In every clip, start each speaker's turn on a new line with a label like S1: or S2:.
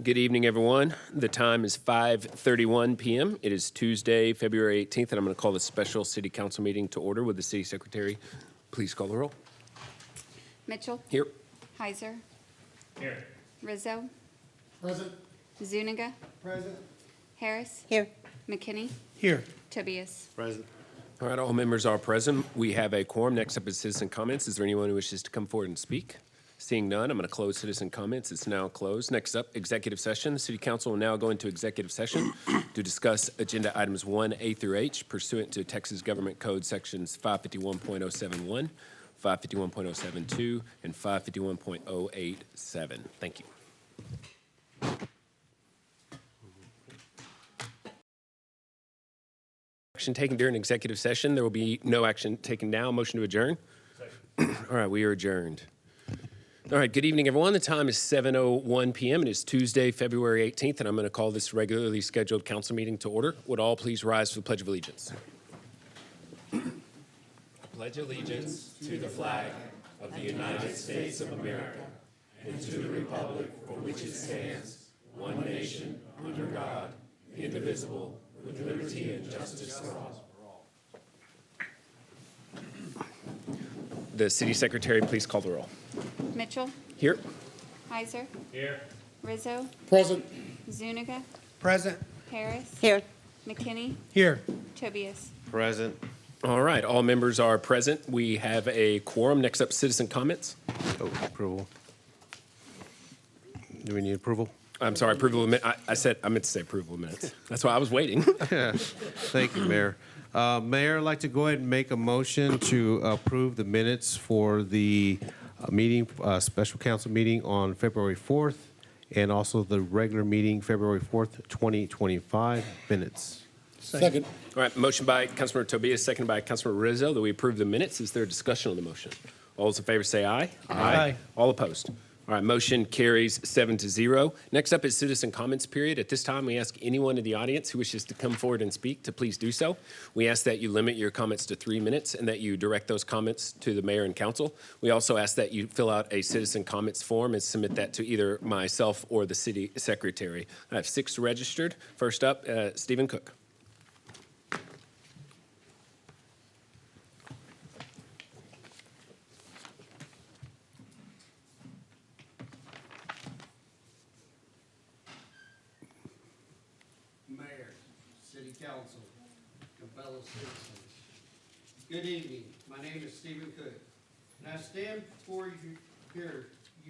S1: Good evening, everyone. The time is 5:31 p.m. It is Tuesday, February 18th, and I'm going to call the special city council meeting to order. With the city secretary, please call the roll.
S2: Mitchell.
S1: Here.
S2: Heiser.
S3: Here.
S2: Rizzo.
S3: Present.
S2: Zuniga.
S3: Present.
S2: Harris.
S4: Here.
S2: McKinney.
S3: Here.
S2: Tobias.
S3: Present.
S1: All right, all members are present. We have a quorum. Next up is citizen comments. Is there anyone who wishes to come forward and speak? Seeing none, I'm going to close citizen comments. It's now closed. Next up, executive session. The city council will now go into executive session to discuss agenda items 1A through H pursuant to Texas Government Code sections 551.071, 551.072, and 551.087. Thank you. Action taken during executive session. There will be no action taken now. Motion to adjourn. All right, we are adjourned. All right, good evening, everyone. The time is 7:01 p.m. It is Tuesday, February 18th, and I'm going to call this regularly scheduled council meeting to order. Would all please rise for the Pledge of Allegiance? I pledge allegiance to the flag of the United States of America and to the republic for which it stands, one nation, under God, indivisible, with liberty and justice for all. The city secretary, please call the roll.
S2: Mitchell.
S1: Here.
S2: Heiser.
S3: Here.
S2: Rizzo.
S3: Present.
S2: Zuniga.
S3: Present.
S2: Harris.
S4: Here.
S2: McKinney.
S3: Here.
S2: Tobias.
S3: Present.
S1: All right, all members are present. We have a quorum. Next up, citizen comments.
S5: Oh, approval. Do we need approval?
S1: I'm sorry, approval of minutes. I meant to say approval of minutes. That's why I was waiting.
S5: Thank you, Mayor. Mayor, I'd like to go ahead and make a motion to approve the minutes for the meeting, special council meeting on February 4th, and also the regular meeting, February 4th, 2025 minutes.
S3: Second.
S1: All right, motion by Councilmember Tobias, seconded by Councilmember Rizzo, that we approve the minutes. Is there a discussion on the motion? All those in favor say aye.
S3: Aye.
S1: All opposed? All right, motion carries 7-0. Next up is citizen comments period. At this time, we ask anyone in the audience who wishes to come forward and speak to please do so. We ask that you limit your comments to 3 minutes and that you direct those comments to the mayor and council. We also ask that you fill out a citizen comments form and submit that to either myself or the city secretary. I have 6 registered. First up, Stephen Cook.
S6: Mayor, City Council, and fellow citizens. Good evening. My name is Stephen Cook, and I stand before you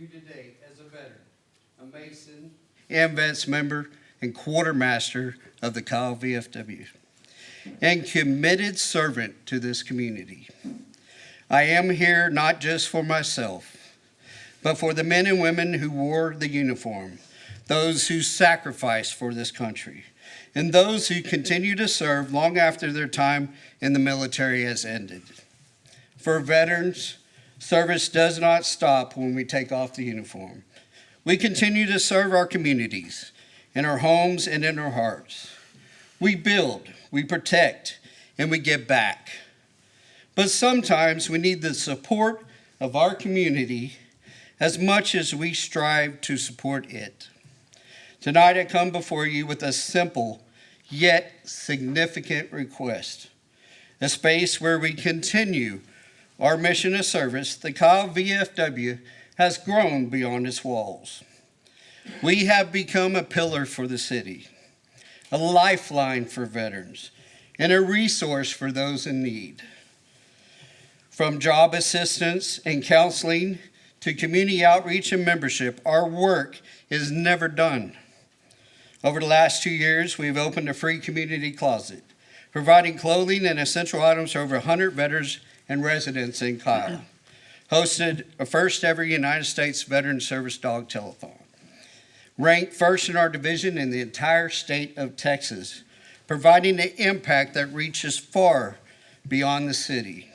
S6: today as a veteran, a Mason, AMVETS member, and quartermaster of the Kyle VFW, and committed servant to this community. I am here not just for myself, but for the men and women who wore the uniform, those who sacrificed for this country, and those who continue to serve long after their time in the military has ended. For veterans, service does not stop when we take off the uniform. We continue to serve our communities, in our homes and in our hearts. We build, we protect, and we give back. But sometimes we need the support of our community as much as we strive to support it. Tonight I come before you with a simple yet significant request. A space where we continue our mission of service. The Kyle VFW has grown beyond its walls. We have become a pillar for the city, a lifeline for veterans, and a resource for those in need. From job assistance and counseling to community outreach and membership, our work is never done. Over the last 2 years, we've opened a free community closet, providing clothing and essential items for over 100 veterans and residents in Kyle. Hosted a first ever United States Veteran Service Dog Telethon. Ranked first in our division in the entire state of Texas, providing an impact that reaches far beyond the city.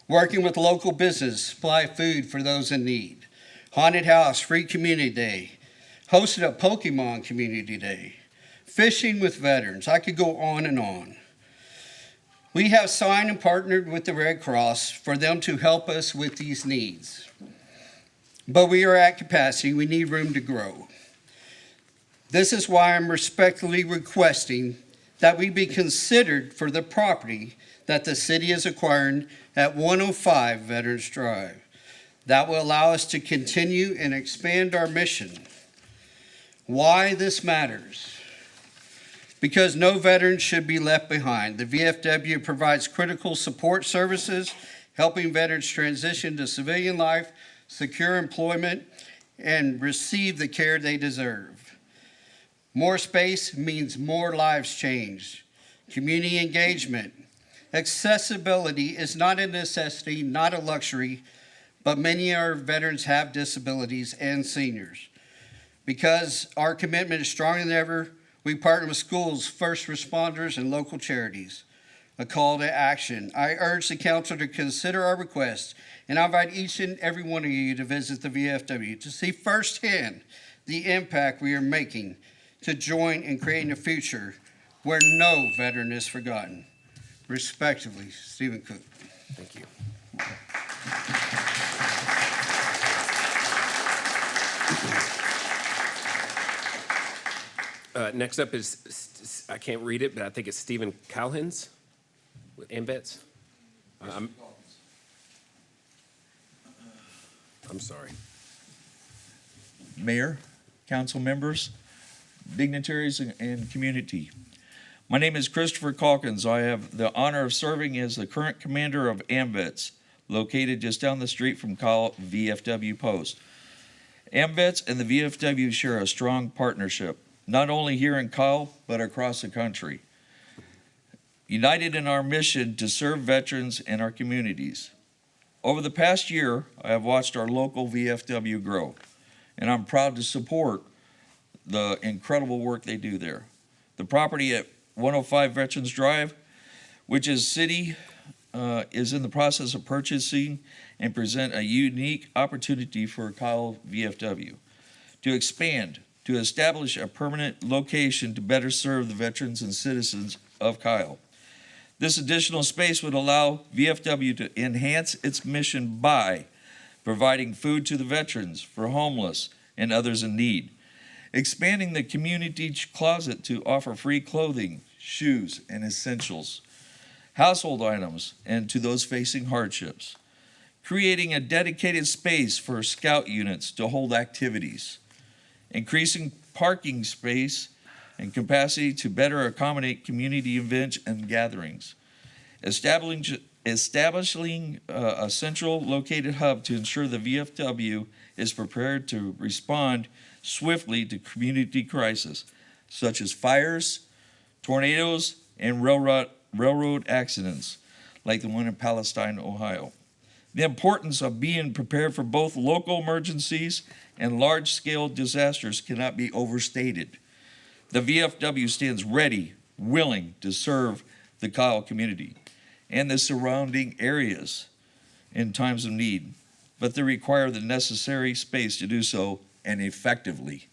S6: Working with local business, supply food for those in need. Haunted House Free Community Day. Hosted a Pokemon Community Day. Fishing with veterans. I could go on and on. We have signed and partnered with the Red Cross for them to help us with these needs. But we are at capacity. We need room to grow. This is why I'm respectfully requesting that we be considered for the property that the city is acquiring at 105 Veterans Drive. That will allow us to continue and expand our mission. Why this matters? Because no veteran should be left behind. The VFW provides critical support services, helping veterans transition to civilian life, secure employment, and receive the care they deserve. More space means more lives changed. Community engagement. Accessibility is not a necessity, not a luxury, but many of our veterans have disabilities and seniors. Because our commitment is stronger than ever, we partner with schools, first responders, and local charities. A call to action. I urge the council to consider our request, and I invite each and every one of you to visit the VFW to see firsthand the impact we are making to join in creating a future where no veteran is forgotten. Respectively, Stephen Cook.
S1: Thank you. Next up is, I can't read it, but I think it's Stephen Calhins with AMVETS. I'm sorry.
S4: Mayor, council members, dignitaries, and community. My name is Christopher Calkins. I have the honor of serving as the current commander of AMVETS, located just down the street from Kyle VFW Post. AMVETS and the VFW share a strong partnership, not only here in Kyle, but across the country. United in our mission to serve veterans and our communities. Over the past year, I have watched our local VFW grow, and I'm proud to support the incredible work they do there. The property at 105 Veterans Drive, which is city, is in the process of purchasing and present a unique opportunity for Kyle VFW to expand, to establish a permanent location to better serve the veterans and citizens of Kyle. This additional space would allow VFW to enhance its mission by providing food to the veterans, for homeless, and others in need, expanding the community closet to offer free clothing, shoes, and essentials, household items, and to those facing hardships, creating a dedicated space for scout units to hold activities, increasing parking space and capacity to better accommodate community events and gatherings, establishing a central located hub to ensure the VFW is prepared to respond swiftly to community crises such as fires, tornadoes, and railroad accidents like the one in Palestine, Ohio. The importance of being prepared for both local emergencies and large-scale disasters cannot be overstated. The VFW stands ready, willing to serve the Kyle community and the surrounding areas in times of need, but they require the necessary space to do so, and effectively.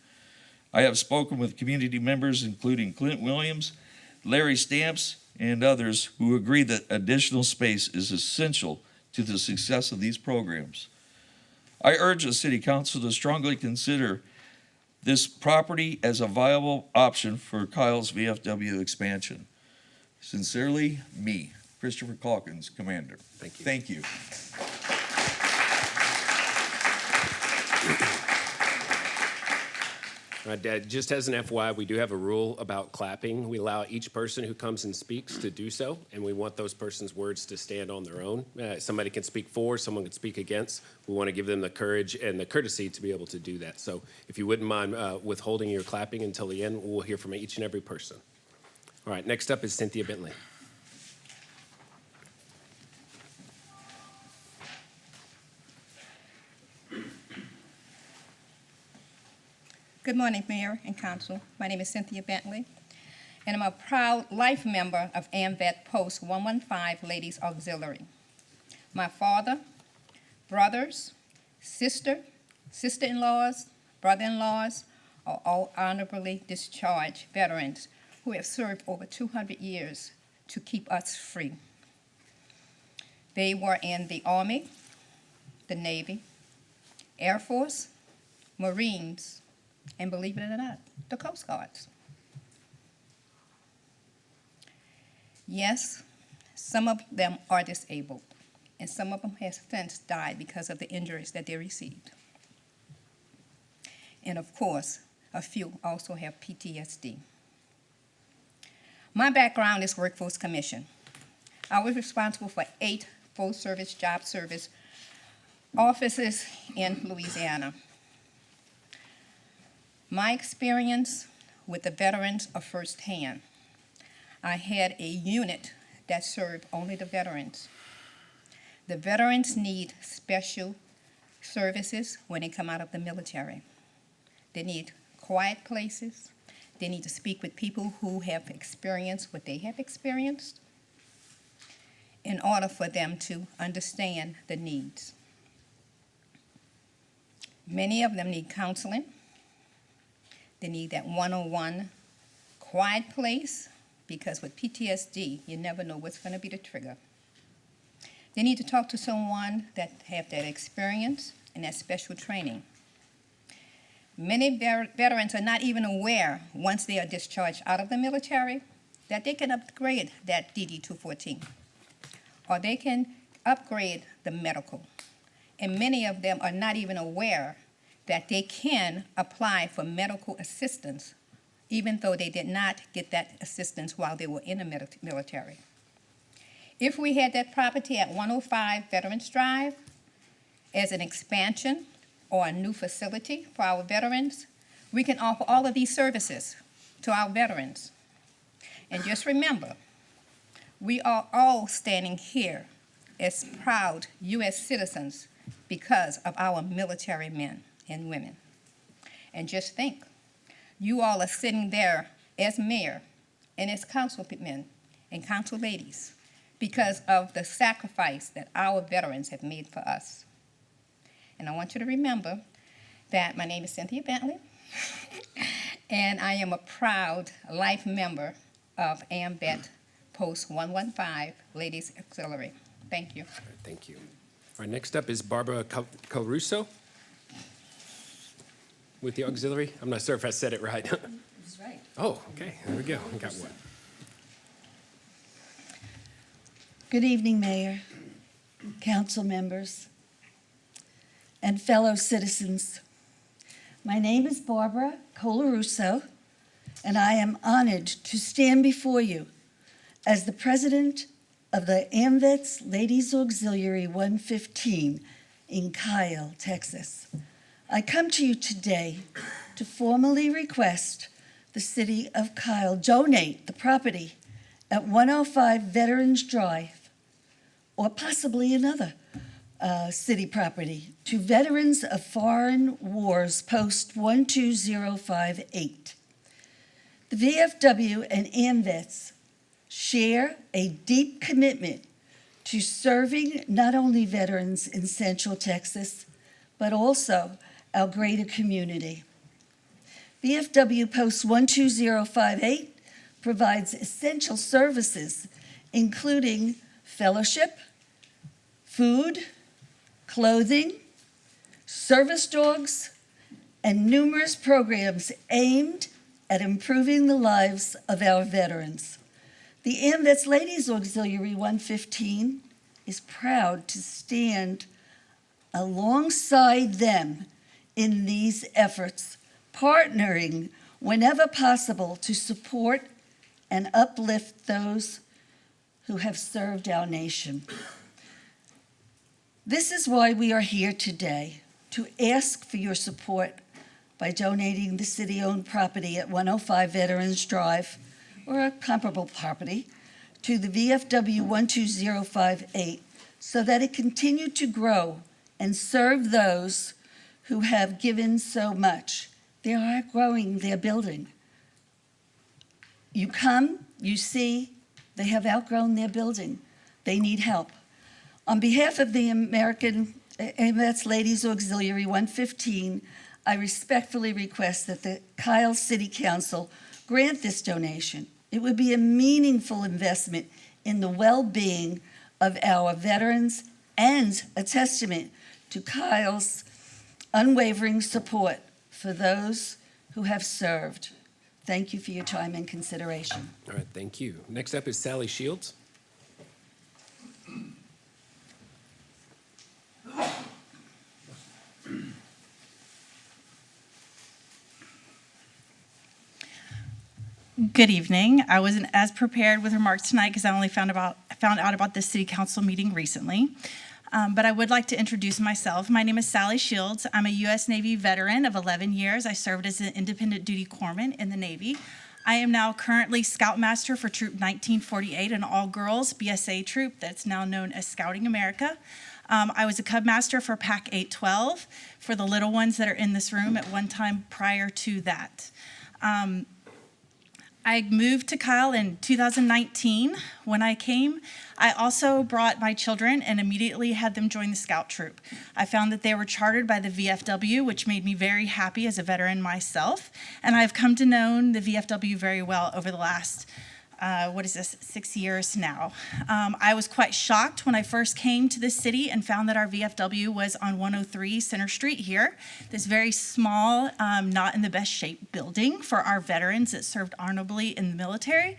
S4: I have spoken with community members, including Clint Williams, Larry Stamps, and others who agree that additional space is essential to the success of these programs. I urge the City Council to strongly consider this property as a viable option for Kyle's VFW expansion. Sincerely, me, Christopher Calkins, Commander.
S1: Thank you.
S4: Thank you.
S1: Just as an FYI, we do have a rule about clapping. We allow each person who comes and speaks to do so, and we want those persons' words to stand on their own. Somebody can speak for, someone can speak against. We want to give them the courage and the courtesy to be able to do that. So if you wouldn't mind withholding your clapping until the end, we'll hear from each and every person. All right, next up is Cynthia Bentley.
S7: Good morning, Mayor and Council. My name is Cynthia Bentley, and I'm a proud life member of AMVET Post 115 Ladies Auxiliary. My father, brothers, sister-in-laws, brother-in-laws are all honorably discharged veterans who have served over 200 years to keep us free. They were in the Army, the Navy, Air Force, Marines, and believe it or not, the Coast Guards. Yes, some of them are disabled, and some of them have since died because of the injuries that they received. And of course, a few also have PTSD. My background is Workforce Commission. I was responsible for 8 full-service job service offices in Louisiana. My experience with the veterans are firsthand. I had a unit that served only the veterans. The veterans need special services when they come out of the military. They need quiet places. They need to speak with people who have experienced what they have experienced in order for them to understand the needs. Many of them need counseling. They need that one-on-one quiet place, because with PTSD, you never know what's going to be the trigger. They need to talk to someone that have that experience and that special training. Many veterans are not even aware, once they are discharged out of the military, that they can upgrade that DD-214, or they can upgrade the medical. And many of them are not even aware that they can apply for medical assistance, even though they did not get that assistance while they were in the military. If we had that property at 105 Veterans Drive as an expansion or a new facility for our veterans, we can offer all of these services to our veterans. And just remember, we are all standing here as proud U.S. citizens because of our military men and women. And just think, you all are sitting there as mayor and as councilmen and council ladies because of the sacrifice that our veterans have made for us. And I want you to remember that my name is Cynthia Bentley, and I am a proud life member of AMVET Post 115 Ladies Auxiliary. Thank you.
S1: All right, thank you. All right, next up is Barbara Colarusso with the auxiliary. I'm not sure if I said it right.
S7: That's right.
S1: Oh, okay, there we go. We got one.
S8: Good evening, Mayor, council members, and fellow citizens. My name is Barbara Colarusso, and I am honored to stand before you as the president of the AMVETS Ladies Auxiliary 115 in Kyle, Texas. I come to you today to formally request the city of Kyle donate the property at 105 Veterans Drive, or possibly another city property, to Veterans of Foreign Wars Post 12058. The VFW and AMVETS share a deep commitment to serving not only veterans in Central Texas, but also our greater community. VFW Post 12058 provides essential services, including fellowship, food, clothing, service dogs, and numerous programs aimed at improving the lives of our veterans. The AMVETS Ladies Auxiliary 115 is proud to stand alongside them in these efforts, partnering whenever possible to support and uplift those who have served our nation. This is why we are here today, to ask for your support by donating the city-owned property at 105 Veterans Drive, or a comparable property, to the VFW 12058 so that it continue to grow and serve those who have given so much. They are growing their building. You come, you see, they have outgrown their building. They need help. On behalf of the American AMVETS Ladies Auxiliary 115, I respectfully request that the Kyle City Council grant this donation. It would be a meaningful investment in the well-being of our veterans and a testament to Kyle's unwavering support for those who have served. Thank you for your time and consideration.
S1: All right, thank you. Next up is Sally Shields.
S9: Good evening. I wasn't as prepared with remarks tonight because I only found out about this city council meeting recently. But I would like to introduce myself. My name is Sally Shields. I'm a U.S. Navy veteran of 11 years. I served as an independent duty corpsman in the Navy. I am now currently Scoutmaster for Troop 1948, an all-girls BSA troop that's now known as Scouting America. I was a Cub Master for Pac 812 for the little ones that are in this room at one time prior to that. I moved to Kyle in 2019. When I came, I also brought my children and immediately had them join the Scout troop. I found that they were chartered by the VFW, which made me very happy as a veteran myself. And I've come to know the VFW very well over the last 6 years now. I was quite shocked when I first came to this city and found that our VFW was on 103 Center Street here, this very small, not in the best shape building for our veterans that served honorably in the military.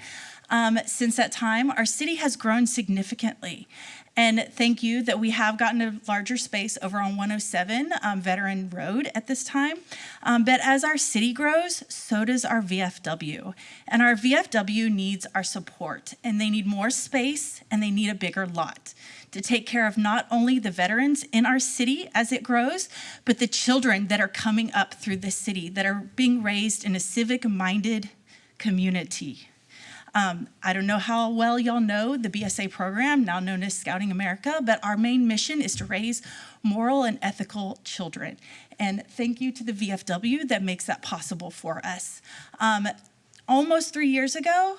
S9: Since that time, our city has grown significantly. And thank you that we have gotten a larger space over on 107 Veteran Road at this time. But as our city grows, so does our VFW. And our VFW needs our support. And they need more space and they need a bigger lot to take care of not only the veterans in our city as it grows, but the children that are coming up through this city that are being raised in a civic-minded community. I don't know how well y'all know the BSA program, now known as Scouting America, but our main mission is to raise moral and ethical children. And thank you to the VFW that makes that possible for us. Almost 3 years ago,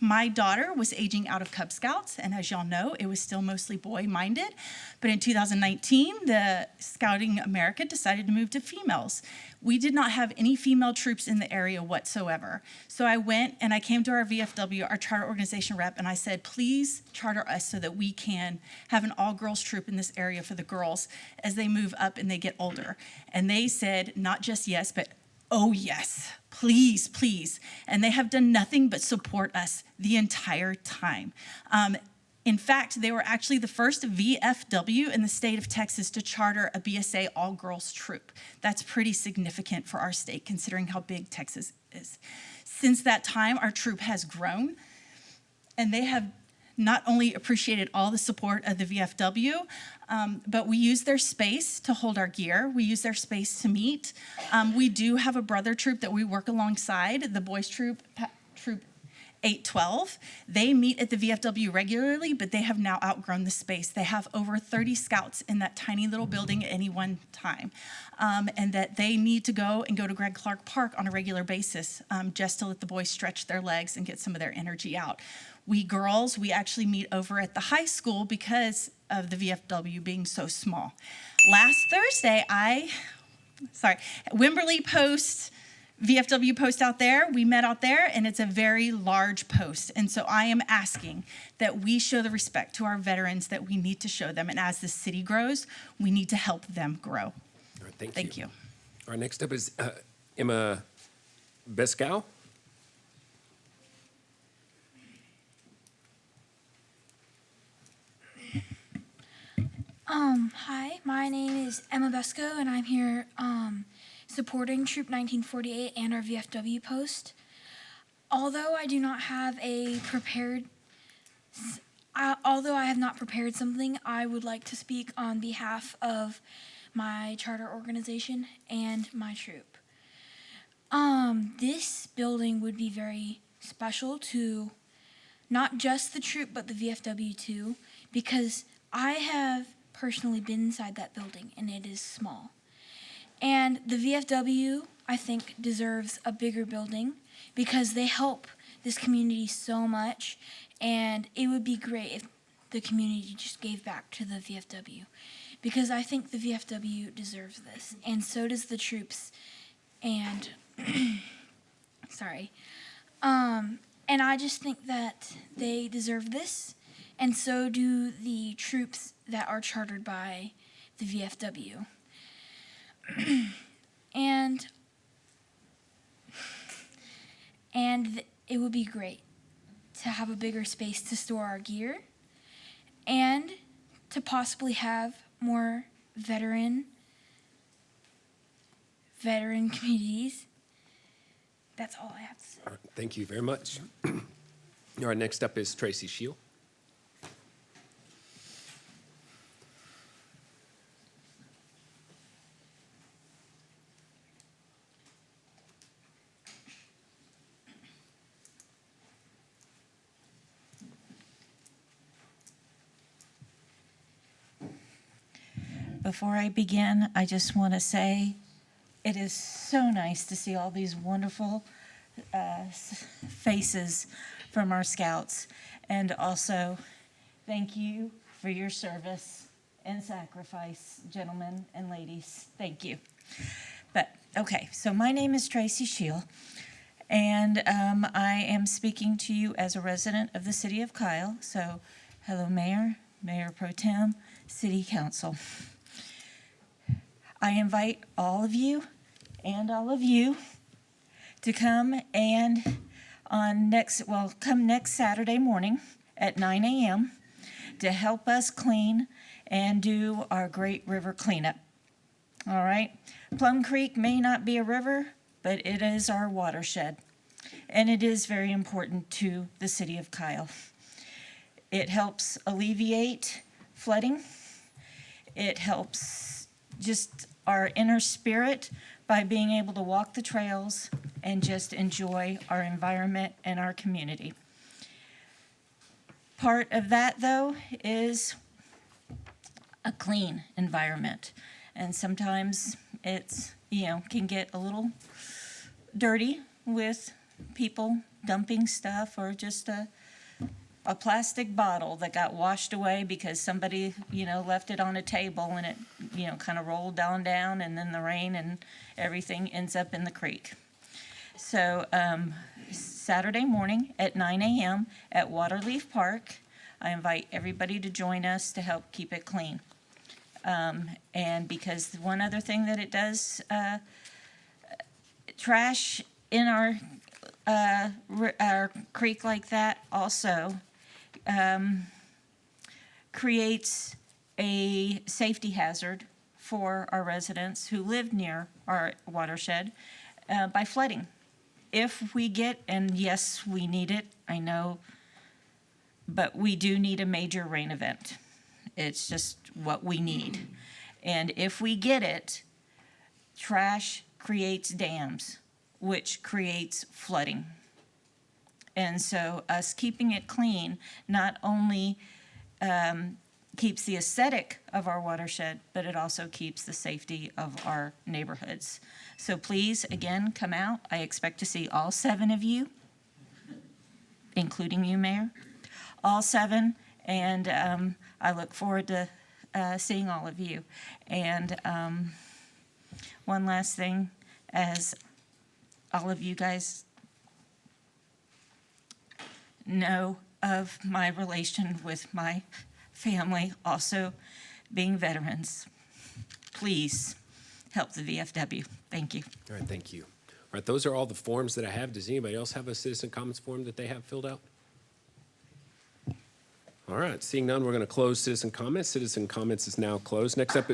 S9: my daughter was aging out of Cub Scouts, and as y'all know, it was still mostly boy-minded. But in 2019, the Scouting America decided to move to females. We did not have any female troops in the area whatsoever. So I went and I came to our VFW, our charter organization rep, and I said, please charter us so that we can have an all-girls troop in this area for the girls as they move up and they get older. And they said, not just yes, but oh yes, please, please. And they have done nothing but support us the entire time. In fact, they were actually the first VFW in the state of Texas to charter a BSA all-girls troop. That's pretty significant for our state, considering how big Texas is. Since that time, our troop has grown, and they have not only appreciated all the support of the VFW, but we use their space to hold our gear. We use their space to meet. We do have a brother troop that we work alongside, the boys troop, Troop 812. They meet at the VFW regularly, but they have now outgrown the space. They have over 30 scouts in that tiny little building at any one time, and that they need to go to Greg Clark Park on a regular basis just to let the boys stretch their legs and get some of their energy out. We girls, we actually meet over at the high school because of the VFW being so small. Last Thursday, Wimberley Post, VFW post out there, we met out there, and it's a very large post. And so I am asking that we show the respect to our veterans that we need to show them. And as the city grows, we need to help them grow.
S1: All right, thank you.
S9: Thank you.
S1: All right, next up is Emma Bescow.
S10: Hi, my name is Emma Besco, and I'm here supporting Troop 1948 and our VFW post. Although I do not have although I have not prepared something, I would like to speak on behalf of my charter organization and my troop. This building would be very special to not just the troop, but the VFW too, because I have personally been inside that building, and it is small. And the VFW, I think, deserves a bigger building because they help this community so much, and it would be great if the community just gave back to the VFW because I think the VFW deserves this, and so does the troops, and and I just think that they deserve this, and so do the troops that are chartered by the VFW. And and it would be great to have a bigger space to store our gear and to possibly have more veteran communities. That's all I have to say.
S1: All right, thank you very much. All right, next up is Tracy Shield.
S11: Before I begin, I just want to say it is so nice to see all these wonderful faces from our scouts. And also, thank you for your service and sacrifice, gentlemen and ladies. Thank you. But, okay, so my name is Tracy Shield, and I am speaking to you as a resident of the city of Kyle. So, hello, Mayor, Mayor Pro Tem, City Council. I invite all of you and all of you to come and come next Saturday morning at 9 a.m. to help us clean and do our Great River cleanup. All right? Plum Creek may not be a river, but it is our watershed, and it is very important to the city of Kyle. It helps alleviate flooding. It helps just our inner spirit by being able to walk the trails and just enjoy our environment and our community. Part of that, though, is a clean environment. And sometimes it's, can get a little dirty with people dumping stuff or just a plastic bottle that got washed away because somebody, left it on a table and it, kind of rolled down and then the rain and everything ends up in the creek. So Saturday morning at 9 a.m. at Waterleaf Park, I invite everybody to join us to help keep it clean. And because one other thing that it does, trash in our creek like that also creates a safety hazard for our residents who live near our watershed by flooding. If we get, and yes, we need it, I know, but we do need a major rain event. It's just what we need. And if we get it, trash creates dams, which creates flooding. And so us keeping it clean not only keeps the aesthetic of our watershed, but it also keeps the safety of our neighborhoods. So please, again, come out. I expect to see all 7 of you, including you, Mayor, all 7, and I look forward to seeing all of you. And one last thing, as all of you guys know of my relation with my family also being veterans, please help the VFW. Thank you.
S1: All right, thank you. All right, those are all the forms that I have. Does anybody else have a citizen comments form that they have filled out? All right, seeing none, we're going to close citizen comments. Citizen comments is now closed. Next up,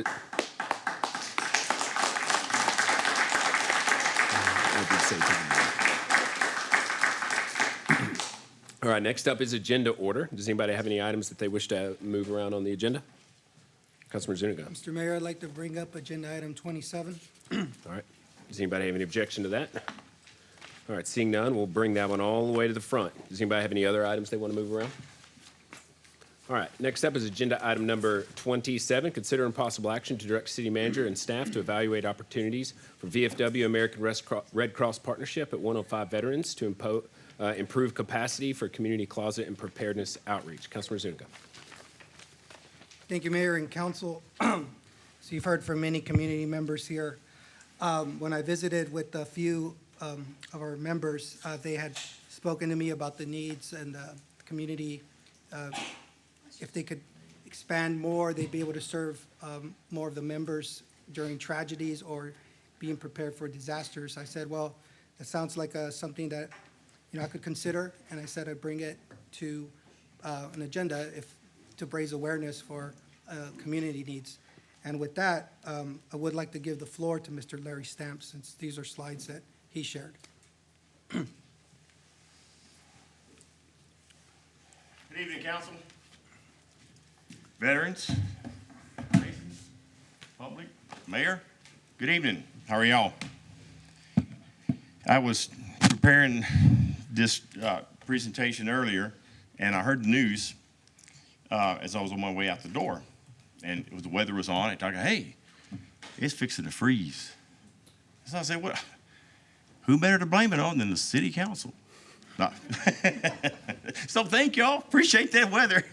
S1: all right, next up is agenda order. Does anybody have any items that they wish to move around on the agenda? Councilman Zuniga.
S12: Mr. Mayor, I'd like to bring up agenda item 27.
S1: All right. Does anybody have any objection to that? All right, seeing none, we'll bring that one all the way to the front. Does anybody have any other items they want to move around? All right, next up is agenda item number 27. Consider impossible action to direct city manager and staff to evaluate opportunities for VFW American Red Cross Partnership at 105 Veterans to improve capacity for community closet and preparedness outreach. Councilman Zuniga.
S12: Thank you, Mayor and Council. So you've heard from many community members here. When I visited with a few of our members, they had spoken to me about the needs and the community. If they could expand more, they'd be able to serve more of the members during tragedies or being prepared for disasters. I said, well, that sounds like something that, I could consider, and I said I'd bring it to an agenda to raise awareness for community needs. And with that, I would like to give the floor to Mr. Larry Stamps, since these are slides that he shared.
S13: Good evening, council. Veterans, public, mayor, good evening. How are y'all? I was preparing this presentation earlier, and I heard the news as I was on my way out the door. And the weather was on. I thought, hey, it's fixing to freeze. So I said, well, who better to blame it on than the city council? No. So thank y'all. Appreciate that weather.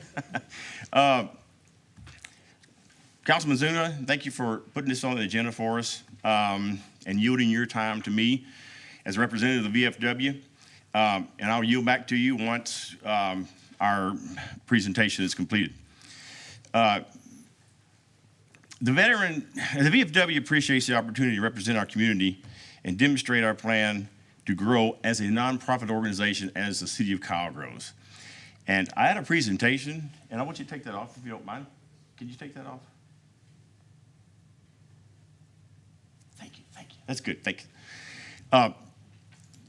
S13: Councilman Zuna, thank you for putting this on the agenda for us and yielding your time to me as a representative of the VFW. And I'll yield back to you once our presentation is completed. The VFW appreciates the opportunity to represent our community and demonstrate our plan to grow as a nonprofit organization as the city of Kyle grows. And I had a presentation, and I want you to take that off if you don't mind. Can you take that off? Thank you. That's good, thank you. A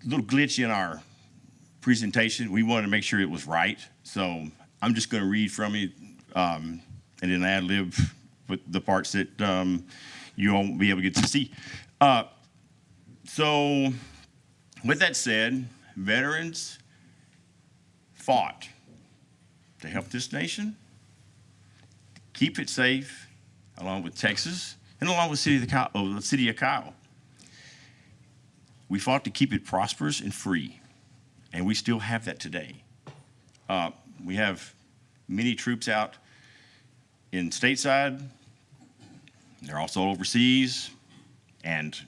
S13: little glitch in our presentation. We wanted to make sure it was right. So I'm just gonna read from it and then ad lib with the parts that you won't be able to get to see. So with that said, veterans fought to help this nation, keep it safe, along with Texas and along with the city of Kyle. We fought to keep it prosperous and free, and we still have that today. We have many troops out in stateside. They're also overseas, and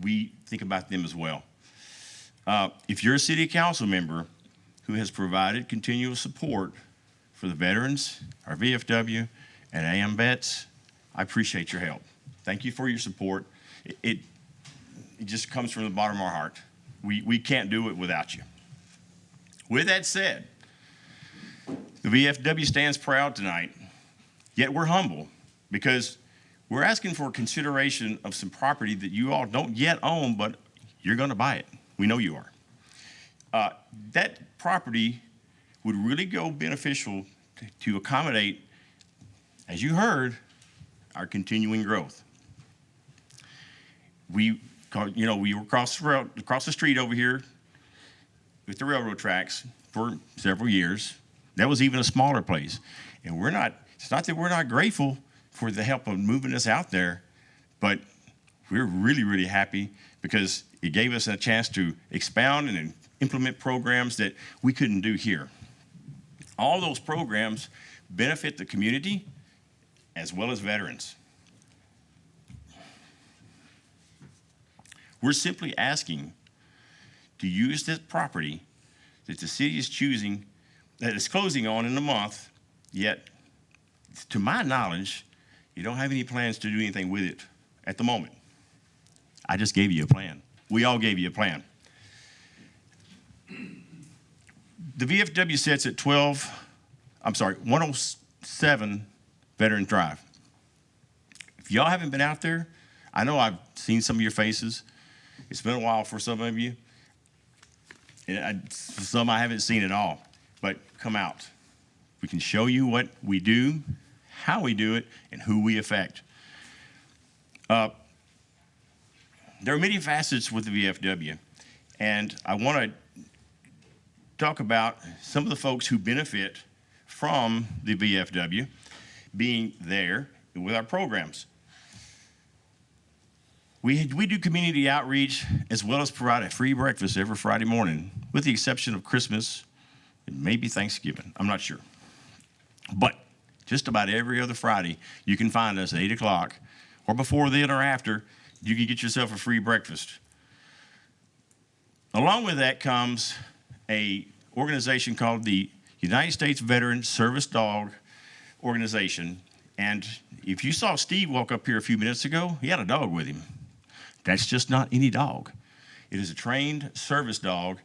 S13: we think about them as well. If you're a city council member who has provided continuous support for the veterans, our VFW, and AMVETS, I appreciate your help. Thank you for your support. It just comes from the bottom of our heart. We can't do it without you. With that said, the VFW stands proud tonight, yet we're humble because we're asking for consideration of some property that you all don't yet own, but you're gonna buy it. We know you are. That property would really go beneficial to accommodate, as you heard, our continuing growth. We were across the street over here with the railroad tracks for several years. That was even a smaller place. And it's not that we're not grateful for the help of moving us out there, but we're really, really happy because it gave us a chance to expound and implement programs that we couldn't do here. All those programs benefit the community as well as veterans. We're simply asking to use this property that the city is choosing, that is closing on in a month, yet, to my knowledge, you don't have any plans to do anything with it at the moment. I just gave you a plan. We all gave you a plan. The VFW sits at 107 Veterans Drive. If y'all haven't been out there, I know I've seen some of your faces. It's been a while for some of you. Some I haven't seen at all, but come out. We can show you what we do, how we do it, and who we affect. There are many facets with the VFW, and I want to talk about some of the folks who benefit from the VFW being there with our programs. We do community outreach as well as provide a free breakfast every Friday morning, with the exception of Christmas and maybe Thanksgiving. I'm not sure. But just about every other Friday, you can find us at 8 o'clock, or before then or after, you can get yourself a free breakfast. Along with that comes an organization called the United States Veteran Service Dog Organization. And if you saw Steve walk up here a few minutes ago, he had a dog with him. That's just not any dog. It is a trained service dog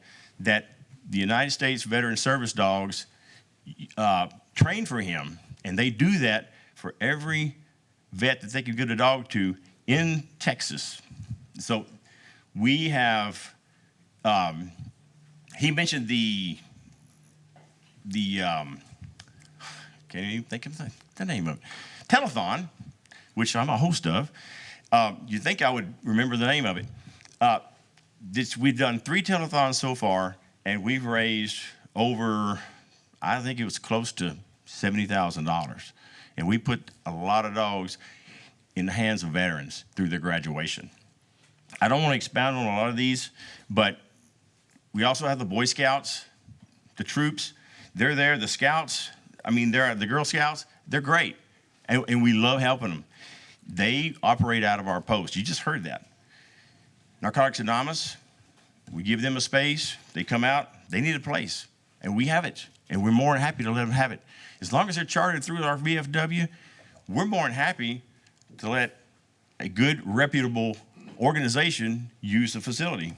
S13: that the United States Veteran Service dogs train for him, and they do that for every vet that they can get a dog to in Texas. So we have, he mentioned can't even think of the name of it, telethon, which I'm a host of. You'd think I would remember the name of it. We've done 3 telethons so far, and we've raised over, I think it was close to $70,000. And we put a lot of dogs in the hands of veterans through their graduation. I don't want to expound on a lot of these, but we also have the Boy Scouts, the troops. They're there. The Scouts, the Girl Scouts, they're great. And we love helping them. They operate out of our post. You just heard that. Narcotics Anonymous, we give them a space. They come out. They need a place. And we have it. And we're more than happy to let them have it. As long as they're chartered through our VFW, we're more than happy to let a good, reputable organization use the facility.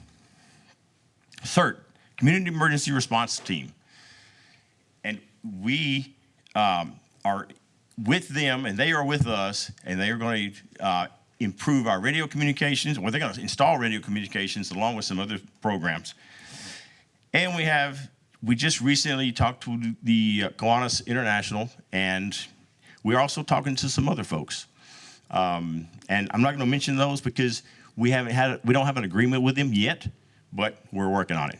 S13: CERT, Community Emergency Response Team. And we are with them, and they are with us, and they are going to improve our radio communications, or they're going to install radio communications along with some other programs. And we just recently talked to the Kiwanis International, and we're also talking to some other folks. And I'm not going to mention those because we don't have an agreement with them yet, but we're working on it.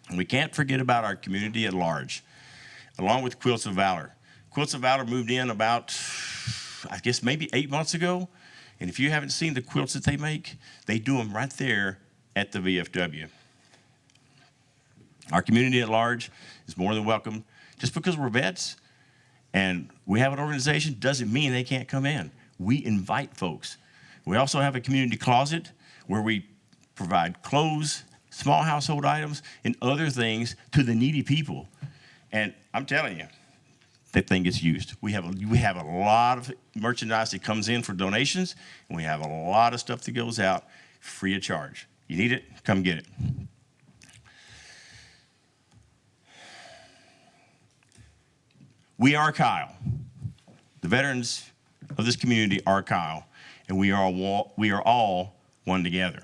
S13: And we can't forget about our community at large, along with Quilts of Valor. Quilts of Valor moved in about, I guess, maybe 8 months ago. And if you haven't seen the quilts that they make, they do them right there at the VFW. Our community at large is more than welcome. Just because we're vets and we have an organization doesn't mean they can't come in. We invite folks. We also have a community closet where we provide clothes, small household items, and other things to the needy people. And I'm telling you, that thing gets used. We have a lot of merchandise that comes in for donations, and we have a lot of stuff that goes out free of charge. You need it, come get it. We are Kyle. The veterans of this community are Kyle, and we are all one together.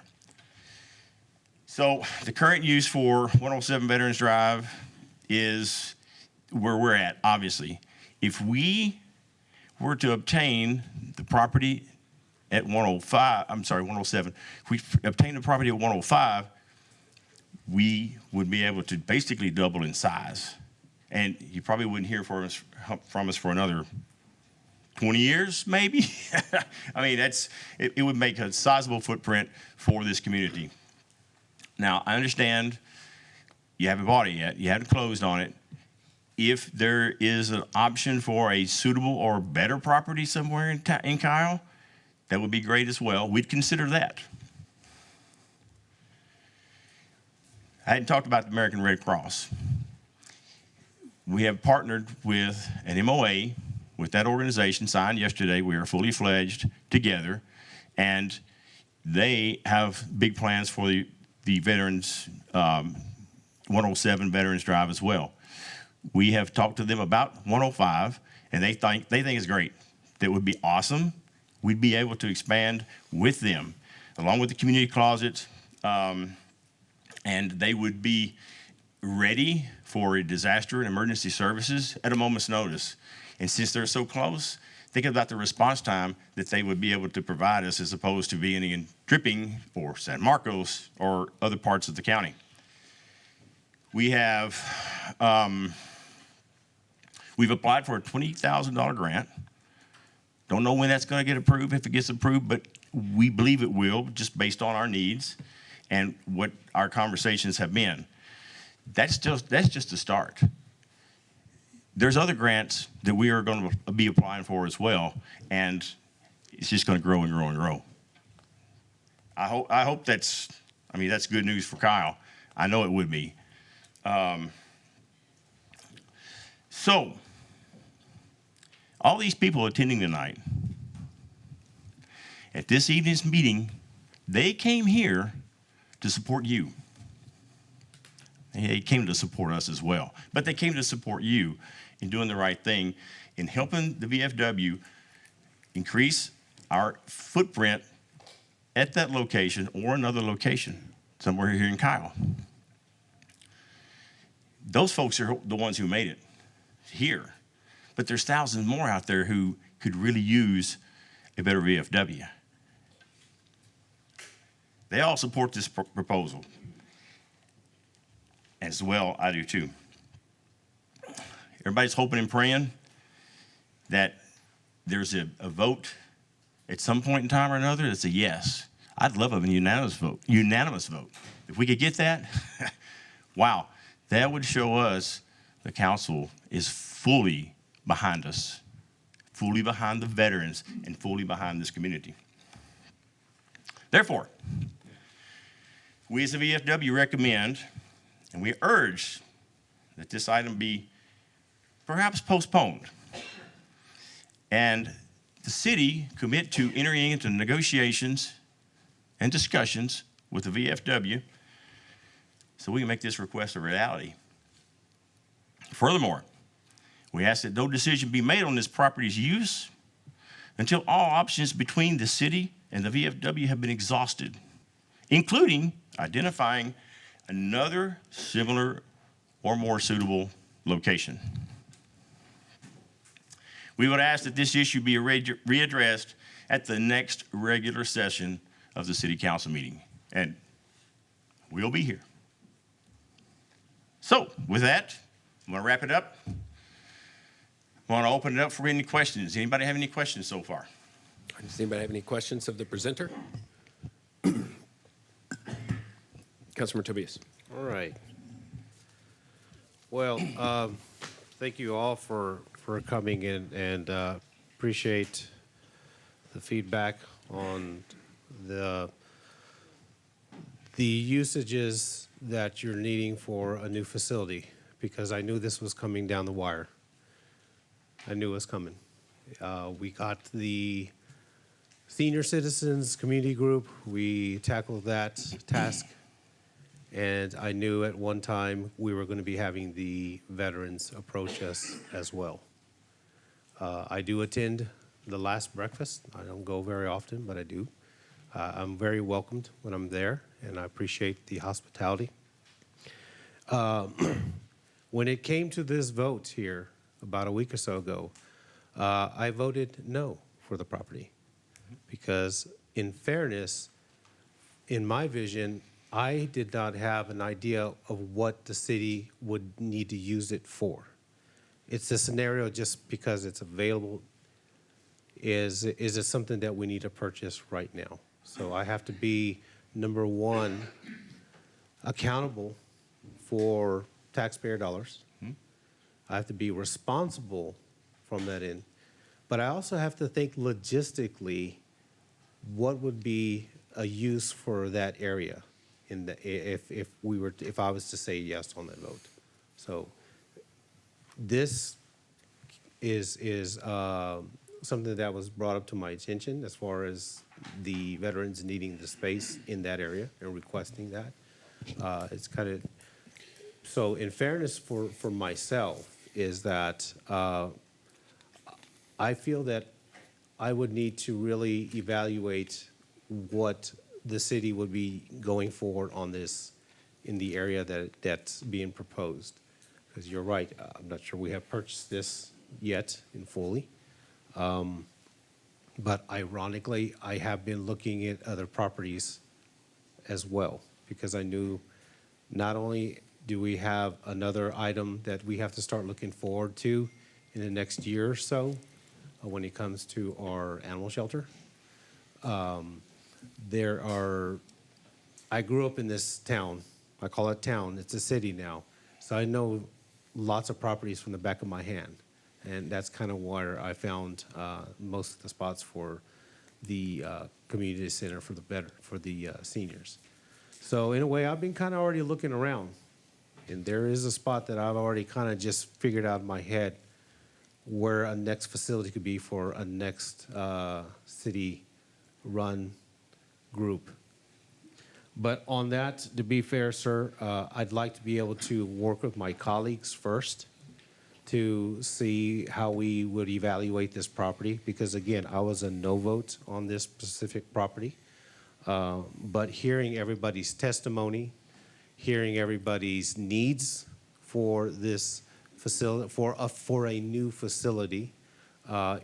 S13: So the current use for 107 Veterans Drive is where we're at, obviously. If we were to obtain the property at 107, if we obtain the property at 105, we would be able to basically double in size. And you probably wouldn't hear from us for another 20 years, maybe. I mean, it would make a sizable footprint for this community. Now, I understand you haven't bought it yet. You haven't closed on it. If there is an option for a suitable or better property somewhere in Kyle, that would be great as well. We'd consider that. I hadn't talked about the American Red Cross. We have partnered with an MOA with that organization, signed yesterday. We are fully fledged together, and they have big plans for the Veterans 107 Veterans Drive as well. We have talked to them about 105, and they think it's great. That would be awesome. We'd be able to expand with them, along with the community closets, and they would be ready for a disaster and emergency services at a moment's notice. And since they're so close, think about the response time that they would be able to provide us as opposed to being in Dripping or San Marcos or other parts of the county. We have, we've applied for a $20,000 grant. Don't know when that's going to get approved, if it gets approved, but we believe it will, just based on our needs and what our conversations have been. That's just a start. There's other grants that we are going to be applying for as well, and it's just going to grow and grow and grow. I hope that's good news for Kyle. I know it would be. So, all these people attending tonight, at this evening's meeting, they came here to support you. they came to support us as well. But they came to support you in doing the right thing, in helping the VFW increase our footprint at that location or another location somewhere here in Kyle. Those folks are the ones who made it here. But there's thousands more out there who could really use a better VFW. They all support this proposal. As well, I do too. Everybody's hoping and praying that there's a vote at some point in time or another that's a yes. I'd love a unanimous vote. If we could get that, wow, that would show us the council is fully behind us, fully behind the veterans, and fully behind this community. Therefore, we as the VFW recommend and we urge that this item be perhaps postponed and the city commit to entering into negotiations and discussions with the VFW so we can make this request a reality. Furthermore, we ask that no decision be made on this property's use until all options between the city and the VFW have been exhausted, including identifying another similar or more suitable location. We would ask that this issue be readdressed at the next regular session of the city council meeting, and we'll be here. So with that, I'm gonna wrap it up. I wanna open it up for any questions. Anybody have any questions so far?
S1: Does anybody have any questions of the presenter? Councilmember Tobias.
S5: All right. Well, thank you all for coming in, and appreciate the feedback on the usages that you're needing for a new facility, because I knew this was coming down the wire. I knew it was coming. We got the senior citizens community group. We tackled that task. And I knew at one time we were going to be having the veterans approach us as well. I do attend the last breakfast. I don't go very often, but I do. I'm very welcomed when I'm there, and I appreciate the hospitality. When it came to this vote here about a week or so ago, I voted no for the property because, in fairness, in my vision, I did not have an idea of what the city would need to use it for. It's a scenario just because it's available. Is it something that we need to purchase right now? So I have to be, number one, accountable for taxpayer dollars. I have to be responsible from that end. But I also have to think logistically, what would be a use for that area in the, if I was to say yes on that vote. So this is something that was brought up to my attention as far as the veterans needing the space in that area and requesting that. It's kind of, so in fairness for myself is that I feel that I would need to really evaluate what the city would be going forward on this in the area that's being proposed. Because you're right, I'm not sure we have purchased this yet in fully. But ironically, I have been looking at other properties as well, because I knew not only do we have another item that we have to start looking forward to in the next year or so when it comes to our animal shelter. I grew up in this town. I call it town. It's a city now. So I know lots of properties from the back of my hand. And that's kind of where I found most of the spots for the community center for the seniors. So in a way, I've been kind of already looking around. And there is a spot that I've already kind of just figured out in my head where a next facility could be for a next city-run group. But on that, to be fair, sir, I'd like to be able to work with my colleagues first to see how we would evaluate this property, because again, I was a no vote on this specific property. But hearing everybody's testimony, hearing everybody's needs for this facility, for a new facility,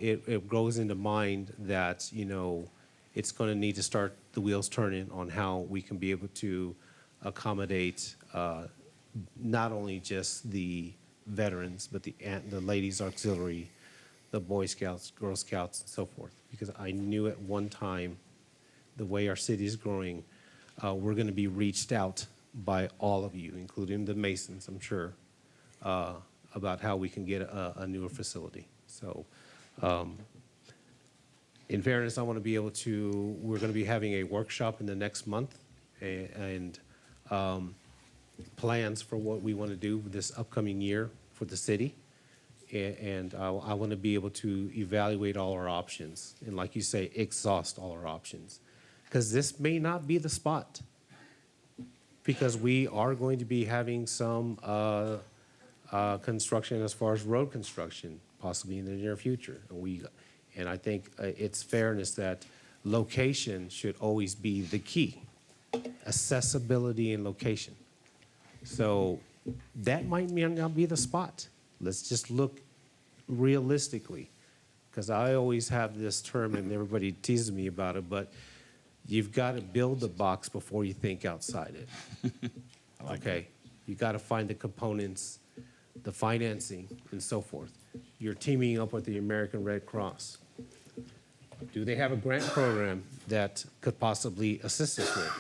S5: it grows into mind that, you know, it's going to need to start the wheels turning on how we can be able to accommodate not only just the veterans, but the ladies auxiliary, the Boy Scouts, Girl Scouts, and so forth. Because I knew at one time, the way our city is growing, we're going to be reached out by all of you, including the Masons, I'm sure, about how we can get a newer facility. So, in fairness, I want to be able to, we're going to be having a workshop in the next month and plans for what we want to do this upcoming year for the city. And I want to be able to evaluate all our options. And like you say, exhaust all our options. Because this may not be the spot. Because we are going to be having some construction as far as road construction, possibly in the near future. And I think it's fairness that location should always be the key. Accessibility and location. So that might not be the spot. Let's just look realistically. Because I always have this term, and everybody teases me about it, but you've got to build the box before you think outside it. Okay? You got to find the components, the financing, and so forth. You're teaming up with the American Red Cross. Do they have a grant program that could possibly assist us with?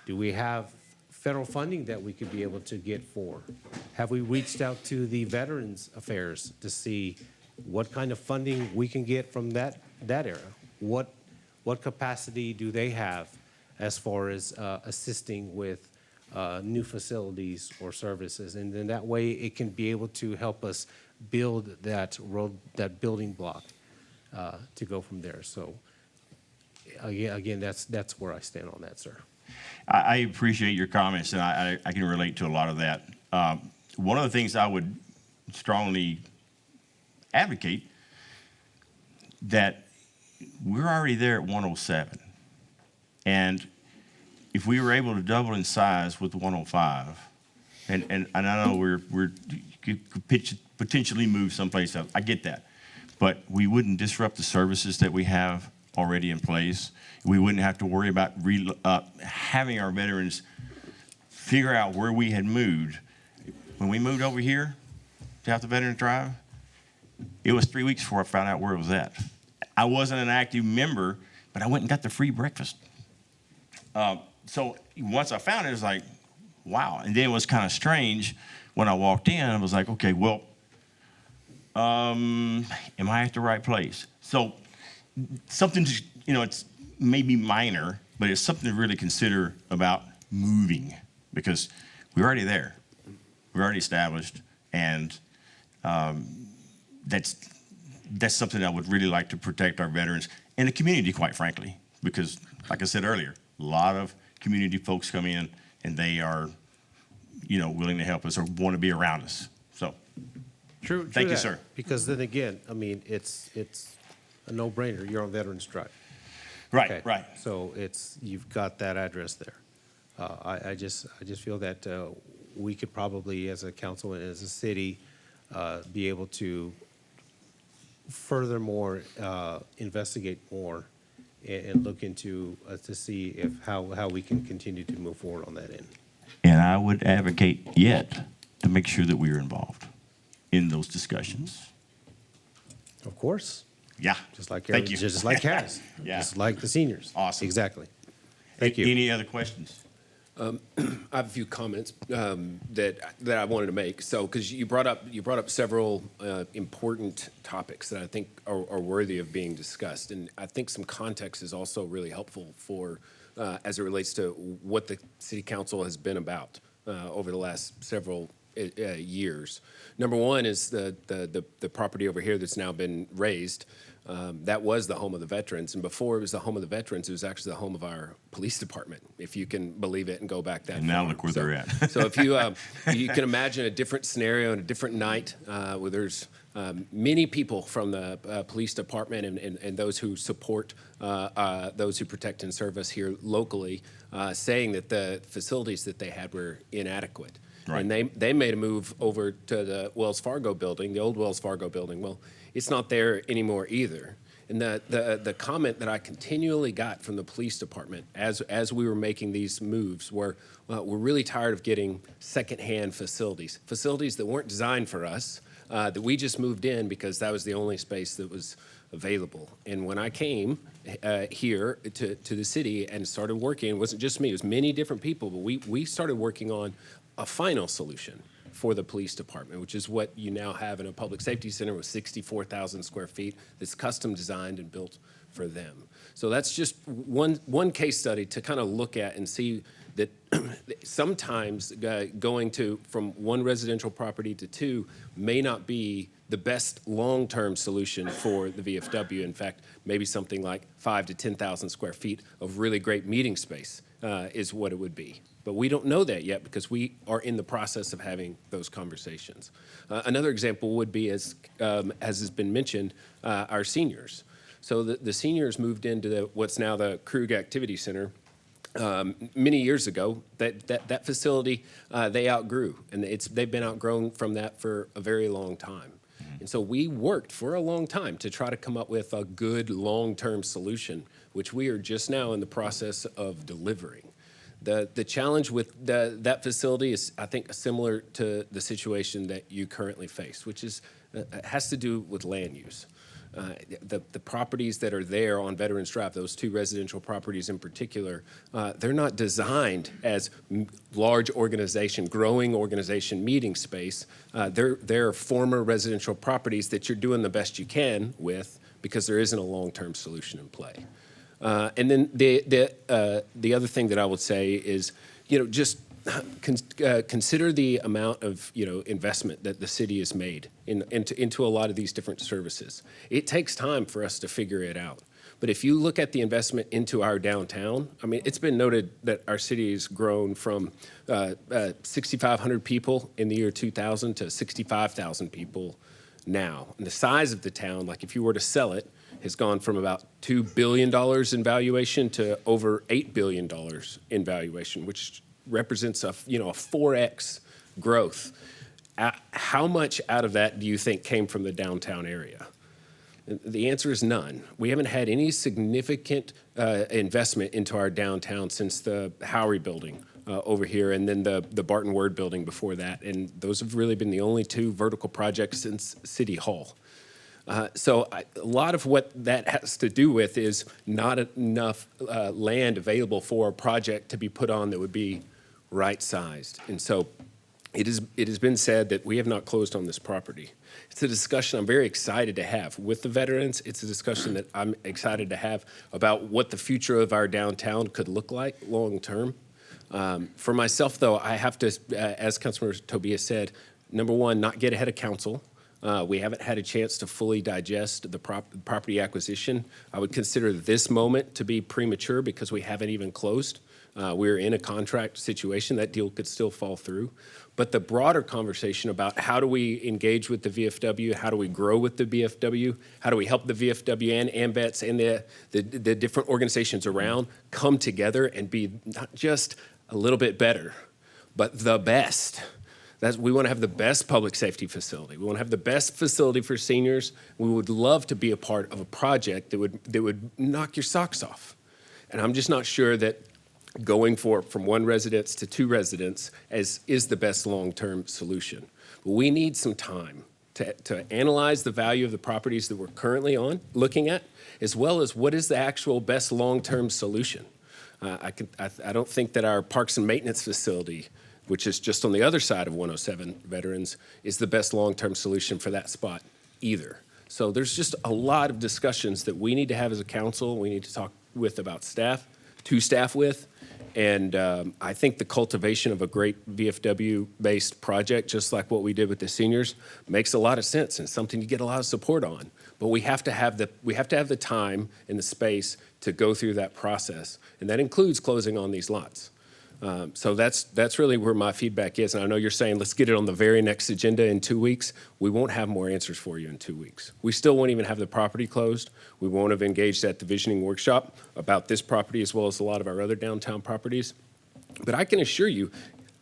S5: Do we have federal funding that we could be able to get for? Have we reached out to the Veterans Affairs to see what kind of funding we can get from that era? What capacity do they have as far as assisting with new facilities or services? And then that way it can be able to help us build that building block to go from there. So again, that's where I stand on that, sir.
S13: I appreciate your comments, and I can relate to a lot of that. One of the things I would strongly advocate, that we're already there at 107. And if we were able to double in size with the 105, and I know we could potentially move someplace else, I get that. But we wouldn't disrupt the services that we have already in place. We wouldn't have to worry about having our veterans figure out where we had moved. When we moved over here to out the Veterans Drive, it was 3 weeks before I found out where it was at. I wasn't an active member, but I went and got the free breakfast. So once I found it, it was like, wow. And then it was kind of strange when I walked in. I was like, okay, well, am I at the right place? So something, it's maybe minor, but it's something to really consider about moving, because we're already there. We're already established, and that's something I would really like to protect our veterans and the community, quite frankly, because, like I said earlier, a lot of community folks come in and they are, willing to help us or want to be around us. So,
S5: True.
S13: Thank you,
S5: that.
S13: sir.
S5: Because then again, I mean, it's a no-brainer. You're on Veterans Drive.
S13: Right,
S5: Okay.
S13: right.
S5: So you've got that address there. I just feel that we could probably, as a council and as a city, be able to furthermore investigate more and look into to see how we can continue to move forward on that end.
S13: And I would advocate yet to make sure that we are involved in those discussions.
S5: Of course.
S13: Yeah.
S5: Just like
S13: Thank you.
S5: Just like Cass.
S13: Yeah.
S5: Just like the seniors.
S13: Awesome.
S5: Exactly. Thank you.
S13: Any other questions?
S1: I have a few comments that I wanted to make. So, because you brought up several important topics that I think are worthy of being discussed, and I think some context is also really helpful for as it relates to what the city council has been about over the last several years. Number one is the property over here that's now been raised. That was the home of the veterans, and before it was the home of the veterans, it was actually the home of our police department, if you can believe it and go back that
S13: And now
S1: far.
S13: look where they're at.
S1: So if you you can imagine a different scenario and a different night where there's many people from the police department and those who support those who protect and serve us here locally, saying that the facilities that they had were inadequate.
S13: Right.
S1: And they made a move over to the Wells Fargo building, the old Wells Fargo building. Well, it's not there anymore either. And the comment that I continually got from the police department as we were making these moves were, we're really tired of getting secondhand facilities that weren't designed for us, that we just moved in because that was the only space that was available. And when I came here to the city and started working, it wasn't just me, it was many different people, but we started working on a final solution for the police department, which is what you now have in a public safety center with 64,000 square feet that's custom designed and built for them. So that's just one case study to kind of look at and see that sometimes going from one residential property to two may not be the best long-term solution for the VFW. In fact, maybe something like 5,000 to 10,000 square feet of really great meeting space is what it would be. But we don't know that yet because we are in the process of having those conversations. Another example would be, as has been mentioned, our seniors. So the seniors moved into what's now the Krug Activity Center many years ago. That facility they outgrew, and they've been outgrown from that for a very long time. And so we worked for a long time to try to come up with a good long-term solution, which we are just now in the process of delivering. The challenge with that facility is, I think, similar to the situation that you currently face, which is has to do with land use. The properties that are there on Veterans Drive, those two residential properties in particular, they're not designed as large organization, growing organization meeting space. They're former residential properties that you're doing the best you can with because there isn't a long-term solution in play. And then the other thing that I would say is, just consider the amount of investment that the city has made into a lot of these different services. It takes time for us to figure it out. But if you look at the investment into our downtown, I mean, it's been noted that our city has grown from 6,500 people in the year 2000 to 65,000 people now. And the size of the town, like if you were to sell it, has gone from about $2 billion in valuation to over $8 billion in valuation, which represents a 4x growth. How much out of that do you think came from the downtown area? The answer is none. We haven't had any significant investment into our downtown since the Howery building over here, and then the Barton Word building before that. And those have really been the only two vertical projects since City Hall. So a lot of what that has to do with is not enough land available for a project to be put on that would be right-sized. And so it has been said that we have not closed on this property. It's a discussion I'm very excited to have with the veterans. It's a discussion that I'm excited to have about what the future of our downtown could look like long-term. For myself, though, I have to, as Councilmember Tobias said, number one, not get ahead of council. We haven't had a chance to fully digest the property acquisition. I would consider this moment to be premature because we haven't even closed. We're in a contract situation. That deal could still fall through. But the broader conversation about how do we engage with the VFW, how do we grow with the VFW, how do we help the VFW and AMVETS and the different organizations around come together and be not just a little bit better, but the best. We want to have the best public safety facility. We want to have the best facility for seniors. We would love to be a part of a project that would knock your socks off. And I'm just not sure that going from one residence to two residents is the best long-term solution. But we need some time to analyze the value of the properties that we're currently looking at, as well as what is the actual best long-term solution. I don't think that our parks and maintenance facility, which is just on the other side of 107 Veterans, is the best long-term solution for that spot either. So there's just a lot of discussions that we need to have as a council. We need to talk with about staff, And I think the cultivation of a great VFW-based project, just like what we did with the seniors, makes a lot of sense and something you get a lot of support on. But we have to have the time and the space to go through that process, and that includes closing on these lots. So that's really where my feedback is. And I know you're saying, let's get it on the very next agenda in 2 weeks. We won't have more answers for you in 2 weeks. We still won't even have the property closed. We won't have engaged at the visioning workshop about this property as well as a lot of our other downtown properties. But I can assure you,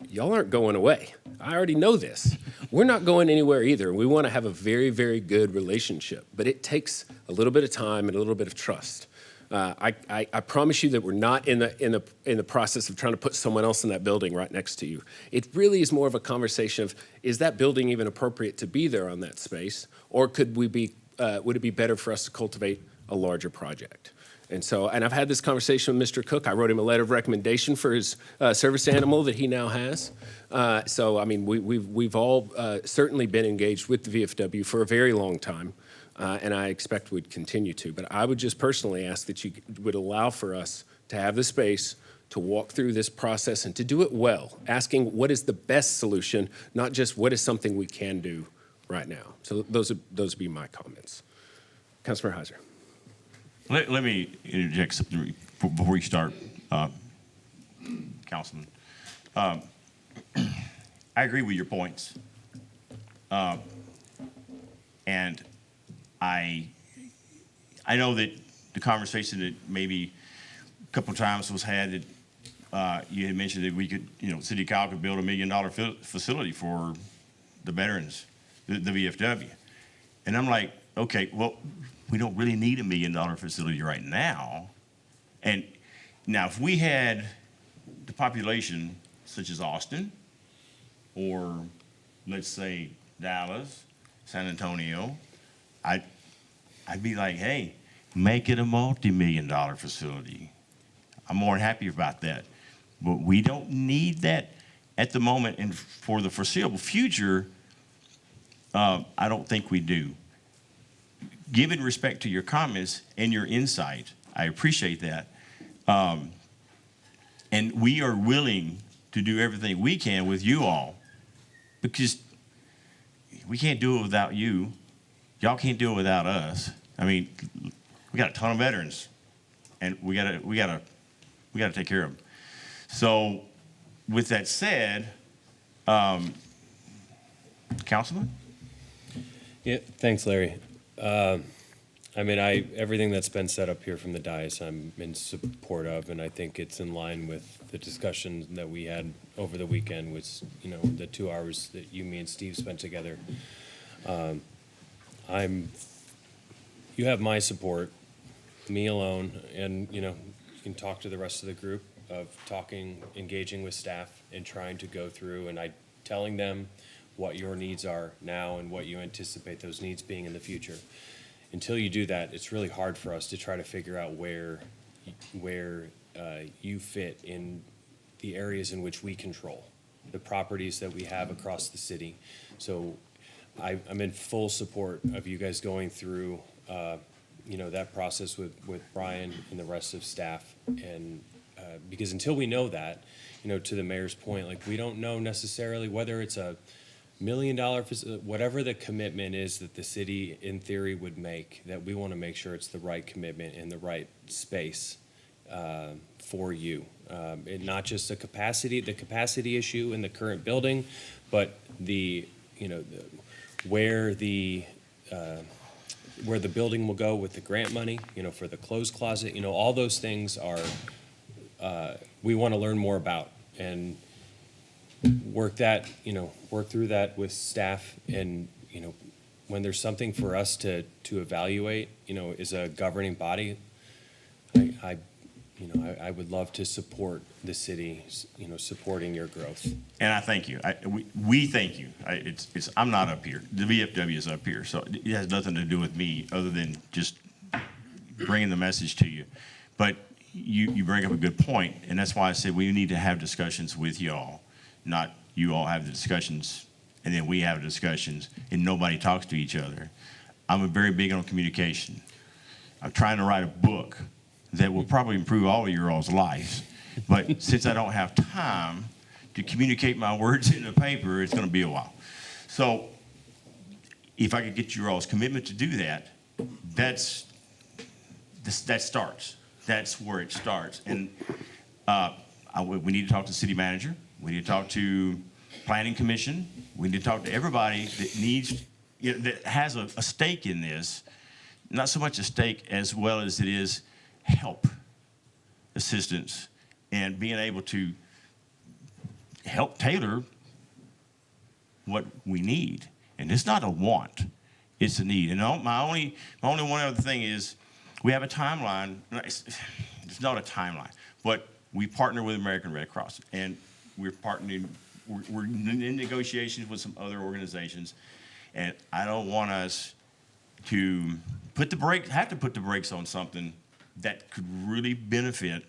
S1: y'all aren't going away. I already know this. We're not going anywhere either. We want to have a very, very good relationship, but it takes a little bit of time and a little bit of trust. I promise you that we're not in the process of trying to put someone else in that building right next to you. It really is more of a conversation of, is that building even appropriate to be there on that space, or could would it be better for us to cultivate a larger project? And I've had this conversation with Mr. Cook. I wrote him a letter of recommendation for his service animal that he now has. So I mean, we've all certainly been engaged with the VFW for a very long time. And I expect would continue to. But I would just personally ask that you would allow for us to have the space to walk through this process and to do it well, asking what is the best solution, not just what is something we can do right now. So those would be my comments. Councilmember Heiser.
S13: Let me interject something before you start, Councilman. I agree with your points. And I know that the conversation that maybe a couple of times was had that you had mentioned that we could, City Council could build $1 million facility for the veterans, the VFW. And I'm like, okay, well, we don't really need $1 million facility right now. And now if we had the population such as Austin, or let's say Dallas, San Antonio, I'd be like, hey, make it a multi-million-dollar facility. I'm more than happy about that. But we don't need that at the moment, and for the foreseeable future, I don't think we do. Given respect to your comments and your insight, I appreciate that. And we are willing to do everything we can with you all, because we can't do it without you. Y'all can't do it without us. I mean, we got a ton of veterans, and we gotta take care of them. So, with that said, Councilman?
S14: Yeah, thanks, Larry. I mean, everything that's been set up here from the dais, I'm in support of, and I think it's in line with the discussion that we had over the weekend, with the 2 hours that me and Steve spent together. You have my support, me alone, and you can talk to the rest of the group of engaging with staff and trying to go through and telling them what your needs are now and what you anticipate those needs being in the future. Until you do that, it's really hard for us to try to figure out where you fit in the areas in which we control, the properties that we have across the city. So I'm in full support of you guys going through that process with Brian and the rest of staff, and because until we know that, to the mayor's point, like, we don't know necessarily whether it's $1 million, whatever the commitment is that the city in theory would make, that we want to make sure it's the right commitment in the right space for you. And not just the capacity issue in the current building, but where the building will go with the grant money, for the clothes closet, all those things are, we want to learn more about and work through that with staff. And, when there's something for us to evaluate, as a governing body, I would love to support the city, supporting your growth.
S13: And I thank you. We thank you. I'm not up here. The VFW is up here, so it has nothing to do with me other than just bringing the message to you. But you bring up a good point, and that's why I said we need to have discussions with y'all, not you all have the discussions and then we have discussions and nobody talks to each other. I'm very big on communication. I'm trying to write a book that will probably improve all of your all's lives. But since I don't have time to communicate my words in the paper, it's going to be a while. So if I could get your all's commitment to do that, that starts. That's where it starts. And we need to talk to the city manager. We need to talk to planning commission. We need to talk to everybody that needs, that has a stake in this. Not so much a stake as well as it is help, assistance, and being able to help tailor what we need. And it's not a want, it's a need. And my only one other thing is we have a timeline. It's not a timeline, but we partner with American Red Cross, and we're partnering. We're in negotiations with some other organizations, and I don't want us to have to put the brakes on something that could really benefit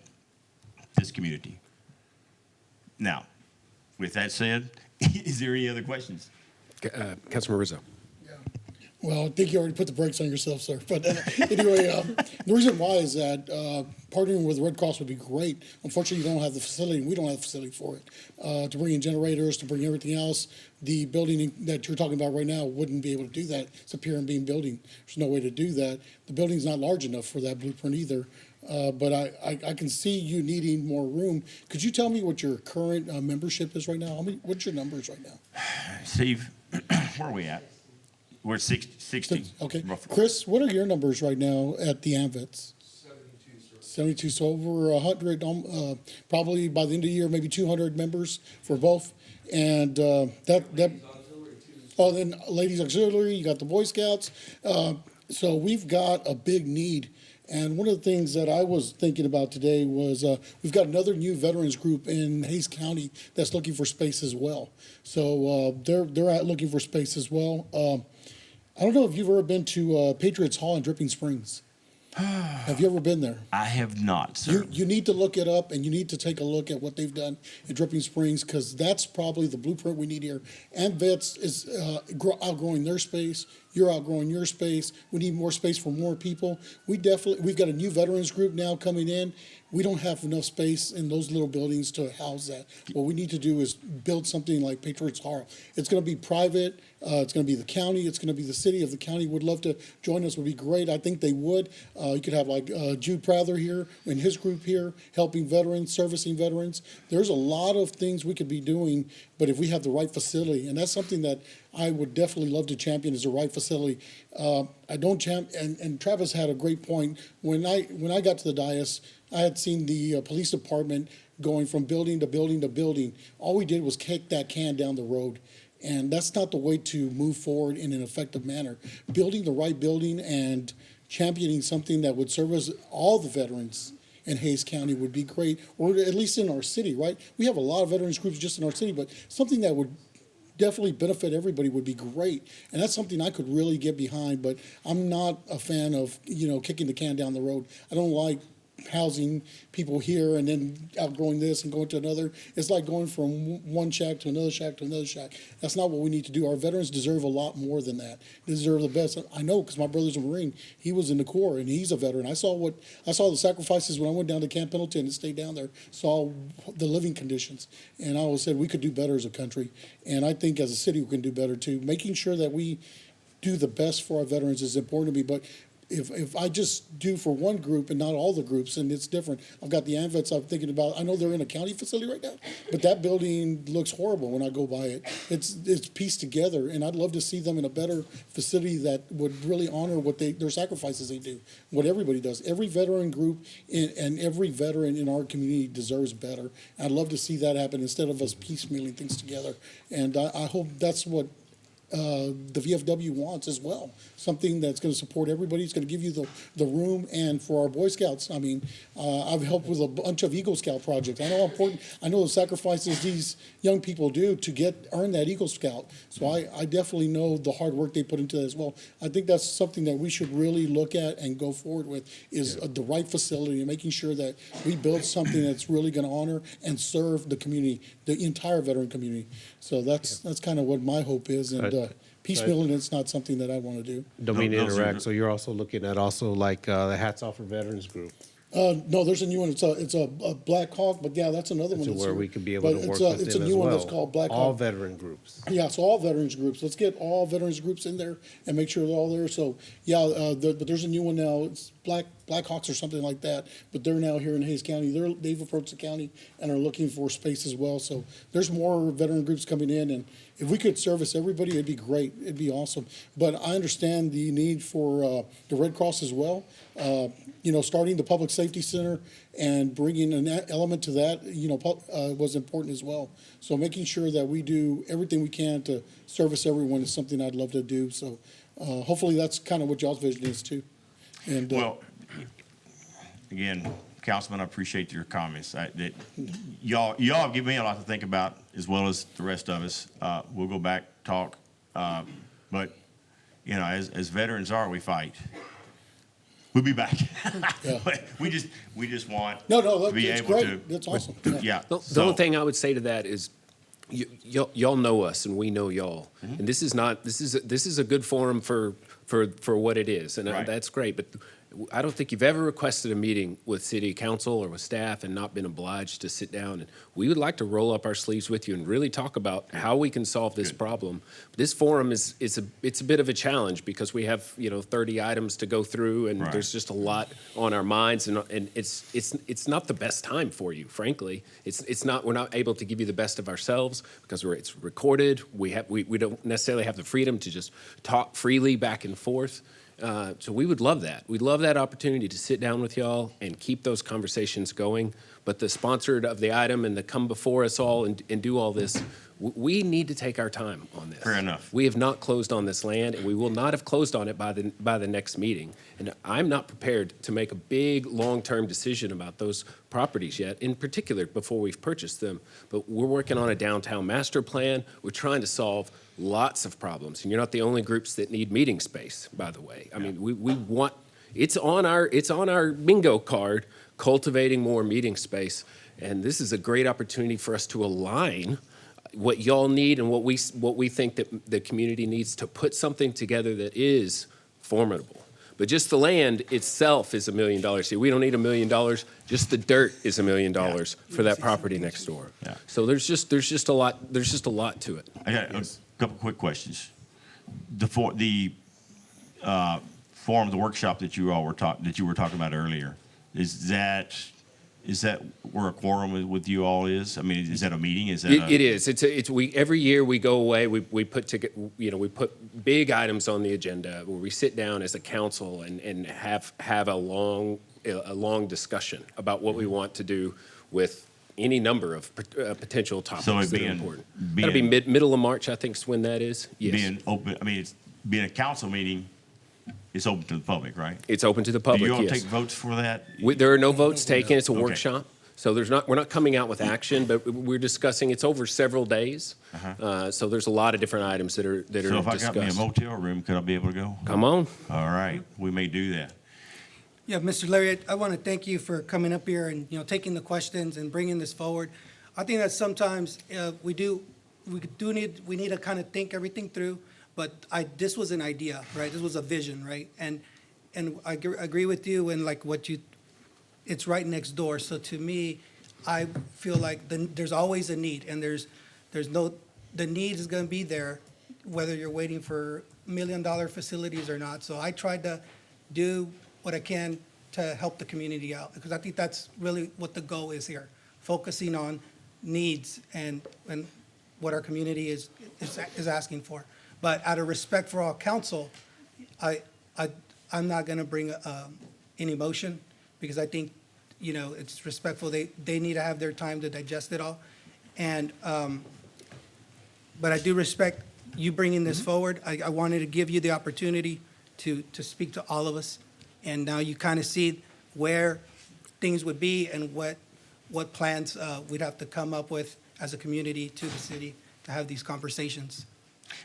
S13: this community. Now, with that said, is there any other questions?
S1: Councilman Rizzo.
S3: Well, I think you already put the brakes on yourself, sir. But anyway, the reason why is that partnering with Red Cross would be great. Unfortunately, you don't have the facility, and we don't have the facility for it. To bring in generators, to bring everything else, the building that you're talking about right now wouldn't be able to do that. It's a pier and beam building. There's no way to do that. The building's not large enough for that blueprint either. But I can see you needing more room. Could you tell me what your current membership is right now? What's your numbers right now?
S13: Steve, where are we at? We're 60.
S3: Okay.
S13: Roughly.
S3: Chris, what are your numbers right now at the AMVETS? 72, so over 100, probably by the end of the year, maybe 200 members for both. And then Ladies Auxiliary, you got the Boy Scouts. So we've got a big need. And one of the things that I was thinking about today was we've got another new veterans group in Hays County that's looking for space as well. So they're out looking for space as well. I don't know if you've ever been to Patriots Hall in Dripping Springs. Have you ever been there?
S13: I have not, sir.
S3: You need to look it up, and you need to take a look at what they've done in Dripping Springs, because that's probably the blueprint we need here. AMVETS is outgrowing their space. You're outgrowing your space. We need more space for more people. We've got a new veterans group now coming in. We don't have enough space in those little buildings to house that. What we need to do is build something like Patriots Hall. It's going to be private. It's going to be the county. It's going to be the city. If the county would love to join us, would be great. I think they would. You could have like Jude Prather here and his group here, helping veterans, servicing veterans. There's a lot of things we could be doing, but if we have the right facility, and that's something that I would definitely love to champion, is the right facility. I don't champion, and Travis had a great point. When I got to the dais, I had seen the police department going from building to building to building. All we did was kick that can down the road. And that's not the way to move forward in an effective manner. Building the right building and championing something that would service all the veterans in Hays County would be great, or at least in our city, right? We have a lot of veterans groups just in our city, but something that would definitely benefit everybody would be great. And that's something I could really get behind, but I'm not a fan of, kicking the can down the road. I don't like housing people here and then outgrowing this and going to another. It's like going from one shack to another shack to another shack. That's not what we need to do. Our veterans deserve a lot more than that. They deserve the best. I know, because my brother's a Marine. He was in the Corps and he's a veteran. I saw the sacrifices when I went down to Camp Pendleton and stayed down there, saw the living conditions. And I always said we could do better as a country. And I think as a city we can do better too. Making sure that we do the best for our veterans is important to me. But if I just do for one group and not all the groups, and it's different. I've got the AMVETS I'm thinking about. I know they're in a county facility right now, but that building looks horrible when I go by it. It's pieced together, and I'd love to see them in a better facility that would really honor their sacrifices they do, what everybody does. Every veteran group and every veteran in our community deserves better. I'd love to see that happen instead of us piecemealing things together. And I hope that's what the VFW wants as well. Something that's going to support everybody. It's going to give you the room. And for our Boy Scouts, I mean, I've helped with a bunch of Eagle Scout projects. I know how important, I know the sacrifices these young people do to earn that Eagle Scout. So I definitely know the hard work they put into that as well. I think that's something that we should really look at and go forward with, is the right facility and making sure that we build something that's really going to honor and serve the community, the entire veteran community. So that's kind of what my hope is. And piecemealing, it's not something that I want to do.
S5: Don't mean to interact. So you're also looking at like the Hats Off for Veterans group.
S3: No, there's a new one. It's a Black Hawk, but yeah, that's another one.
S5: To
S3: that's
S5: where
S3: here.
S5: we can be able
S3: But
S5: to work
S3: it's
S5: with
S3: it's a
S5: them
S3: new
S5: as
S3: one
S5: well.
S3: that's called Black
S5: All
S3: Hawk.
S5: veteran groups.
S3: Yeah, so all veterans groups. Let's get all veterans groups in there and make sure they're all there. So yeah, but there's a new one now. It's Black Hawks or something like that. But they're now here in Hays County. They've approached the county and are looking for space as well. So there's more veteran groups coming in, and if we could service everybody, it'd be great. It'd be awesome. But I understand the need for the Red Cross as well. Starting the Public Safety Center and bringing an element to that, was important as well. So making sure that we do everything we can to service everyone is something I'd love to do. So hopefully that's kind of what y'all's vision is too. And
S13: Well, again, Councilman, I appreciate your comments. That y'all have given me a lot to think about, as well as the rest of us. We'll go back, talk, but as veterans are, we fight. We'll be back.
S3: Yeah.
S13: we just want
S3: No,
S13: to be
S3: that's
S13: able
S3: great.
S13: to.
S3: That's awesome.
S13: Yeah.
S1: The only thing I would say to that is, y'all know us and we know y'all, and this is a good forum for what it is, and
S13: Right.
S1: that's great. But I don't think you've ever requested a meeting with city council or with staff and not been obliged to sit down. And we would like to roll up our sleeves with you and really talk about how we can solve this problem. This forum it's a bit of a challenge because we have 30 items to go through, and
S13: Right.
S1: there's just a lot on our minds, and it's not the best time for you, frankly. We're not able to give you the best of ourselves because it's recorded. We don't necessarily have the freedom to just talk freely back and forth. So we would love that. We'd love that opportunity to sit down with y'all and keep those conversations going. But the sponsored of the item and the come before us all and do all this, we need to take our time on this.
S13: Fair enough.
S1: We have not closed on this land, and we will not have closed on it by the next meeting. And I'm not prepared to make a big, long-term decision about those properties yet, in particular, before we've purchased them. But we're working on a downtown master plan. We're trying to solve lots of problems. And you're not the only groups that need meeting space, by the way. I mean, we want, it's on our bingo card, cultivating more meeting space. And this is a great opportunity for us to align what y'all need and what we think that the community needs to put something together that is formidable. But just the land itself is $1 million. See, we don't need $1 million. Just the dirt is $1 million for that property next door.
S13: Yeah.
S1: So there's just a lot to it.
S13: I got a couple quick questions. The forum, the workshop that you were talking about earlier, is that where a quorum with you all is? I mean, is that a meeting? Is that
S1: It is. Every year we go away. We put we put big items on the agenda where we sit down as a council and have a long discussion about what we want to do with any number of potential topics
S13: So it
S1: that are
S13: being-
S1: important.
S13: being-
S1: That'll be middle of March, I think, is when that is. Yes.
S13: being open? I mean, it's being a council meeting. It's open to the public, right?
S1: It's open to the public.
S13: Do you all
S1: yes.
S13: take votes for that?
S1: There are no votes taken. It's a
S13: Okay.
S1: workshop. So we're not coming out with action, but we're discussing. It's over several days. So there's a lot of different items that are
S13: So if I
S1: discussed.
S13: got me a motel room, could I be able to go?
S1: Come on.
S13: All right, we may do that.
S12: Yeah, Mr. Larry, I want to thank you for coming up here and, taking the questions and bringing this forward. I think that sometimes we need to kind of think everything through, but this was an idea, right? This was a vision, right? And I agree with you and like it's right next door. So to me, I feel like there's always a need, and the need is going to be there, whether you're waiting for $1 million facilities or not. So I tried to do what I can to help the community out, because I think that's really what the goal is here, focusing on needs and what our community is asking for. But out of respect for all council, I'm not going to bring any motion, because I think, it's respectful. They need to have their time to digest it all. And, but I do respect you bringing this forward. I wanted to give you the opportunity to speak to all of us. And now you kind of see where things would be and what plans we'd have to come up with as a community to the city to have these conversations.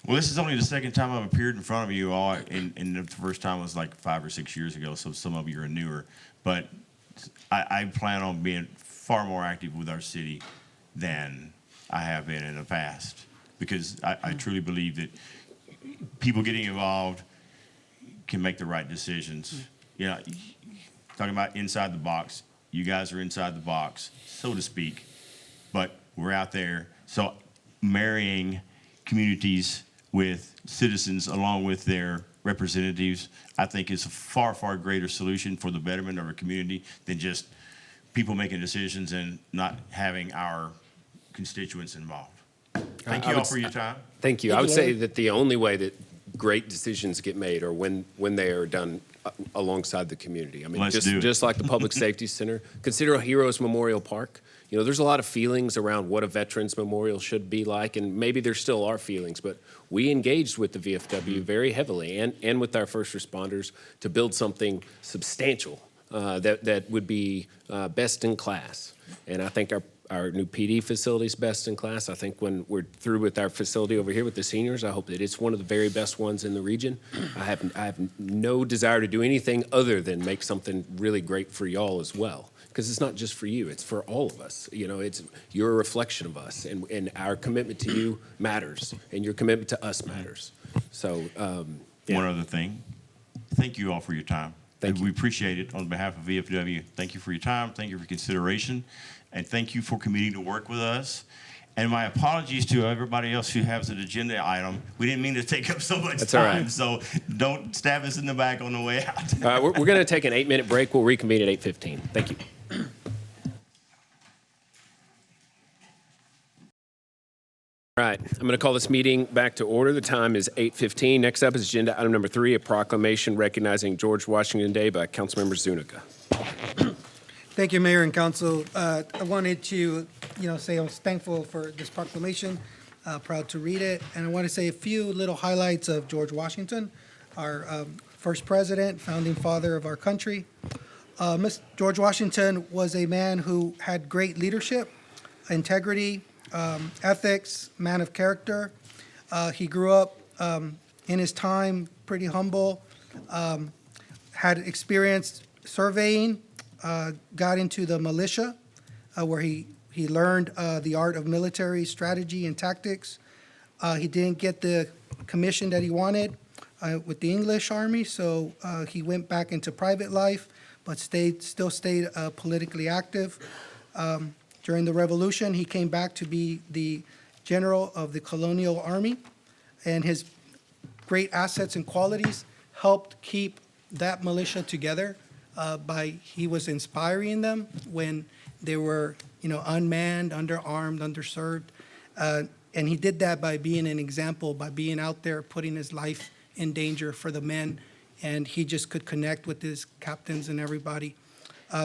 S13: Well, this is only the second time I've appeared in front of you all, and the first time was like 5 or 6 years ago, so some of you are newer. But I plan on being far more active with our city than I have been in the past, because I truly believe that people getting involved can make the right decisions. talking about inside the box. You guys are inside the box, so to speak, but we're out there. So marrying communities with citizens along with their representatives, I think is a far, far greater solution for the betterment of our community than just people making decisions and not having our constituents involved. Thank you all for your time.
S1: Thank you. I would say that the only way that great decisions get made are when they are done alongside the community. I mean,
S13: Let's do it.
S1: just like the Public Safety Center, consider a Heroes Memorial Park. You know, there's a lot of feelings around what a Veterans Memorial should be like, and maybe there still are feelings, but we engaged with the VFW very heavily and with our first responders to build something substantial that would be best in class. And I think our new PD facility is best in class. I think when we're through with our facility over here with the seniors, I hope that it's one of the very best ones in the region. I have no desire to do anything other than make something really great for y'all as well. Because it's not just for you, it's for all of us. You know, you're a reflection of us, and our commitment to you matters, and your commitment to us matters. So, yeah.
S13: One other thing, thank you all for your time.
S1: Thank you.
S13: We appreciate it on behalf of VFW. Thank you for your time, thank you for consideration, and thank you for committing to work with us. And my apologies to everybody else who has an agenda item. We didn't mean to take up so much
S1: That's all
S13: time,
S1: right.
S13: so don't stab us in the back on the way out.
S1: We're going to take an 8-minute break. We'll reconvene at 8:15. Thank you. All right, I'm going to call this meeting back to order. The time is 8:15. Next up is agenda item number 3, a proclamation recognizing George Washington Day by Councilmember Zuniga.
S12: Thank you, Mayor and Council. I wanted to, say I was thankful for this proclamation, proud to read it, and I want to say a few little highlights of George Washington, our first president, founding father of our country. George Washington was a man who had great leadership, integrity, ethics, man of character. He grew up in his time pretty humble, had experienced surveying, got into the militia, where he learned the art of military strategy and tactics. He didn't get the commission that he wanted with the English Army, so he went back into private life, but still stayed politically active. During the Revolution, he came back to be the general of the colonial army, and his great assets and qualities helped keep that militia together. He was inspiring them when they were, unmanned, underarmed, underserved, and he did that by being an example, by being out there, putting his life in danger for the men, and he just could connect with his captains and everybody.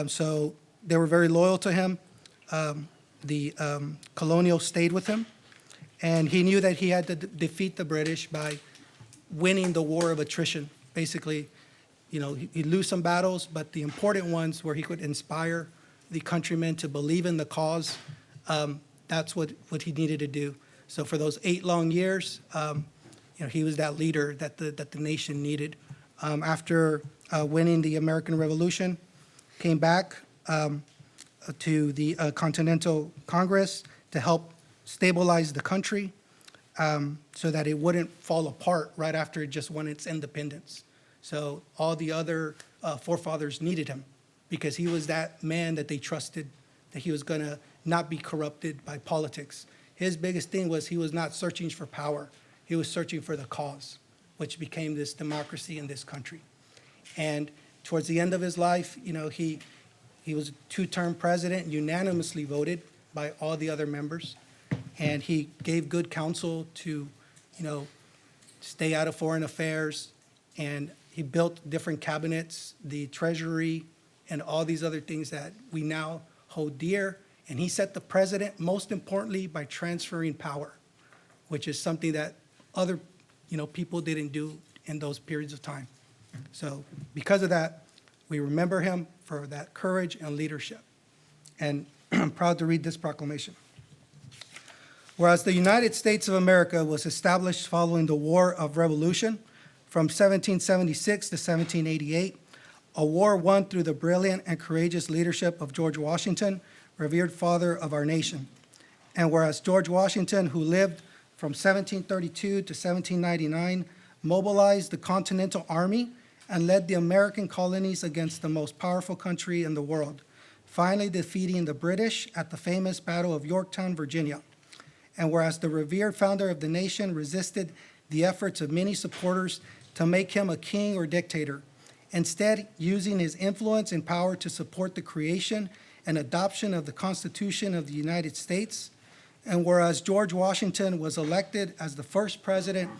S12: So they were very loyal to him. The colonial stayed with him, and he knew that he had to defeat the British by winning the war of attrition. Basically, he'd lose some battles, but the important ones where he could inspire the countrymen to believe in the cause, that's what he needed to do. So for those 8 long years, he was that leader that the nation needed. After winning the American Revolution, came back to the Continental Congress to help stabilize the country so that it wouldn't fall apart right after it just won its independence. So all the other forefathers needed him because he was that man that they trusted, that he was going to not be corrupted by politics. His biggest thing was he was not searching for power. He was searching for the cause, which became this democracy in this country. And towards the end of his life, he was a 2-term president, unanimously voted by all the other members. And he gave good counsel to, stay out of foreign affairs. And he built different cabinets, the treasury, and all these other things that we now hold dear. And he set the president, most importantly, by transferring power, which is something that other, people didn't do in those periods of time. So because of that, we remember him for that courage and leadership. And I'm proud to read this proclamation. Whereas the United States of America was established following the War of Revolution from 1776 to 1788, a war won through the brilliant and courageous leadership of George Washington, revered father of our nation. And whereas George Washington, who lived from 1732 to 1799, mobilized the Continental Army and led the American colonies against the most powerful country in the world, finally defeating the British at the famous Battle of Yorktown, Virginia. And whereas the revered founder of the nation resisted the efforts of many supporters to make him a king or dictator, instead using his influence and power to support the creation and adoption of the Constitution of the United States, and whereas George Washington was elected as the first president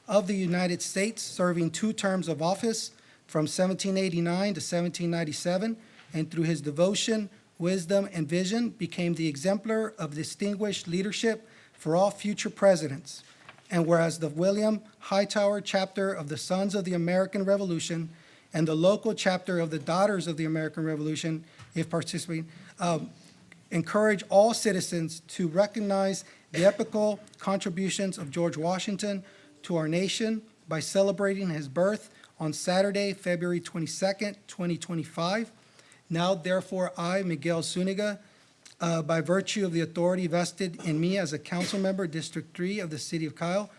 S12: of the United States, serving 2 terms of office from 1789 to 1797, and through his devotion, wisdom, and vision became the exemplar of distinguished leadership for all future presidents. And whereas the William Hightower chapter of the Sons of the American Revolution and the local chapter of the Daughters of the American Revolution, if participating, encourage all citizens to recognize the epical contributions of George Washington to our nation by celebrating his birth on Saturday, February 22nd, 2025. Now, therefore, I, Miguel Zuniga, by virtue of the authority vested in me as a council member, District 3 of the City of Kyle,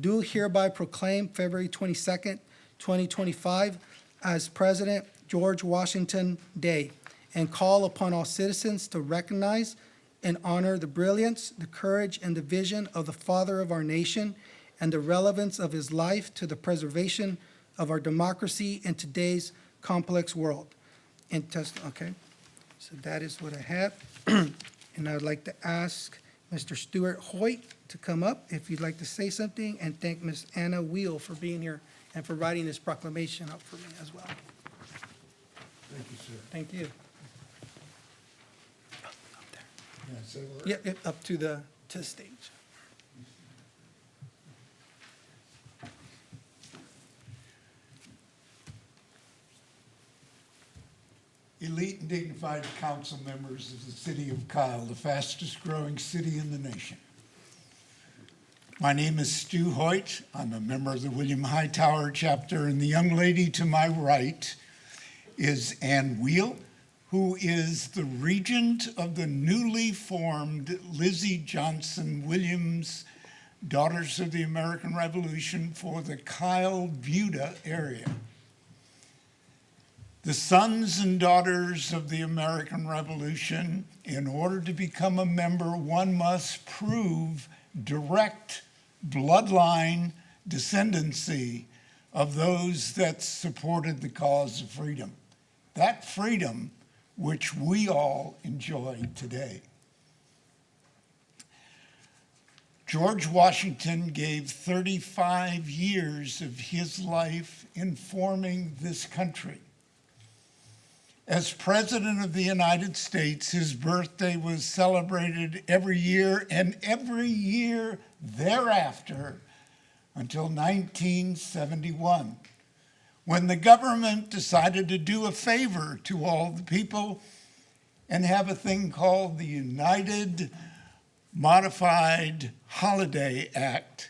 S12: do hereby proclaim February 22nd, 2025 as President George Washington Day, and call upon all citizens to recognize and honor the brilliance, the courage, and the vision of the father of our nation and the relevance of his life to the preservation of our democracy in today's complex world. Okay, so that is what I have. And I'd like to ask Mr. Stuart Hoyt to come up if you'd like to say something, and thank Ms. Anna Wheel for being here and for writing this proclamation up for me as well.
S15: Thank you, sir.
S12: Thank you.
S15: Yeah, so
S12: Yeah, up to the stage.
S15: elite and dignified council members of the city of Kyle, the fastest growing city in the nation. My name is Stu Hoyt. I'm a member of the William Hightower chapter, and the young lady to my right is Ann Wheel, who is the regent of the newly formed Lizzie Johnson Williams Daughters of the American Revolution for the Kyle-Buda area. The sons and daughters of the American Revolution, in order to become a member, one must prove direct bloodline descendancy of those that supported the cause of freedom. That freedom which we all enjoy today. George Washington gave 35 years of his life in forming this country. As President of the United States, his birthday was celebrated every year, and every year thereafter until 1971, when the government decided to do a favor to all the people and have a thing called the United Modified Holiday Act,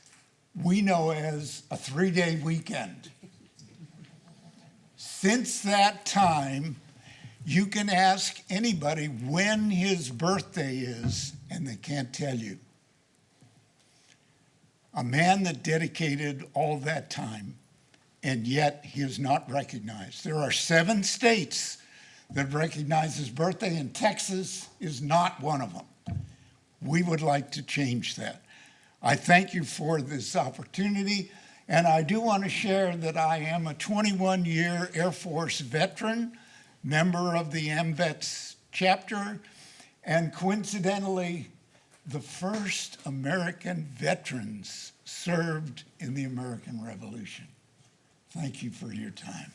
S15: we know as a 3-day weekend. Since that time, you can ask anybody when his birthday is, and they can't tell you. A man that dedicated all that time, and yet he is not recognized. There are 7 states that recognize his birthday, and Texas is not one of them. We would like to change that. I thank you for this opportunity, and I do want to share that I am a 21-year Air Force veteran, member of the AMVETS chapter, and coincidentally, the first American veterans served in the American Revolution. Thank you for your time.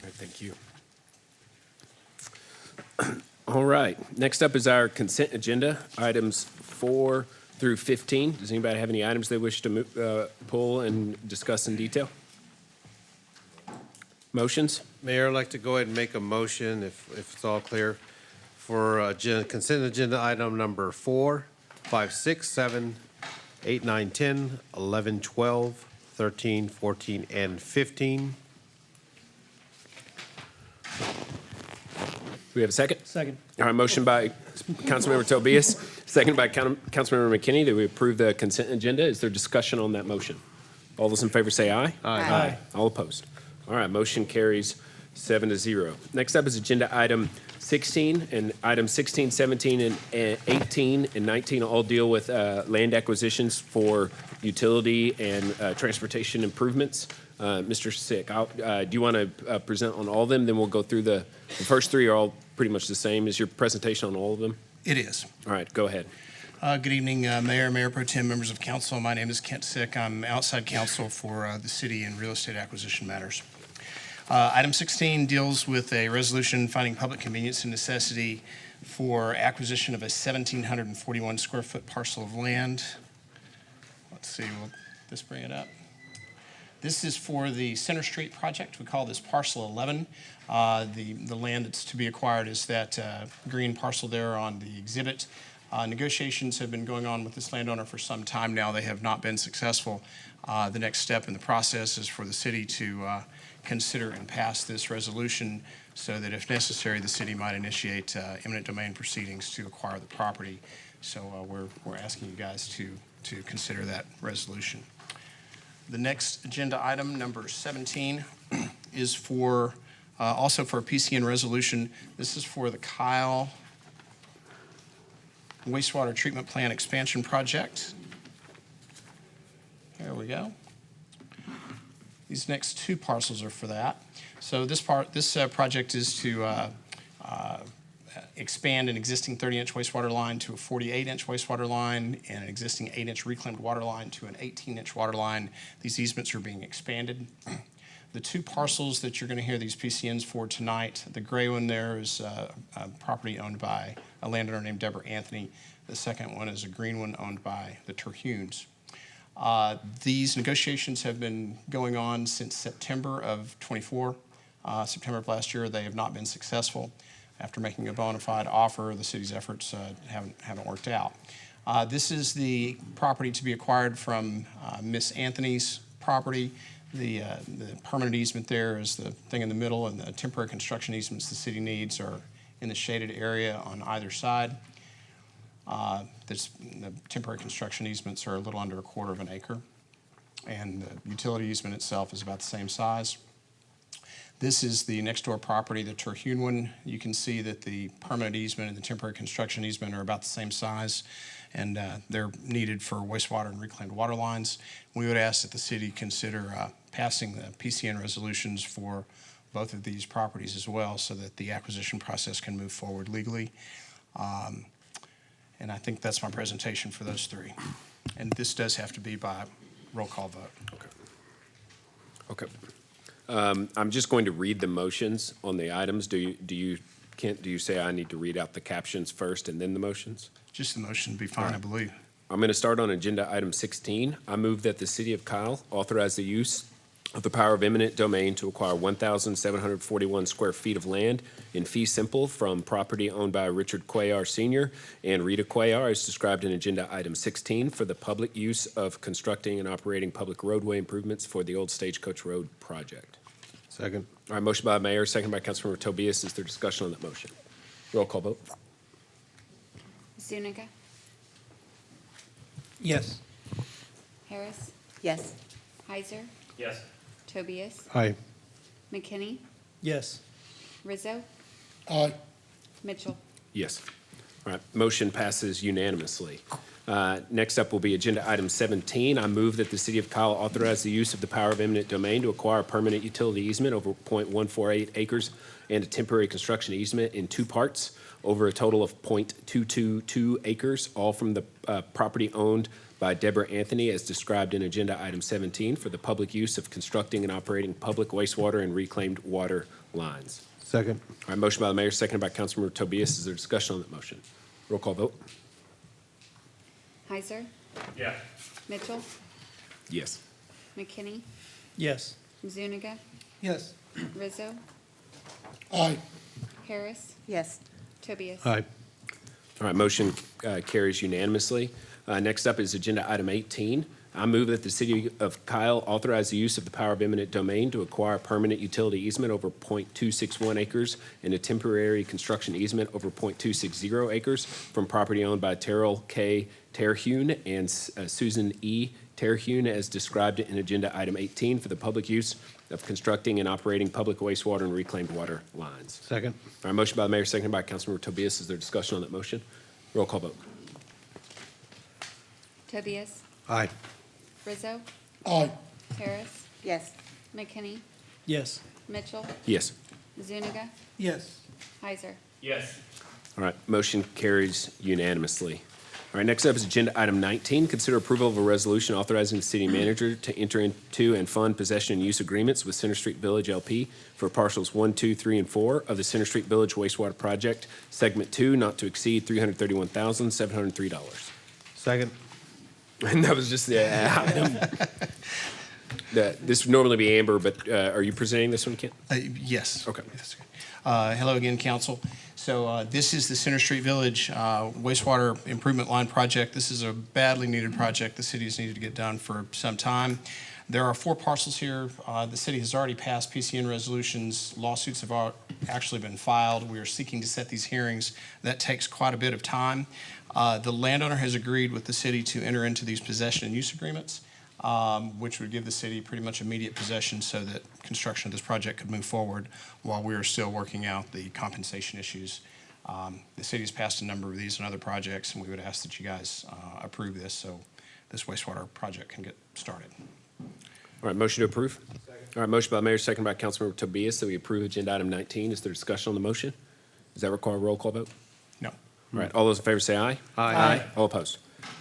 S1: Thank you. All right, next up is our consent agenda, items 4 through 15. Does anybody have any items they wish to pull and discuss in detail? Motions?
S5: Mayor, I'd like to go ahead and make a motion, if it's all clear, for consent agenda item number 4, 5, 6, 7, 8, 9, 10, 11, 12, 13, 14, and 15.
S1: Do we have a second?
S12: Second.
S1: All right, motion by Councilmember Tobias, second by Councilmember McKinney that we approve the consent agenda. Is there discussion on that motion? All those in favor say aye.
S5: Aye.
S1: All opposed? All right, motion carries 7-0. Next up is agenda item 16, and item 16, 17, and 18 and 19 all deal with land acquisitions for utility and transportation improvements. Mr. Sick, do you want to present on all of them? Then we'll go through the first three are all pretty much the same. Is your presentation on all of them?
S16: It is.
S1: All right, go ahead.
S16: Good evening, Mayor, Mayor Pro Tem, members of council. My name is Kent Sick. I'm outside counsel for the city in real estate acquisition matters. Item 16 deals with a resolution finding public convenience and necessity for acquisition of a 1,741 square foot parcel of land. Let's see, will this bring it up? This is for the Center Street project. We call this parcel 11. The land that's to be acquired is that green parcel there on the exhibit. Negotiations have been going on with this landowner for some time now. They have not been successful. The next step in the process is for the city to consider and pass this resolution so that if necessary, the city might initiate eminent domain proceedings to acquire the property. So we're asking you guys to consider that resolution. The next agenda item, number 17, is for also for a PCN resolution. This is for the Kyle Wastewater Treatment Plant Expansion Project. There we go. These next two parcels are for that. So this project is to expand an existing 30-inch wastewater line to a 48-inch wastewater line and an existing 8-inch reclaimed water line to an 18-inch water line. These easements are being expanded. The two parcels that you're going to hear these PCNs for tonight, the gray one there is a property owned by a landowner named Deborah Anthony. The second one is a green one owned by the Terhunes. These negotiations have been going on since September of 24. September of last year, they have not been successful. After making a bona fide offer, the city's efforts haven't worked out. This is the property to be acquired from Miss Anthony's property. The permanent easement there is the thing in the middle, and the temporary construction easements the city needs are in the shaded area on either side. The temporary construction easements are a little under 1/4 of an acre, and the utility easement itself is about the same size. This is the next door property, the Terhune one. You can see that the permanent easement and the temporary construction easement are about the same size, and they're needed for wastewater and reclaimed water lines. We would ask that the city consider passing the PCN resolutions for both of these properties as well so that the acquisition process can move forward legally. And I think that's my presentation for those three. And this does have to be by roll call vote.
S1: Okay. I'm just going to read the motions on the items. Kent, do you say I need to read out the captions first and then the motions?
S16: Just the motion would be fine, I believe.
S1: I'm going to start on agenda item 16. I move that the city of Kyle authorize the use of the power of eminent domain to acquire 1,741 square feet of land in fee simple from property owned by Richard Cuellar Sr. and Rita Cuellar as described in agenda item 16 for the public use of constructing and operating public roadway improvements for the old Stagecoach Road project.
S5: Second.
S1: All right, motion by Mayor, second by Councilmember Tobias. Is there discussion on that motion? Roll call vote.
S2: Zuniga,
S12: Yes.
S2: Harris,
S17: Yes.
S2: Heiser,
S14: Yes.
S2: Tobias,
S5: Aye.
S2: McKinney,
S12: Yes.
S2: Rizzo,
S3: Aye.
S2: Mitchell.
S1: Yes. All right, motion passes unanimously. Next up will be agenda item 17. I move that the city of Kyle authorize the use of the power of eminent domain to acquire a permanent utility easement over .148 acres and a temporary construction easement in two parts over a total of .222 acres, all from the property owned by Deborah Anthony as described in agenda item 17 for the public use of constructing and operating public wastewater and reclaimed water lines.
S5: Second.
S1: All right, motion by the mayor, seconded by Councilmember Tobias. Is there discussion on that motion? Roll call vote.
S2: Heiser,
S14: Yeah.
S2: Mitchell,
S1: Yes.
S2: McKinney,
S12: Yes.
S2: Zuniga,
S12: Yes.
S2: Rizzo,
S3: Aye.
S2: Harris,
S17: Yes.
S2: Tobias.
S5: Aye.
S1: All right, motion carries unanimously. Next up is agenda item 18. I move that the city of Kyle authorize the use of the power of eminent domain to acquire a permanent utility easement over .261 acres and a temporary construction easement over .260 acres from property owned by Terrell K. Terhune and Susan E. Terhune as described in Agenda Item 18 for the public use of constructing and operating public wastewater and reclaimed water lines.
S5: Second.
S1: All right, motion by the mayor, seconded by Councilmember Tobias. Is there discussion on that motion? Roll call vote.
S2: Tobias,
S5: Aye.
S2: Rizzo,
S3: Aye.
S2: Harris,
S8: Yes.
S2: McKinney,
S12: Yes.
S2: Mitchell,
S1: Yes.
S2: Zuniga,
S12: Yes.
S2: Heiser.
S1: All right, motion carries unanimously. All right, next up is Agenda Item 19. Consider approval of a resolution authorizing the city manager to enter into and fund possession and use agreements with Center Street Village LP for parcels 1, 2, 3, and 4 of the Center Street Village wastewater project, Segment 2, not to exceed $331,703.
S5: Second.
S1: And that was just the item. This would normally be Amber, but are you presenting this one, Kent?
S16: Yes.
S1: Okay.
S16: Hello again, council. So this is the Center Street Village wastewater improvement line project. This is a badly needed project the city has needed to get done for some time. There are 4 parcels here. The city has already passed PCN resolutions. Lawsuits have actually been filed. We are seeking to set these hearings. That takes quite a bit of time. The landowner has agreed with the city to enter into these possession and use agreements, which would give the city pretty much immediate possession so that construction of this project could move forward while we are still working out the compensation issues. The city has passed a number of these and other projects, and we would ask that you guys approve this so this wastewater project can get started.
S1: All right, motion to approve? All right, motion by the mayor, second by Councilmember Tobias, that we approve Agenda Item 19. Is there discussion on the motion? Does that require a roll call vote?
S16: No.
S1: All right, all those in favor say aye.
S5: Aye.
S1: All opposed?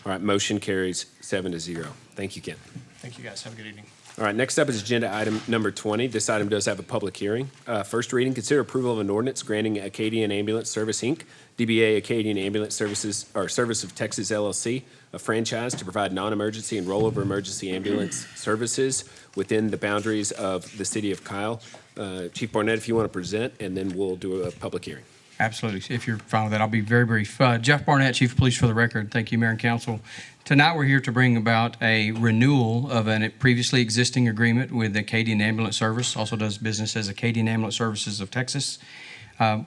S1: All right, motion carries 7-0. Thank you, Kent.
S16: Thank you, guys. Have a good evening.
S1: All right, next up is Agenda Item number 20. This item does have a public hearing. First reading, consider approval of an ordinance granting Acadian Ambulance Service, Inc., DBA Acadian Ambulance Services, or Service of Texas LLC, a franchise to provide non-emergency and rollover emergency ambulance services within the boundaries of the city of Kyle. Chief Barnett, if you want to present, and then we'll do a public hearing.
S17: Absolutely. If you're fine with that, I'll be very brief. Jeff Barnett, Chief of Police for the record. Thank you, Mayor and Council. Tonight, we're here to bring about a renewal of a previously existing agreement with Acadian Ambulance Service, also does business as Acadian Ambulance Services of Texas.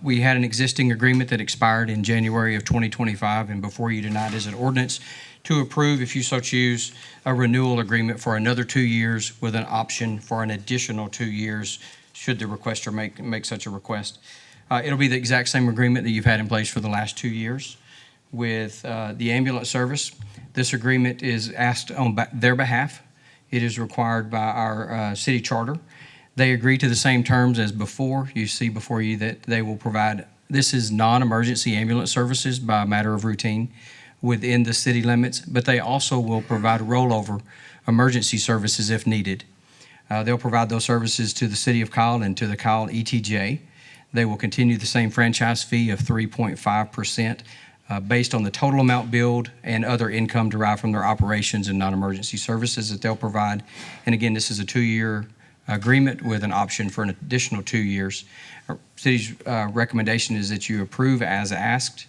S17: We had an existing agreement that expired in January of 2025, and before you tonight is an ordinance to approve, if you so choose, a renewal agreement for another 2 years with an option for an additional 2 years should the requester make such a request. It'll be the exact same agreement that you've had in place for the last 2 years with the ambulance service. This agreement is asked on their behalf. It is required by our city charter. They agree to the same terms as before. You see before you that they will provide, this is non-emergency ambulance services by matter of routine within the city limits, but they also will provide rollover emergency services if needed. They'll provide those services to the city of Kyle and to the Kyle ETJ. They will continue the same franchise fee of 3.5% based on the total amount billed and other income derived from their operations and non-emergency services that they'll provide. And again, this is a 2-year agreement with an option for an additional 2 years. Our city's recommendation is that you approve as asked.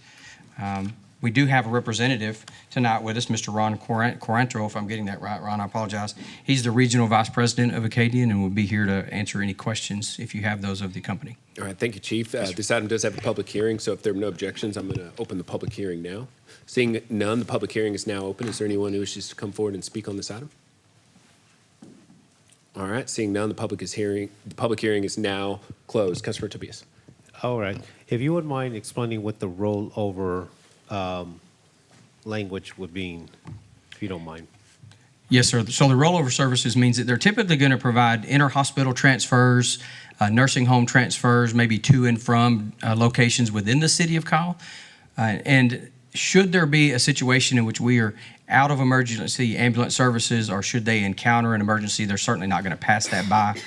S17: We do have a representative tonight with us, Mr. Ron Quaranto, if I'm getting that right, Ron, I apologize. He's the Regional Vice President of Acadian and will be here to answer any questions if you have those of the company.
S1: All right, thank you, Chief. This item does have a public hearing, so if there are no objections, I'm going to open the public hearing now. Seeing none, the public hearing is now open. Is there anyone who wishes to come forward and speak on this item? All right, seeing none, the public hearing is now closed. Councilor Tobias.
S5: All right. If you wouldn't mind explaining what the rollover language would mean, if you don't mind.
S17: Yes, sir. So the rollover services means that they're typically going to provide inter-hospital transfers, nursing home transfers, maybe to and from locations within the city of Kyle. And should there be a situation in which we are out of emergency ambulance services, or should they encounter an emergency, they're certainly not going to pass that by.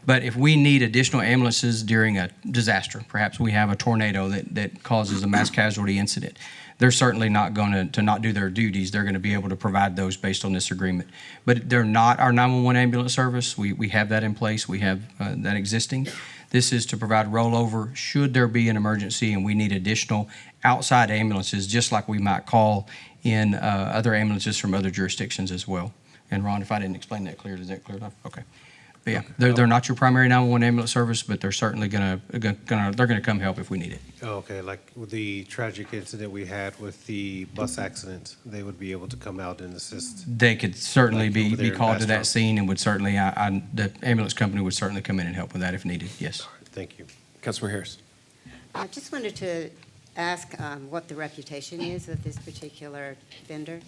S17: But if we need additional ambulances during a disaster, perhaps we have a tornado that causes a mass casualty incident, they're certainly not going to not do their duties. They're going to be able to provide those based on this agreement. But they're not our 911 ambulance service. We have that in place. We have that existing. This is to provide rollover should there be an emergency and we need additional outside ambulances, just like we might call in other ambulances from other jurisdictions as well. And Ron, if I didn't explain that clear, is that clear enough? Okay. But yeah, they're not your primary 911 ambulance service, but they're certainly they're gonna come help if we need it.
S5: Oh, okay, like with the tragic incident we had with the bus accident, they would be able to come out and assist.
S17: They could certainly
S5: Like over there
S17: be
S5: in
S17: called to that
S5: Bastrop.
S17: scene and would certainly, the ambulance company would certainly come in and help with that if needed, yes.
S5: Thank you.
S1: Councilman Harris.
S18: I just wanted to ask what the reputation is of this particular vendor.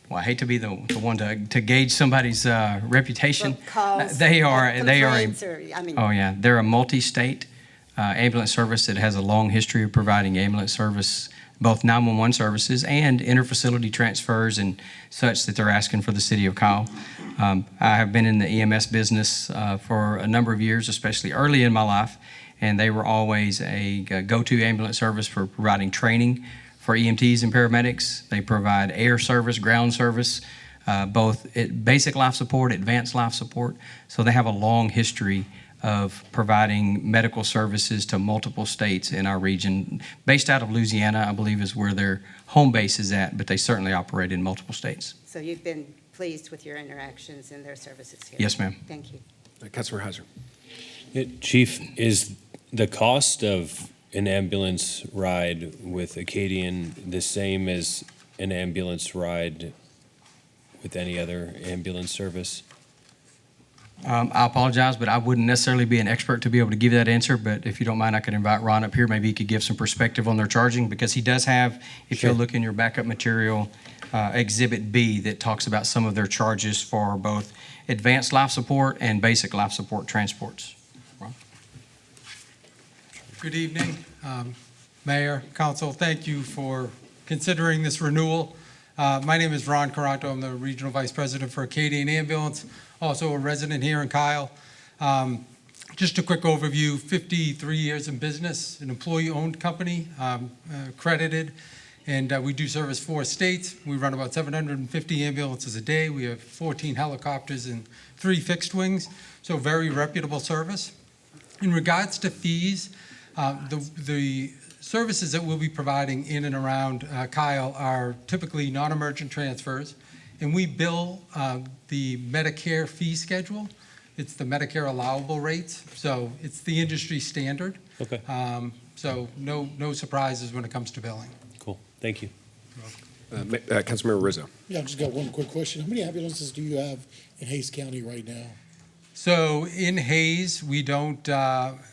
S17: Well, I hate to be the one to gauge somebody's reputation.
S18: Well, calls,
S17: They are
S18: complaints, or, I mean-
S17: oh yeah, they're a multi-state ambulance service that has a long history of providing ambulance service, both 911 services and interfacility transfers and such that they're asking for the city of Kyle. I have been in the EMS business for a number of years, especially early in my life, and they were always a go-to ambulance service for providing training for EMTs and paramedics. They provide air service, ground service, both basic life support, advanced life support. So they have a long history of providing medical services to multiple states in our region. Based out of Louisiana, I believe, is where their home base is at, but they certainly operate in multiple states.
S18: So you've been pleased with your interactions and their services here?
S17: Yes, ma'am.
S18: Thank you.
S1: Councilor Heiser.
S14: Chief, is the cost of an ambulance ride with Acadian the same as an ambulance ride with any other ambulance service?
S17: I apologize, but I wouldn't necessarily be an expert to be able to give that answer, but if you don't mind, I could invite Ron up here. Maybe he could give some perspective on their charging, because he does have, if you'll look in your backup material, Exhibit B that talks about some of their charges for both advanced life support and basic life support transports. Ron?
S19: Good evening, Mayor, Council. Thank you for considering this renewal. My name is Ron Caranto. I'm the Regional Vice President for Acadian Ambulance, also a resident here in Kyle. Just a quick overview, 53 years in business, an employee-owned company, accredited, and we do service 4 states. We run about 750 ambulances a day. We have 14 helicopters and 3 fixed wings, so very reputable service. In regards to fees, the services that we'll be providing in and around Kyle are typically non-emergent transfers, and we bill the Medicare fee schedule. It's the Medicare allowable rates, so it's the industry standard.
S14: Okay.
S19: So no surprises when it comes to billing.
S14: Cool, thank you.
S1: Councilmember Rizzo.
S3: Yeah, I've just got one quick question. How many ambulances do you have in Hayes County right now?
S19: So in Hayes, we don't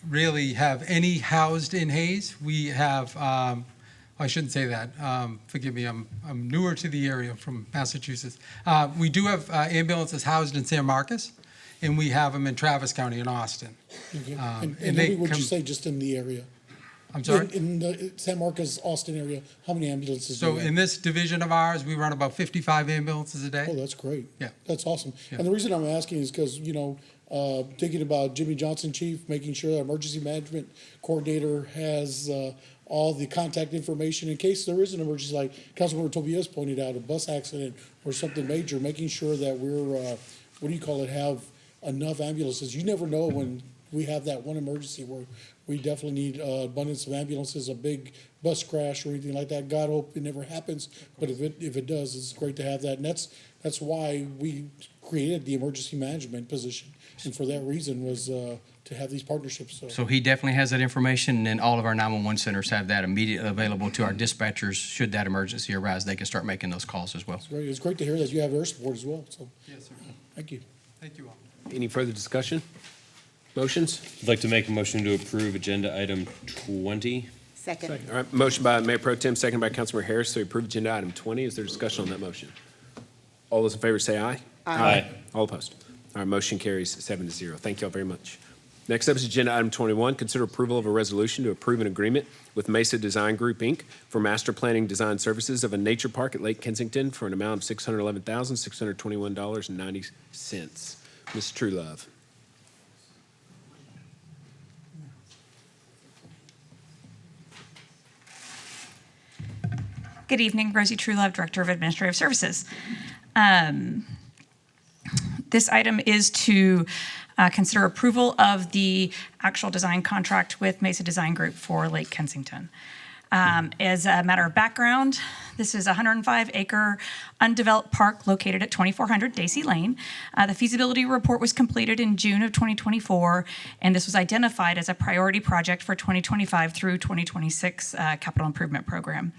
S19: really have any housed in Hayes. We have, I shouldn't say that. Forgive me, I'm newer to the area from Massachusetts. We do have ambulances housed in San Marcos, and we have them in Travis County in Austin.
S3: Okay.
S19: and
S3: And
S19: they
S3: how many would
S19: come-
S3: you say just in the area?
S19: I'm sorry?
S3: In the San Marcos, Austin area, how many ambulances do you
S19: So
S3: have?
S19: in this division of ours, we run about 55 ambulances a day.
S3: Oh, that's great.
S19: Yeah.
S3: That's awesome.
S19: Yeah.
S3: And the reason I'm asking is because, thinking about Jimmy Johnson, Chief, making sure that emergency management coordinator has all the contact information in case there is an emergency, like Councilmember Tobias pointed out, a bus accident or something major, making sure that we're, have enough ambulances. You never know when we have that one emergency where we definitely need abundance of ambulances, a big bus crash or anything like that. God hope it never happens, but if it does, it's great to have that. And that's why we created the emergency management position. And for that reason was to have these partnerships.
S17: So he definitely has that information, and all of our 911 centers have that immediately available to our dispatchers. Should that emergency arise, they can start making those calls as well.
S3: It's great to hear that you have air support as well. So
S19: Yes, sir.
S3: thank you.
S19: Thank you all.
S1: Any further discussion? Motions?
S14: I'd like to make a motion to approve agenda item 20.
S18: Second.
S1: All right, motion by Mayor Pro Tem, second by Councilmember Harris to approve agenda item 20. Is there discussion on that motion? All those in favor say aye.
S14: Aye.
S1: All opposed. All right, motion carries 7-0. Thank you all very much. Next up is agenda item 21. Consider approval of a resolution to approve an agreement with Mesa Design Group, Inc. for master planning design services of a nature park at Lake Kensington for an amount of $611,621.90. Ms. Truelove.
S20: Good evening, Rosie Truelove, Director of Administrative Services. This item is to consider approval of the actual design contract with Mesa Design Group for Lake Kensington. As a matter of background, this is a 105-acre undeveloped park located at 2400 Daisy Lane. The feasibility report was completed in June of 2024, and this was identified as a priority project for 2025 through 2026 capital improvement program.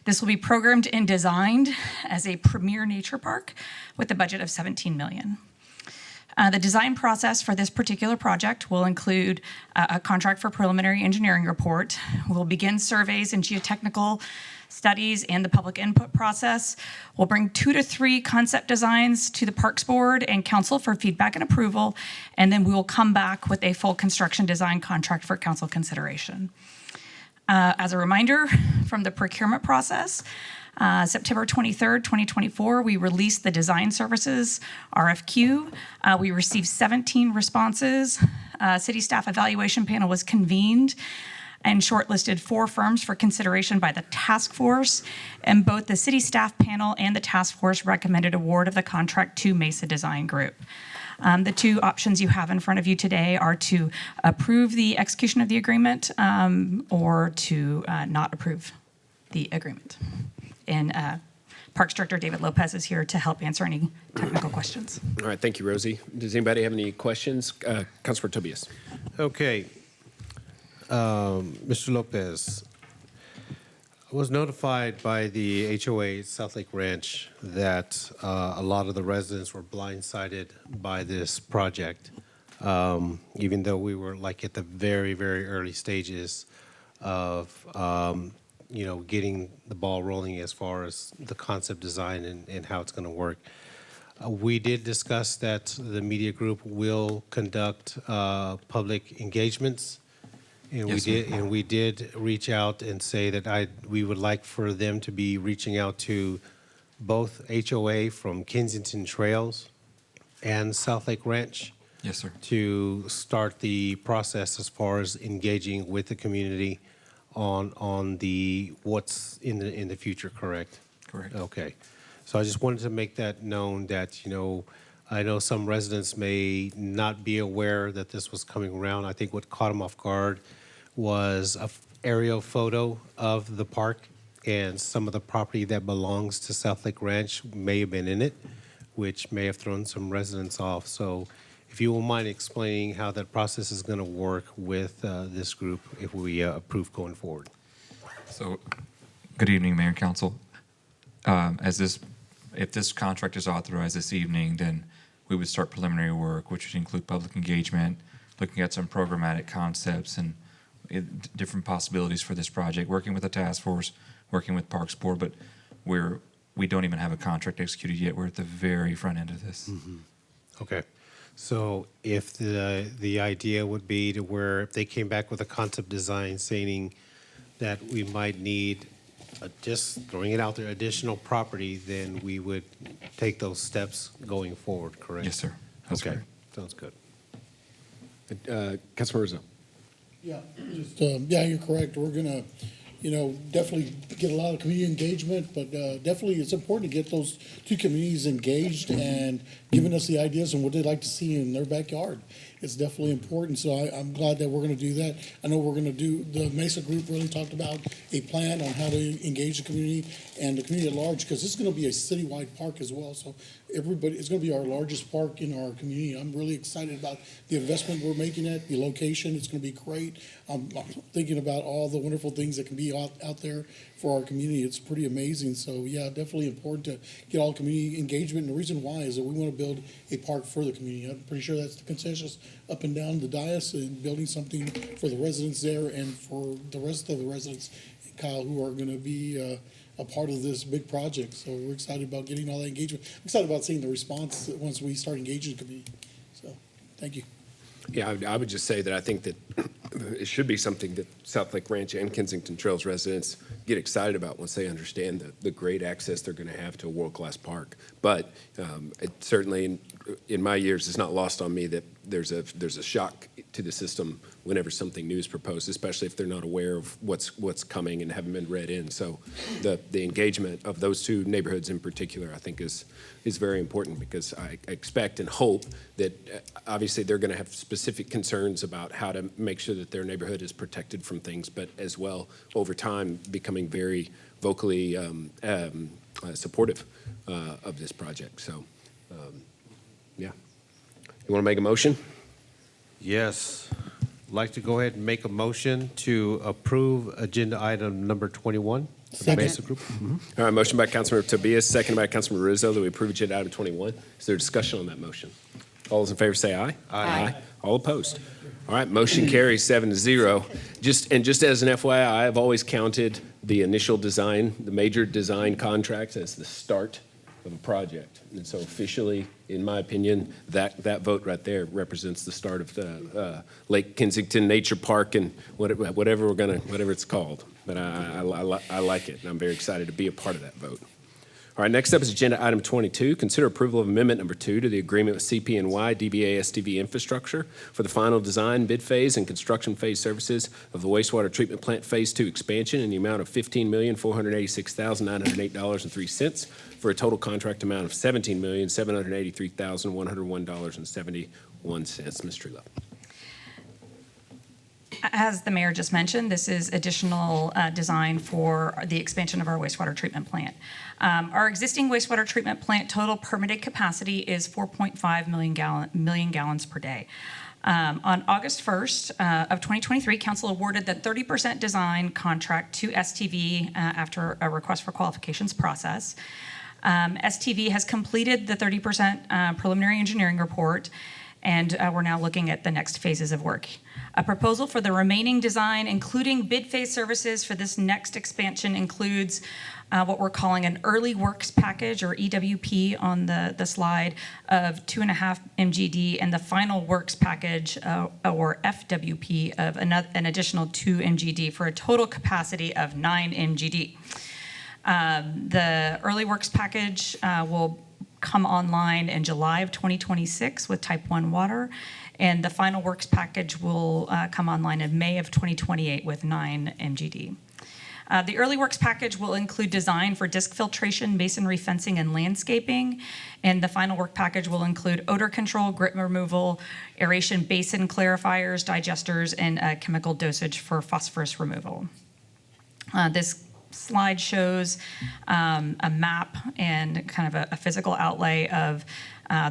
S20: This will be programmed and designed as a premier nature park with a budget of $17 million. The design process for this particular project will include a contract for preliminary engineering report. We'll begin surveys and geotechnical studies and the public input process. We'll bring 2 to 3 concept designs to the Parks Board and Council for feedback and approval, and then we will come back with a full construction design contract for council consideration. As a reminder, from the procurement process, September 23rd, 2024, we released the design services RFQ. We received 17 responses. City staff evaluation panel was convened and shortlisted 4 firms for consideration by the task force. And both the city staff panel and the task force recommended award of the contract to Mesa Design Group. The 2 options you have in front of you today are to approve the execution of the agreement or to not approve the agreement. And Parks Director David Lopez is here to help answer any technical questions.
S1: All right, thank you, Rosie. Does anybody have any questions? Councilor Tobias.
S5: Okay. Mr. Lopez, I was notified by the HOA South Lake Ranch that a lot of the residents were blindsided by this project, even though we were like at the very, very early stages of getting the ball rolling as far as the concept design and how it's going to work. We did discuss that the media group will conduct public engagements, and we did reach out and say that we would like for them to be reaching out to both HOA from Kensington Trails and South Lake Ranch.
S21: Yes, sir.
S5: To start the process as far as engaging with the community on the what's in the future, correct?
S21: Correct.
S5: Okay. So I just wanted to make that known that, I know some residents may not be aware that this was coming around. I think what caught them off guard was an aerial photo of the park, and some of the property that belongs to South Lake Ranch may have been in it, which may have thrown some residents off. So if you won't mind explaining how that process is going to work with this group if we approve going forward.
S21: So, good evening, Mayor and Council. If this contract is authorized this evening, then we would start preliminary work, which would include public engagement, looking at some programmatic concepts and different possibilities for this project, working with the task force, working with Parks Board, but we don't even have a contract executed yet. We're at the very front end of this.
S5: Mm-hmm. Okay. So if the idea would be to where if they came back with a concept design saying that we might need, just throwing it out there, additional property, then we would take those steps going forward, correct?
S21: Yes, sir. That's
S5: okay.
S21: correct.
S5: Sounds good.
S1: Councilor Rizzo.
S3: Yeah, you're correct. We're gonna, definitely get a lot of community engagement, but definitely it's important to get those 2 communities engaged and giving us the ideas and what they'd like to see in their backyard. It's definitely important, so I'm glad that we're gonna do that. I know we're gonna the Mesa group really talked about a plan on how to engage the community and the community at large, because this is gonna be a citywide park as well, so it's gonna be our largest park in our community. I'm really excited about the investment we're making at, the location, it's gonna be great. I'm thinking about all the wonderful things that can be out there for our community. It's pretty amazing, so yeah, definitely important to get all community engagement, and the reason why is that we wanna build a park for the community. I'm pretty sure that's the consensus up and down the dais, and building something for the residents there and for the rest of the residents in Kyle who are going to be a part of this big project. So we're excited about getting all that engagement. I'm excited about seeing the response once we start engaging the community. So thank you.
S1: Yeah, I would just say that I think that it should be something that South Lake Ranch and Kensington Trails residents get excited about once they understand the great access they're going to have to a world-class park. But it certainly, in my years, it's not lost on me that there's a shock to the system whenever something new is proposed, especially if they're not aware of what's coming and haven't been read in. So the engagement of those two neighborhoods in particular, I think, is very important, because I expect and hope that obviously they're going to have specific concerns about how to make sure that their neighborhood is protected from things, but as well, over time, becoming very vocally supportive of this project. So, yeah. You want to make a motion?
S5: Yes. Like to go ahead and make a motion to approve agenda item number 21. for the Mesa Group.
S1: All right, motion by Councilmember Tobias, seconded by Councilmember Rizzo, that we approve agenda item 21. Is there discussion on that motion? All those in favor say aye.
S5: Aye.
S1: All opposed? All right, motion carries 7-0. Just as an FYI, I've always counted the initial design, the major design contracts, as the start of a project. And so officially, in my opinion, that vote right there represents the start of the Lake Kensington Nature Park and whatever it's called. But I like it, and I'm very excited to be a part of that vote. All right, next up is agenda item 22. Consider approval of amendment number 2 to the agreement with CP&Y DBA STV Infrastructure for the final design, bid phase, and construction phase services of the wastewater treatment plant Phase 2 expansion in the amount of $15,486,908.03 for a total contract amount of $17,783,101.71. Ms. Trulove.
S20: As the mayor just mentioned, this is additional design for the expansion of our wastewater treatment plant. Our existing wastewater treatment plant total permitted capacity is 4.5 million gallons per day. On August 1st of 2023, council awarded the 30% design contract to STV after a request for qualifications process. STV has completed the 30% preliminary engineering report, and we're now looking at the next phases of work. A proposal for the remaining design, including bid phase services for this next expansion, includes what we're calling an early works package, or EWP on the slide, of 2.5 MGD, and the final works package, or FWP, of an additional 2 MGD for a total capacity of 9 MGD. The early works package will come online in July of 2026 with Type 1 water, and the final works package will come online in May of 2028 with 9 MGD. The early works package will include design for disc filtration, masonry fencing, and landscaping, and the final work package will include odor control, grit removal, aeration basin clarifiers, digesters, and chemical dosage for phosphorus removal. This slide shows a map and kind of a physical outlay of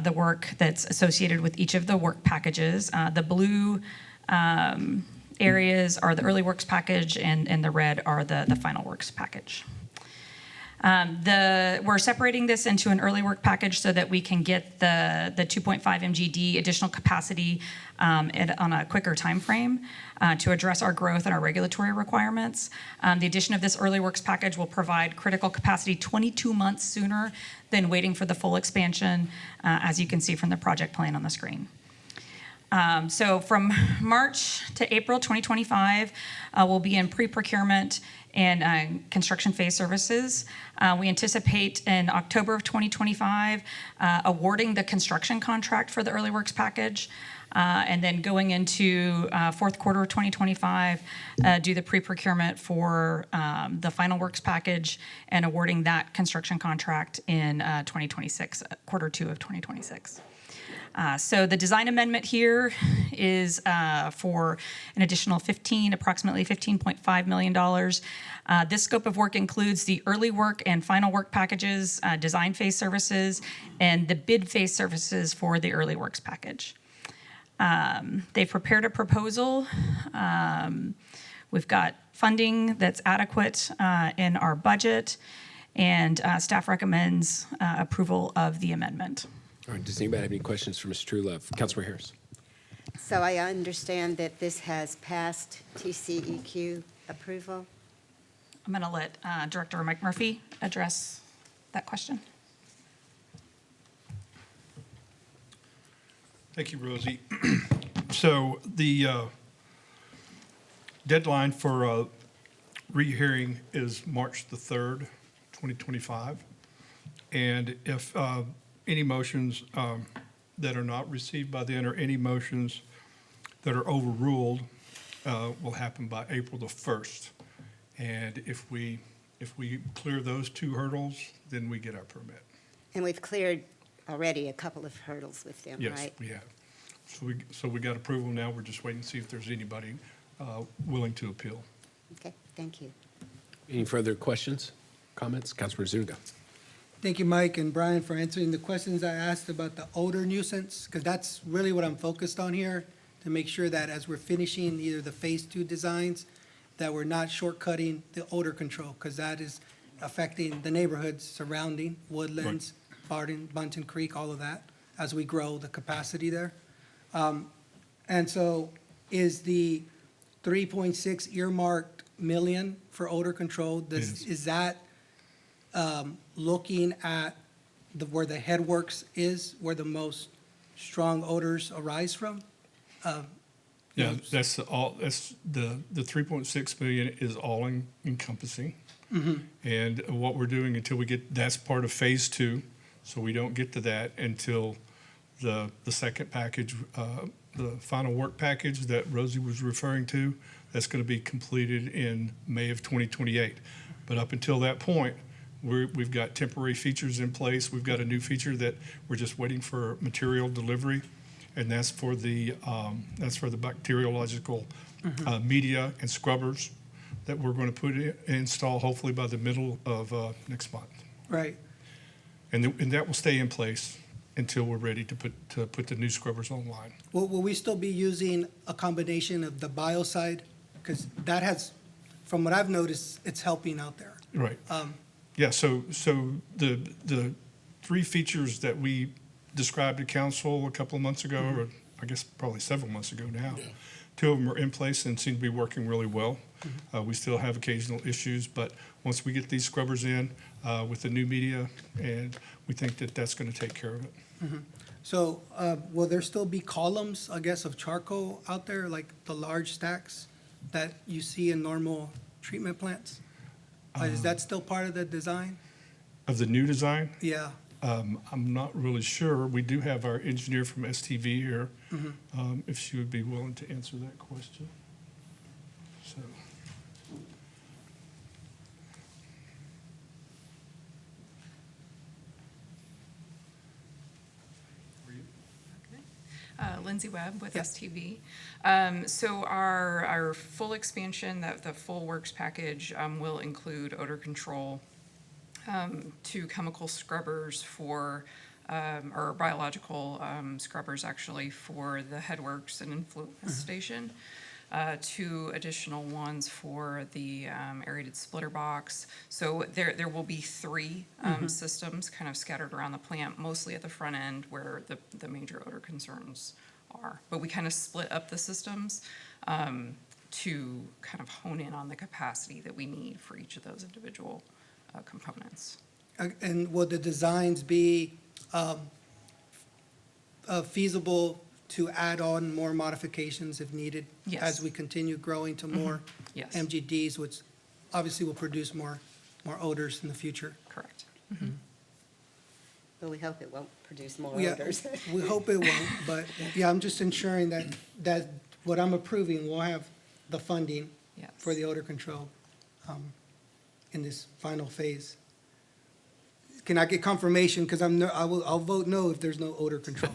S20: the work that's associated with each of the work packages. The blue areas are the early works package, and the red are the final works package. We're separating this into an early work package so that we can get the 2.5 MGD additional capacity on a quicker time frame to address our growth and our regulatory requirements. The addition of this early works package will provide critical capacity 22 months sooner than waiting for the full expansion, as you can see from the project plan on the screen. So from March to April 2025, we'll be in pre-procurement and construction phase services. We anticipate in October of 2025 awarding the construction contract for the early works package, and then going into fourth quarter of 2025, do the pre-procurement for the final works package and awarding that construction contract in 2026, quarter 2 of 2026. So the design amendment here is for an additional approximately $15.5 million. This scope of work includes the early work and final work packages, design phase services, and the bid phase services for the early works package. They've prepared a proposal. We've got funding that's adequate in our budget, and staff recommends approval of the amendment.
S1: All right, does anybody have any questions for Ms. Trulove? Councilor Harris.
S18: So I understand that this has passed TCEQ approval?
S20: I'm going to let Director Mike Murphy address that question.
S6: Thank you, Rosie. So the deadline for rehearing is March the 3rd, 2025. And if any motions that are not received by then, or any motions that are overruled will happen by April the 1st. And if we clear those 2 hurdles, then we get our permit.
S18: And we've cleared already a couple of hurdles with them,
S6: Yes,
S18: right?
S6: we have. So we got approval now. We're just waiting to see if there's anybody willing to appeal.
S18: Okay, thank you.
S1: Any further questions, comments? Councilman Zuniga.
S12: Thank you, Mike and Brian, for answering the questions I asked about the odor nuisance, because that's really what I'm focused on here, to make sure that as we're finishing either the Phase 2 designs, that we're not shortcutting the odor control, because that is affecting the neighborhoods surrounding Woodlands, Barton, Bunton Creek, all of that, as we grow the capacity there. And so is the 3.6 earmarked million for odor control, is that looking at where the headworks is, where the most strong odors arise from?
S6: Yeah, that's the 3.6 million is all encompassing.
S12: Mhm.
S6: And what we're doing until we get, that's part of Phase 2, so we don't get to that until the second package, the final work package that Rosie was referring to, that's going to be completed in May of 2028. But up until that point, we've got temporary features in place. We've got a new feature that we're just waiting for material delivery, and that's for the bacteriological media and scrubbers that we're going to install hopefully by the middle of next month.
S12: Right.
S6: And that will stay in place until we're ready to put the new scrubbers online.
S12: Will we still be using a combination of the biocide? Because that has, from what I've noticed, it's helping out there.
S6: Right. Yeah, so the 3 features that we described to council a couple of months ago, or I guess probably several months ago now, 2 of them are in place and seem to be working really well. We still have occasional issues, but once we get these scrubbers in with the new media, and we think that that's going to take care of it.
S12: So will there still be columns, I guess, of charcoal out there, like the large stacks that you see in normal treatment plants? Is that still part of the design?
S6: Of the new design?
S12: Yeah.
S6: I'm not really sure. We do have our engineer from STV here, if she would be willing to answer that question. So.
S4: Lindsay Webb with STV. So our full expansion, the full works package will include odor control, 2 chemical scrubbers for, or biological scrubbers actually for the headworks and influence station. 2 additional ones for the aerated splitter box. So there will be 3 systems kind of scattered around the plant, mostly at the front end where the major odor concerns are. But we kind of split up the systems to kind of hone in on the capacity that we need for each of those individual components.
S12: And will the designs be feasible to add on more modifications if needed?
S4: Yes.
S12: As we continue growing to more
S4: Yes.
S12: MGDs, which obviously will produce more odors in the future?
S4: Correct.
S18: But we hope it won't produce more
S12: Yeah,
S18: odors.
S12: we hope it won't, but yeah, I'm just ensuring that what I'm approving will have the funding for the odor control in this final phase. Can I get confirmation? Because I'll vote no if there's no odor control.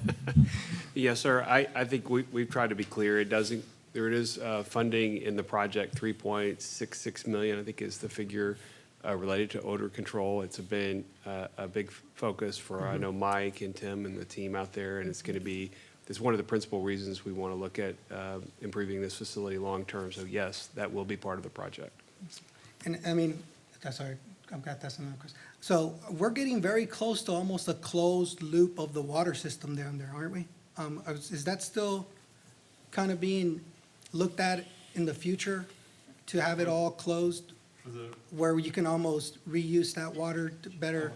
S22: Yes, sir. I think we've tried to be clear. There is funding in the project, 3.66 million, I think is the figure related to odor control. It's been a big focus for, I know, Mike and Tim and the team out there, and it's going to be, it's one of the principal reasons we want to look at improving this facility long-term. So yes, that will be part of the project.
S12: And I mean, sorry, that's another question. So we're getting very close to almost a closed loop of the water system down there, aren't we? Is that still kind of being looked at in the future to have it all closed? Where you can almost reuse that water to better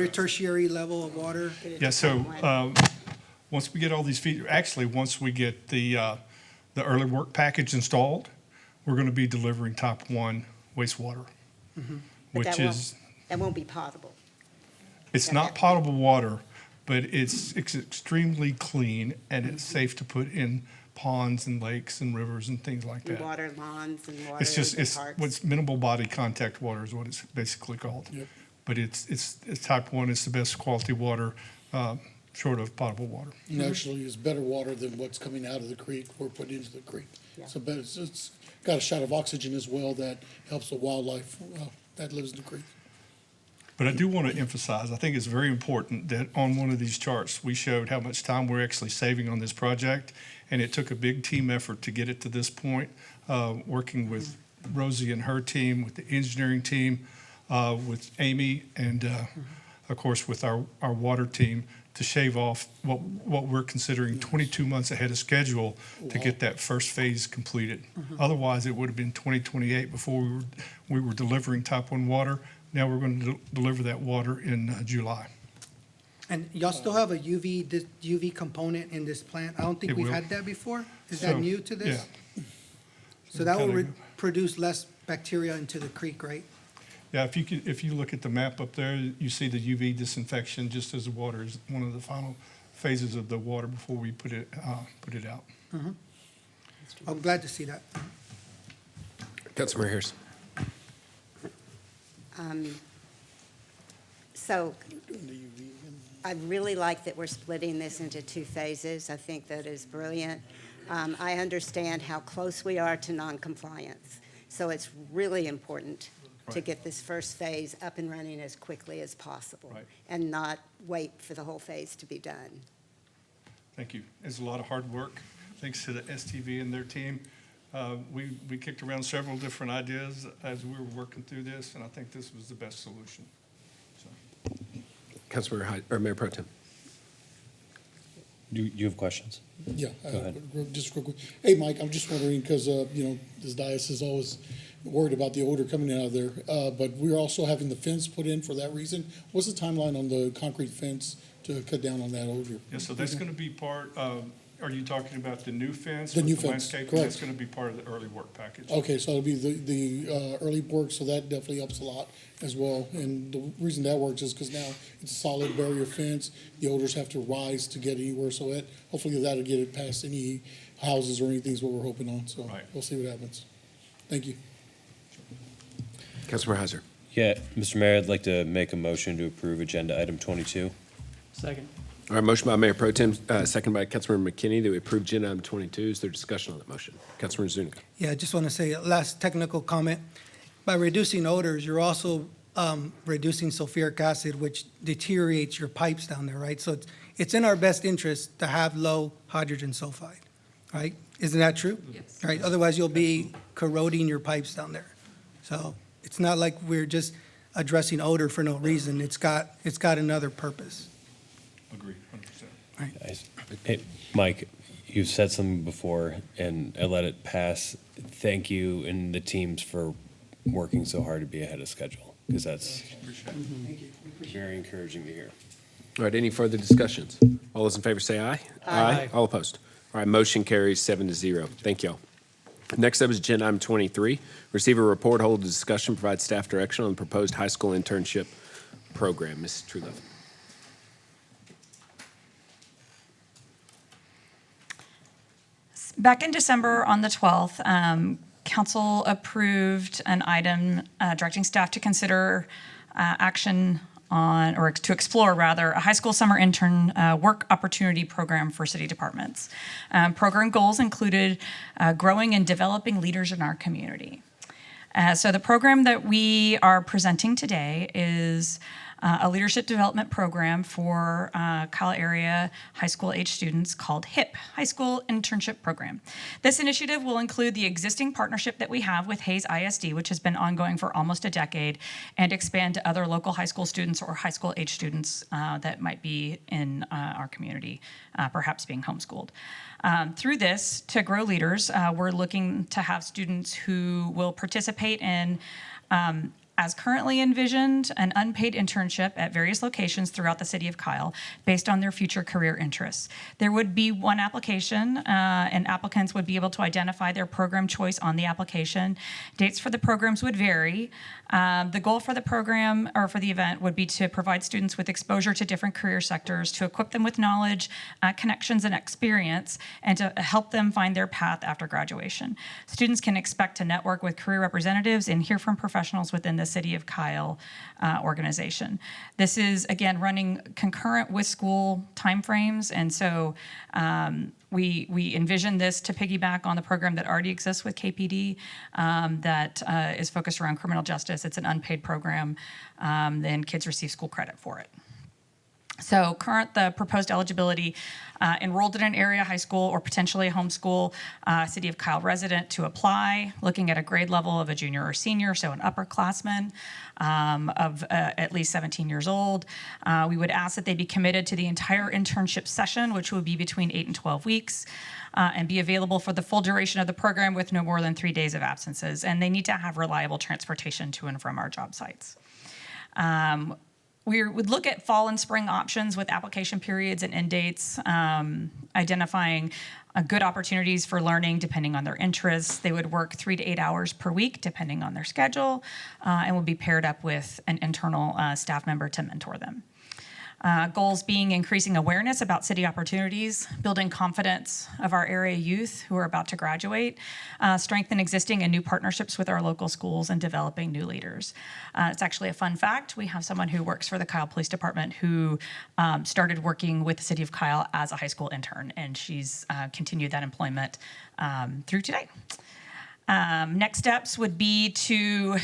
S12: tertiary level of water?
S6: Yeah, so once we get all these features, actually, once we get the early work package installed, we're going to be delivering Top 1 wastewater,
S18: But that won't be potable.
S6: It's not potable water, but it's extremely clean and it's safe to put in ponds and lakes and rivers and things like
S18: And
S6: that.
S18: water lawns and water
S6: It's just, it's
S18: parks.
S6: what's minimal body contact water is what it's basically called.
S3: Yep.
S6: But it's type 1, it's the best quality water, short of potable water.
S3: And actually, it's better water than what's coming out of the creek or put into the creek.
S18: Yeah.
S3: So, but it's got a shot of oxygen as well that helps the wildlife that lives in the creek.
S6: But I do want to emphasize, I think it's very important that on one of these charts, we showed how much time we're actually saving on this project. And it took a big team effort to get it to this point, working with Rosie and her team, with the engineering team, with Amy, and of course with our water team to shave off what we're considering 22 months ahead of schedule to get that first phase completed. Otherwise, it would have been 2028 before we were delivering type 1 water. Now we're going to deliver that water in July.
S12: And y'all still have a UV component in this plant? I don't think
S6: It
S12: we've
S6: will.
S12: had that before. Is
S6: So,
S12: that new to this?
S6: yeah.
S12: So that will
S6: Kinda-
S12: produce less bacteria into the creek, right?
S6: Yeah, if you look at the map up there, you see the UV disinfection just as the water is one of the final phases of the water before we put it out.
S12: I'm glad to see that.
S1: Councilmember Harris.
S18: So I really like that we're splitting this into 2 phases. I think that is brilliant. I understand how close we are to noncompliance. So it's really important to
S6: Right.
S18: get this first phase up and running as quickly as possible
S6: Right.
S18: and not wait for the whole phase to be done.
S6: Thank you. It's a lot of hard work. Thanks to the STV and their team. We kicked around several different ideas as we were working through this, and I think this was the best solution. So,
S1: Councilmember or Mayor Pro Tem.
S14: Do you have questions?
S3: Yeah.
S14: Go ahead.
S3: Just real quick. Hey, Mike, I'm just wondering, because, this dais is always worried about the odor coming out of there, but we're also having the fence put in for that reason. What's the timeline on the concrete fence to cut down on that odor?
S6: yeah, so that's going to be part of, are you talking about the new fence?
S3: The
S6: with
S3: new
S6: the
S3: fence,
S6: landscaping?
S3: correct.
S6: That's going to be part of the early work package.
S3: Okay, so it'll be the early work, so that definitely helps a lot as well. And the reason that works is because now it's a solid barrier fence. The odors have to rise to get anywhere, so hopefully that'll get it past any houses or anything is what we're hoping on. So
S6: Right.
S3: we'll see what happens. Thank you.
S1: Councilmember Heiser.
S14: Yeah, Mr. Mayor, I'd like to make a motion to approve agenda item 22.
S19: Second.
S1: All right, motion by Mayor Pro Tem, second by Councilmember McKinney, that we approve agenda item 22. Is there discussion on that motion? Councilmember Zuniga.
S12: Yeah, I just want to say a last technical comment. By reducing odors, you're also reducing sulfuric acid, which deteriorates your pipes down there, right? So it's in our best interest to have low hydrogen sulfide, right? Isn't that true?
S4: Yes.
S12: Right, otherwise you'll be corroding your pipes down there. So it's not like we're just addressing odor for no reason. It's got another purpose.
S6: Agree, 100%.
S14: Hey, Mike, you've said something before, and I let it pass. Thank you and the teams for working so hard to be ahead of schedule, because that's very encouraging to hear.
S1: All right, any further discussions? All those in favor say aye.
S19: Aye.
S1: All opposed? All right, motion carries 7-0. Thank y'all. Next up is agenda item 23. Receive a report, hold a discussion, provide staff direction on the proposed high school internship program. Ms. Truelove.
S20: Back in December on the 12th, council approved an item directing staff to consider action on, or to explore rather, a high school summer intern work opportunity program for city departments. Program goals included growing and developing leaders in our community. So the program that we are presenting today is a leadership development program for Kyle area high school age students called HIP, High School Internship Program. This initiative will include the existing partnership that we have with Hayes ISD, which has been ongoing for almost a decade, and expand to other local high school students or high school age students that might be in our community, perhaps being homeschooled. Through this, to grow leaders, we're looking to have students who will participate in as currently envisioned, an unpaid internship at various locations throughout the city of Kyle based on their future career interests. There would be one application, and applicants would be able to identify their program choice on the application. Dates for the programs would vary. The goal for the program or for the event would be to provide students with exposure to different career sectors, to equip them with knowledge, connections, and experience, and to help them find their path after graduation. Students can expect to network with career representatives and hear from professionals within the City of Kyle organization. This is, again, running concurrent with school timeframes, and so we envision this to piggyback on the program that already exists with KPD that is focused around criminal justice. It's an unpaid program, then kids receive school credit for it. So the proposed eligibility, enrolled in an area high school or potentially a homeschool City of Kyle resident to apply, looking at a grade level of a junior or senior, so an upperclassman of at least 17 years old. We would ask that they be committed to the entire internship session, which would be between 8 and 12 weeks, and be available for the full duration of the program with no more than 3 days of absences. And they need to have reliable transportation to and from our job sites. We would look at fall and spring options with application periods and end dates, identifying good opportunities for learning depending on their interests. They would work 3 to 8 hours per week depending on their schedule, and would be paired up with an internal staff member to mentor them. Goals being increasing awareness about city opportunities, building confidence of our area youth who are about to graduate, strengthen existing and new partnerships with our local schools, and developing new leaders. It's actually a fun fact. We have someone who works for the Kyle Police Department who started working with the City of Kyle as a high school intern, and she's continued that employment through today. Next steps would be to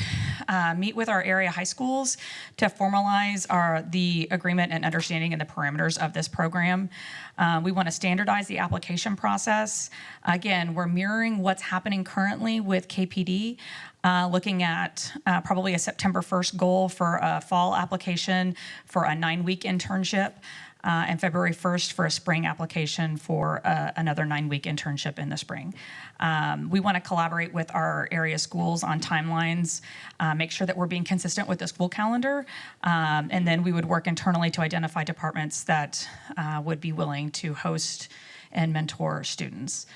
S20: meet with our area high schools to formalize the agreement and understanding and the parameters of this program. We want to standardize the application process. Again, we're mirroring what's happening currently with KPD, looking at probably a September 1st goal for a fall application for a 9-week internship. And February 1st for a spring application for another 9-week internship in the spring. We want to collaborate with our area schools on timelines, make sure that we're being consistent with the school calendar, and then we would work internally to identify departments that would be willing to host and mentor students.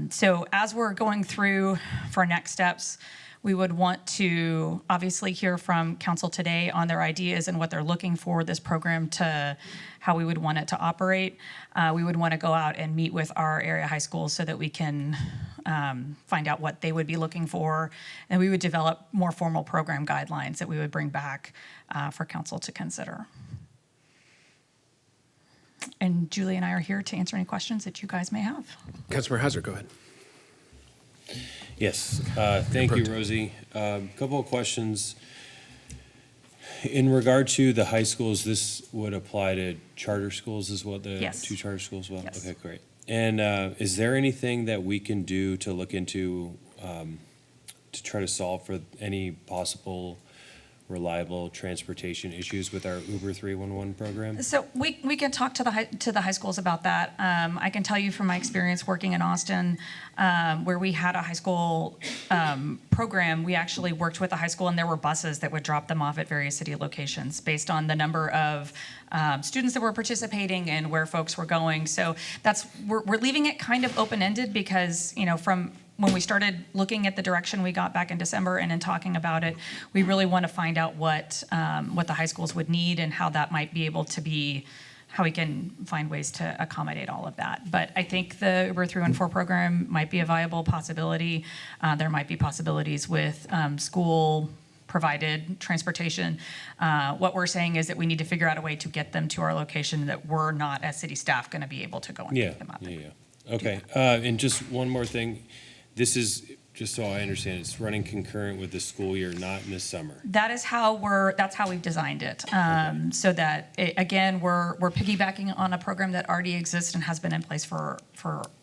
S20: So as we're going through for next steps, we would want to obviously hear from council today on their ideas and what they're looking for this program to, how we would want it to operate. We would want to go out and meet with our area high schools so that we can find out what they would be looking for. And we would develop more formal program guidelines that we would bring back for council to consider. And Julie and I are here to answer any questions that you guys may have.
S1: Councilmember Hauser, go ahead.
S14: Yes, thank you, Rosie. Couple of questions. In regard to the high schools, this would apply to charter schools as well, the
S20: Yes.
S14: 2 charter schools as well?
S20: Yes.
S14: Okay, great. And is there anything that we can do to look into to try to solve for any possible reliable transportation issues with our Uber 311 program?
S20: So we can talk to the high schools about that. I can tell you from my experience working in Austin, where we had a high school program, we actually worked with a high school and there were buses that would drop them off at various city locations based on the number of students that were participating and where folks were going. So we're leaving it kind of open-ended because, from when we started looking at the direction we got back in December and in talking about it, we really want to find out what the high schools would need and how that might be able to be, how we can find ways to accommodate all of that. But I think the Uber 314 program might be a viable possibility. There might be possibilities with school-provided transportation. What we're saying is that we need to figure out a way to get them to our location that we're not, as city staff, going to be able to go and pick them up.
S14: Yeah. Okay, and just one more thing. This is, just so I understand, it's running concurrent with the school year, not in the summer.
S20: That's how we've designed it. So that, again, we're piggybacking on a program that already exists and has been in place for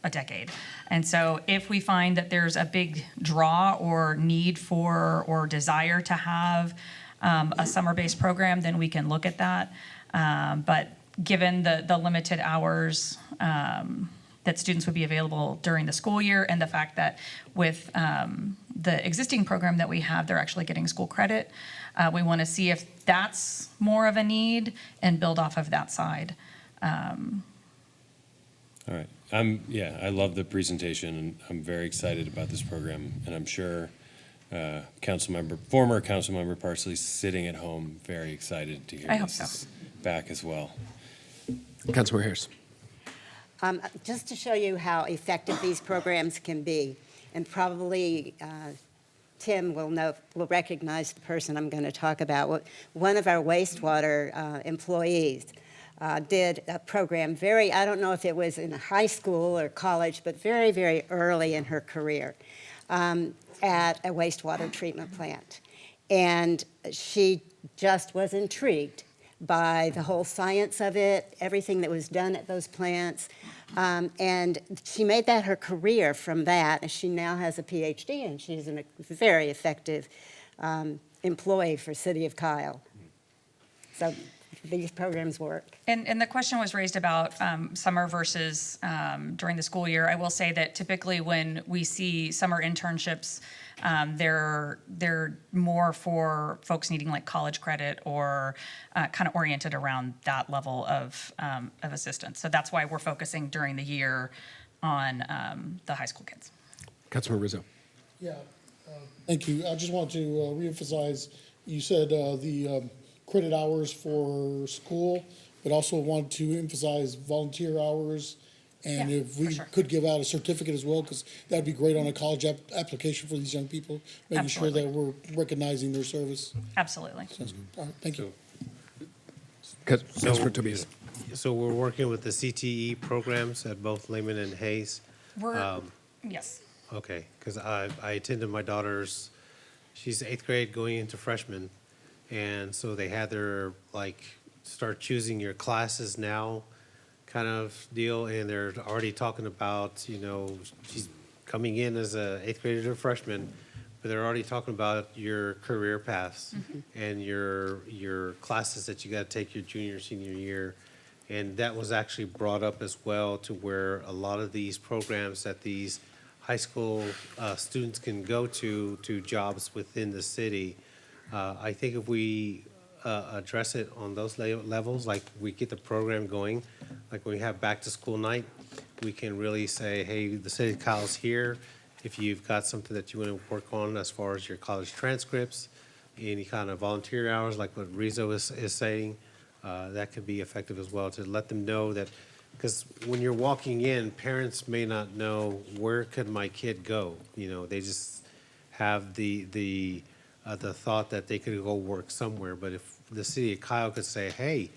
S20: a decade. And so if we find that there's a big draw or need for or desire to have a summer-based program, then we can look at that. But given the limited hours, that students would be available during the school year, and the fact that with the existing program that we have, they're actually getting school credit. We want to see if that's more of a need and build off of that side.
S14: All right. I love the presentation, and I'm very excited about this program, and I'm sure former Councilmember Parsley's sitting at home very excited to hear
S20: I hope
S14: this
S20: so.
S14: is back as well.
S1: Councilmember Harris.
S18: Just to show you how effective these programs can be, and probably Tim will recognize the person I'm going to talk about. One of our wastewater employees did a program I don't know if it was in high school or college, but very, very early in her career at a wastewater treatment plant. And she just was intrigued by the whole science of it, everything that was done at those plants. And she made that her career from that. And she now has a PhD, and she's a very effective employee for City of Kyle. So these programs work.
S20: And the question was raised about summer versus during the school year. I will say that typically when we see summer internships, they're more for folks needing like college credit or kind of oriented around that level of assistance. So that's why we're focusing during the year on the high school kids.
S1: Councilmember Rizzo.
S3: Yeah, thank you. I just want to reemphasize, you said the credit hours for school, but also want to emphasize volunteer hours. And
S20: Yeah,
S3: if we
S20: for sure.
S3: could give out a certificate as well, because that'd be great on a college application for these young people, making sure that we're recognizing their service.
S20: Absolutely.
S3: Sounds good. All right, thank you.
S1: Councilmember Tobias.
S5: So we're working with the CTE programs at both Lehman and Hayes.
S20: Yes.
S5: Okay, because I attended my daughter's, she's 8th grade going into freshman. And so they had their, start choosing your classes now kind of deal. And they're already talking about, she's coming in as a 8th grader to a freshman, but they're already talking about your career paths and your classes that you got to take your junior, senior year. And that was actually brought up as well, to where a lot of these programs that these high school students can go to jobs within the city. I think if we address it on those levels, like we get the program going, like when we have back to school night, we can really say, hey, the City of Kyle's here. If you've got something that you want to work on as far as your college transcripts, any kind of volunteer hours, like what Rizzo is saying, that could be effective as well, to let them know that, because when you're walking in, parents may not know where could my kid go. They just have the thought that they could go work somewhere. But if the City of Kyle could say, hey,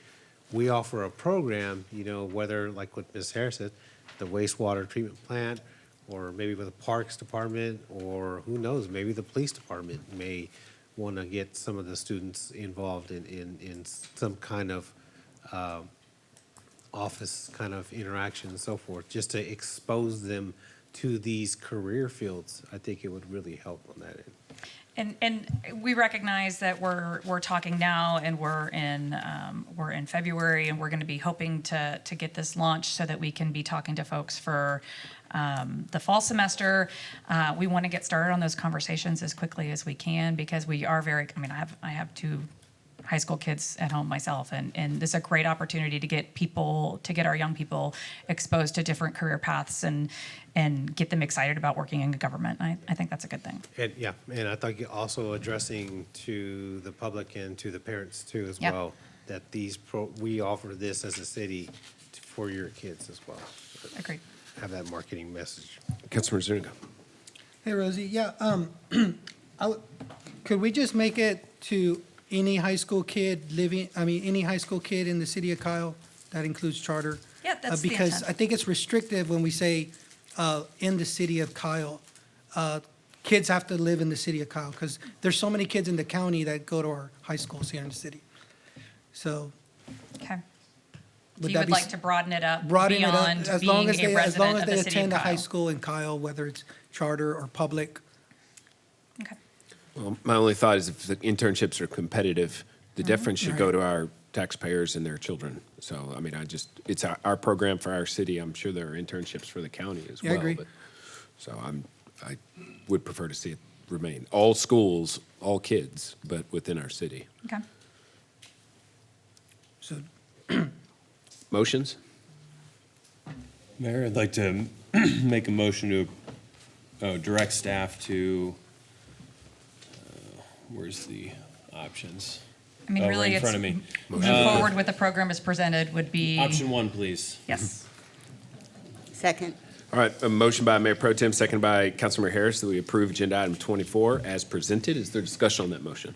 S5: we offer a program, whether like what Ms. Harris said, the wastewater treatment plant, or maybe with the Parks Department, or who knows, maybe the Police Department may want to get some of the students involved in some kind of office kind of interaction and so forth, just to expose them to these career fields. I think it would really help on that end.
S20: And we recognize that we're talking now, and we're in February, and we're going to be hoping to get this launched so that we can be talking to folks for the fall semester. We want to get started on those conversations as quickly as we can, because we are I have 2 high school kids at home myself, and this is a great opportunity to get our young people exposed to different career paths and get them excited about working in government. I think that's a good thing.
S5: And I thought also addressing to the public and to the parents too as
S20: Yep.
S5: well, that we offer this as a city for your kids as well.
S20: Agreed.
S5: Have that marketing message.
S1: Councilmember Zuniga.
S12: Hey, Rosie, could we just make it to any high school kid any high school kid in the City of Kyle? That includes charter?
S20: Yeah, that's the
S12: Because
S20: intent.
S12: I think it's restrictive when we say in the City of Kyle. Kids have to live in the City of Kyle, because there's so many kids in the county that go to our high schools here in the city. So.
S20: Okay. So
S12: Would
S20: you
S12: that
S20: would
S12: be
S20: like to broaden it up
S12: broaden it up,
S20: beyond
S12: as
S20: being
S12: long as
S20: a
S12: they
S20: resident of the city
S12: attend a
S20: of
S12: high
S20: Kyle?
S12: school in Kyle, whether it's charter or public.
S1: Well, my only thought is if the internships are competitive, the difference should go to our taxpayers and their children. So, I mean, it's our program for our city. I'm sure there are internships for the county as
S12: Yeah,
S1: well.
S12: I agree.
S1: But, so I would prefer to see it remain. All schools, all kids, but within our city.
S20: Okay.
S12: So,
S1: Motions?
S14: Mayor, I'd like to make a motion to direct staff to, where's the options?
S20: I mean,
S14: Oh,
S20: really,
S14: right in
S20: it's
S14: front of me.
S20: move forward with the program as presented would be.
S14: Option 1, please.
S20: Yes.
S18: Second.
S1: All right, a motion by Mayor Pro Tem, second by Councilmember Harris, that we approve agenda item 24 as presented. Is there discussion on that motion?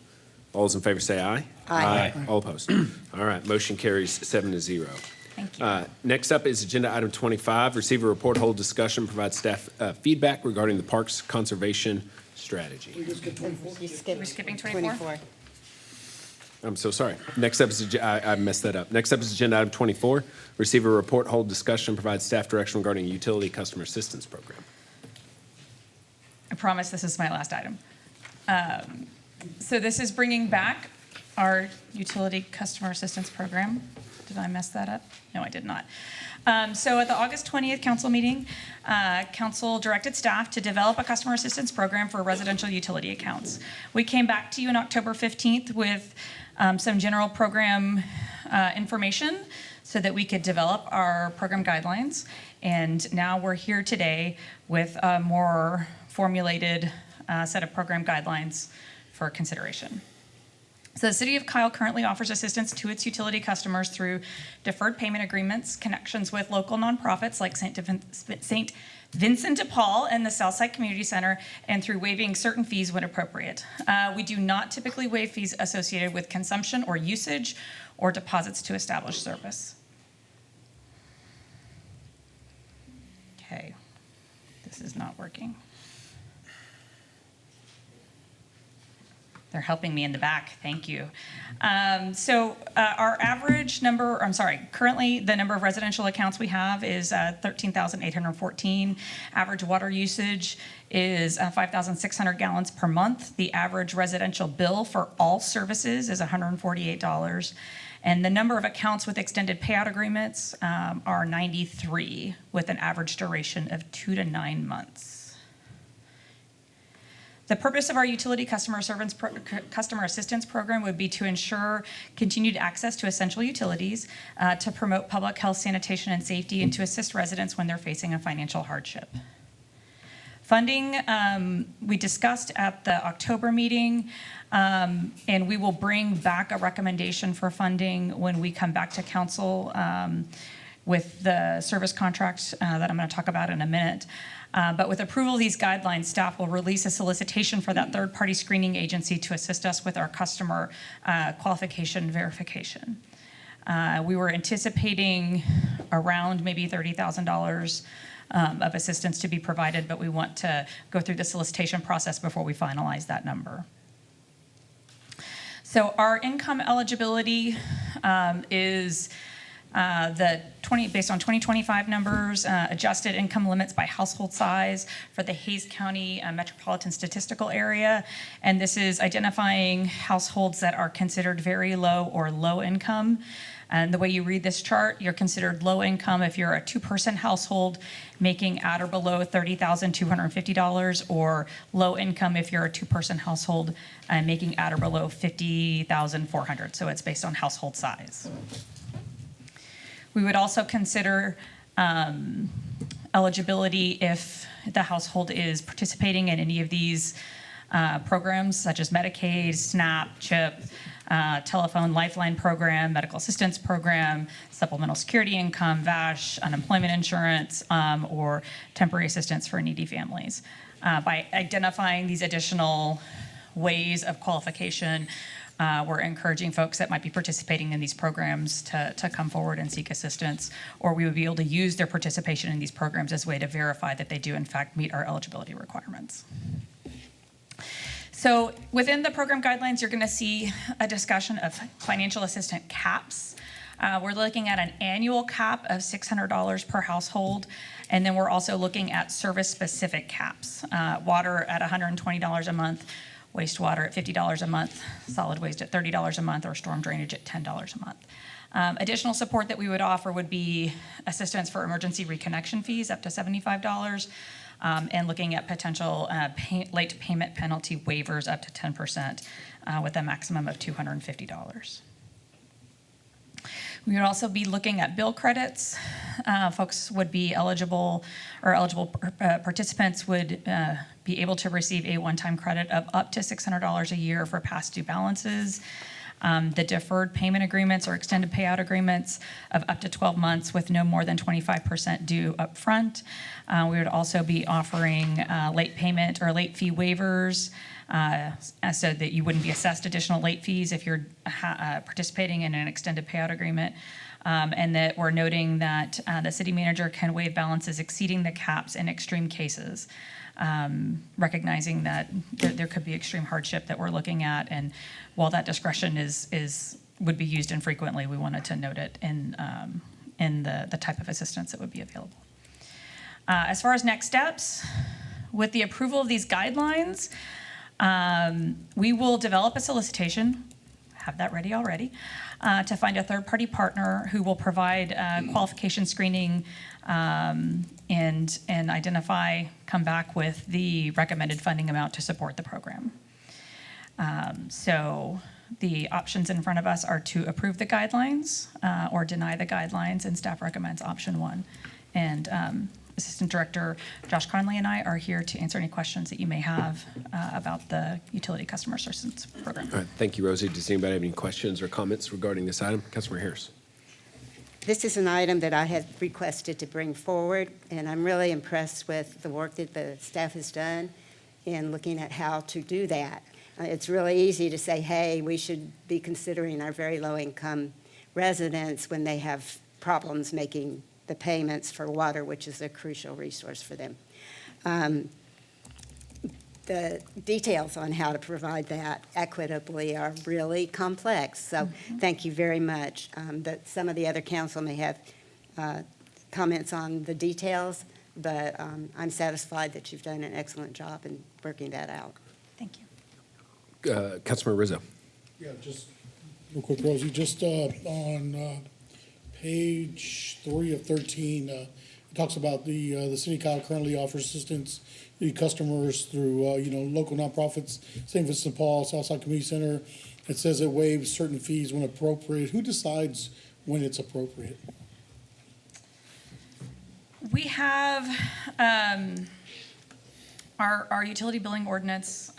S1: All those in favor say aye.
S18: Aye.
S1: All opposed? All right, motion carries 7-0.
S20: Thank you.
S1: Next up is agenda item 25, receive a report, hold discussion, provide staff feedback regarding the parks conservation strategy.
S20: We're skipping 24?
S1: I'm so sorry. Next up is, I messed that up. Next up is agenda item 24, receive a report, hold discussion, provide staff direction regarding utility customer assistance program.
S20: I promise this is my last item. So this is bringing back our utility customer assistance program. Did I mess that up? No, I did not. So at the August 20th council meeting, council directed staff to develop a customer assistance program for residential utility accounts. We came back to you on October 15th with some general program information so that we could develop our program guidelines. And now we're here today with a more formulated set of program guidelines for consideration. So the City of Kyle currently offers assistance to its utility customers through deferred payment agreements, connections with local nonprofits like St. Vincent de Paul and the Southside Community Center, and through waiving certain fees when appropriate. We do not typically waive fees associated with consumption or usage or deposits to establish service. Okay, this is not working. They're helping me in the back, thank you. Our average number, currently the number of residential accounts we have is 13,814. Average water usage is 5,600 gallons per month. The average residential bill for all services is $148. And the number of accounts with extended payout agreements are 93, with an average duration of 2 to 9 months. The purpose of our utility customer assistance program would be to ensure continued access to essential utilities, to promote public health, sanitation, and safety, and to assist residents when they're facing a financial hardship. Funding, we discussed at the October meeting, and we will bring back a recommendation for funding when we come back to council with the service contract that I'm going to talk about in a minute. But with approval of these guidelines, staff will release a solicitation for that third-party screening agency to assist us with our customer qualification verification. We were anticipating around maybe $30,000 of assistance to be provided, but we want to go through the solicitation process before we finalize that number. So our income eligibility is based on 2025 numbers, adjusted income limits by household size for the Hays County Metropolitan Statistical Area. And this is identifying households that are considered very low or low income. And the way you read this chart, you're considered low income if you're a 2-person household making at or below $30,250, or low income if you're a 2-person household making at or below $50,400. So it's based on household size. We would also consider eligibility if the household is participating in any of these programs, such as Medicaid, SNAP, CHIP, telephone lifeline program, medical assistance program, supplemental security income, VASH, unemployment insurance, or temporary assistance for needy families. By identifying these additional ways of qualification, we're encouraging folks that might be participating in these programs to come forward and seek assistance, or we would be able to use their participation in these programs as a way to verify that they do in fact meet our eligibility requirements. So within the program guidelines, you're going to see a discussion of financial assistance caps. We're looking at an annual cap of $600 per household, and then we're also looking at service-specific caps. Water at $120 a month, wastewater at $50 a month, solid waste at $30 a month, or storm drainage at $10 a month. Additional support that we would offer would be assistance for emergency reconnection fees up to $75, and looking at potential late payment penalty waivers up to 10% with a maximum of $250. We would also be looking at bill credits. Folks would be eligible, or eligible participants would be able to receive a one-time credit of up to $600 a year for past due balances. The deferred payment agreements or extended payout agreements of up to 12 months with no more than 25% due upfront. We would also be offering late payment or late fee waivers so that you wouldn't be assessed additional late fees if you're participating in an extended payout agreement. And that we're noting that the city manager can waive balances exceeding the caps in extreme cases. Recognizing that there could be extreme hardship that we're looking at, and while that discretion would be used infrequently, we wanted to note it in the type of assistance that would be available. As far as next steps, with the approval of these guidelines, we will develop a solicitation, have that ready already, to find a third-party partner who will provide qualification screening and identify, come back with the recommended funding amount to support the program. So the options in front of us are to approve the guidelines or deny the guidelines, and staff recommends option 1. And Assistant Director Josh Conley and I are here to answer any questions that you may have about the Utility Customer Assistance Program.
S1: All right, thank you, Rosie. Does anybody have any questions or comments regarding this item? Councilmember Harris.
S18: This is an item that I had requested to bring forward, and I'm really impressed with the work that the staff has done in looking at how to do that. It's really easy to say, hey, we should be considering our very low-income residents when they have problems making the payments for water, which is a crucial resource for them. The details on how to provide that equitably are really complex. So thank you very much. That some of the other council may have comments on the details, but I'm satisfied that you've done an excellent job in working that out.
S20: Thank you.
S1: Councilmember Rizzo.
S3: Yeah, just real quick, Rosie, just on page 3 of 13, it talks about the city of Kyle currently offers assistance to customers through, local nonprofits, St. Vincent de Paul, Southside Community Center. It says it waives certain fees when appropriate. Who decides when it's appropriate?
S20: We have our utility billing ordinance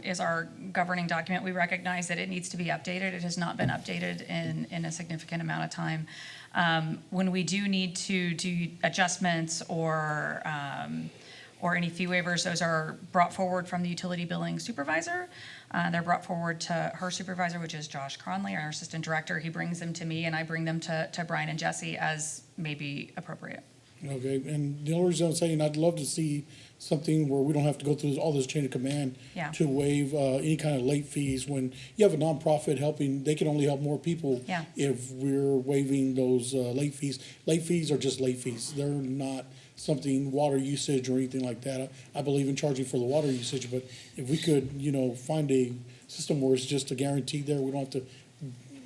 S20: is our governing document. We recognize that it needs to be updated. It has not been updated in a significant amount of time. When we do need to do adjustments or any fee waivers, those are brought forward from the utility billing supervisor. They're brought forward to her supervisor, which is Josh Conley, our assistant director. He brings them to me, and I bring them to Brian and Jesse as may be appropriate.
S3: Okay, and the only reason I'm saying I'd love to see something where we don't have to go through all this chain of command to waive any kind of late fees. When you have a nonprofit helping, they can only help more people if we're waiving those late fees. Late fees are just late fees. They're not something water usage or anything like that. I believe in charging for the water usage, but if we could, find a system where it's just a guarantee there, we don't have to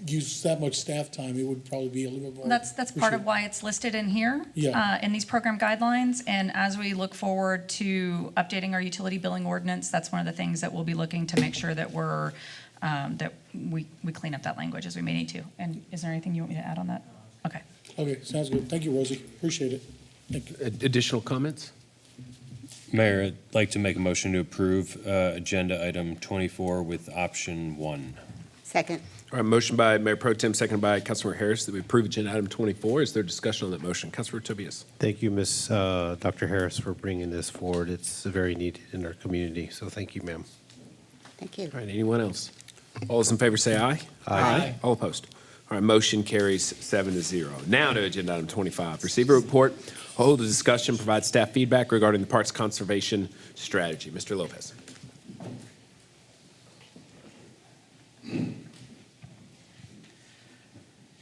S3: use that much staff time, it would probably be a little bit more.
S20: That's part of why it's listed in here, in these program guidelines. And as we look forward to updating our utility billing ordinance, that's one of the things that we'll be looking to make sure that we're that we clean up that language as we may need to. And is there anything you want me to add on that? Okay.
S3: Okay, sounds good. Thank you, Rosie. Appreciate it. Thank you.
S1: Additional comments?
S14: Mayor, I'd like to make a motion to approve agenda item 24 with option 1.
S18: Second.
S1: All right, motion by Mayor Pro Tem, seconded by Councilmember Harris, that we approve agenda item 24. Is there discussion on that motion? Councilmember Tobias.
S5: Thank you, Dr. Harris, for bringing this forward. It's very needed in our community, so thank you, ma'am.
S18: Thank you.
S1: All right, anyone else? All those in favor say aye.
S5: Aye.
S1: All opposed? All right, motion carries 7-0. Now to agenda item 25. Receive a report, hold a discussion, provide staff feedback regarding the parks conservation strategy. Mr. Lopez.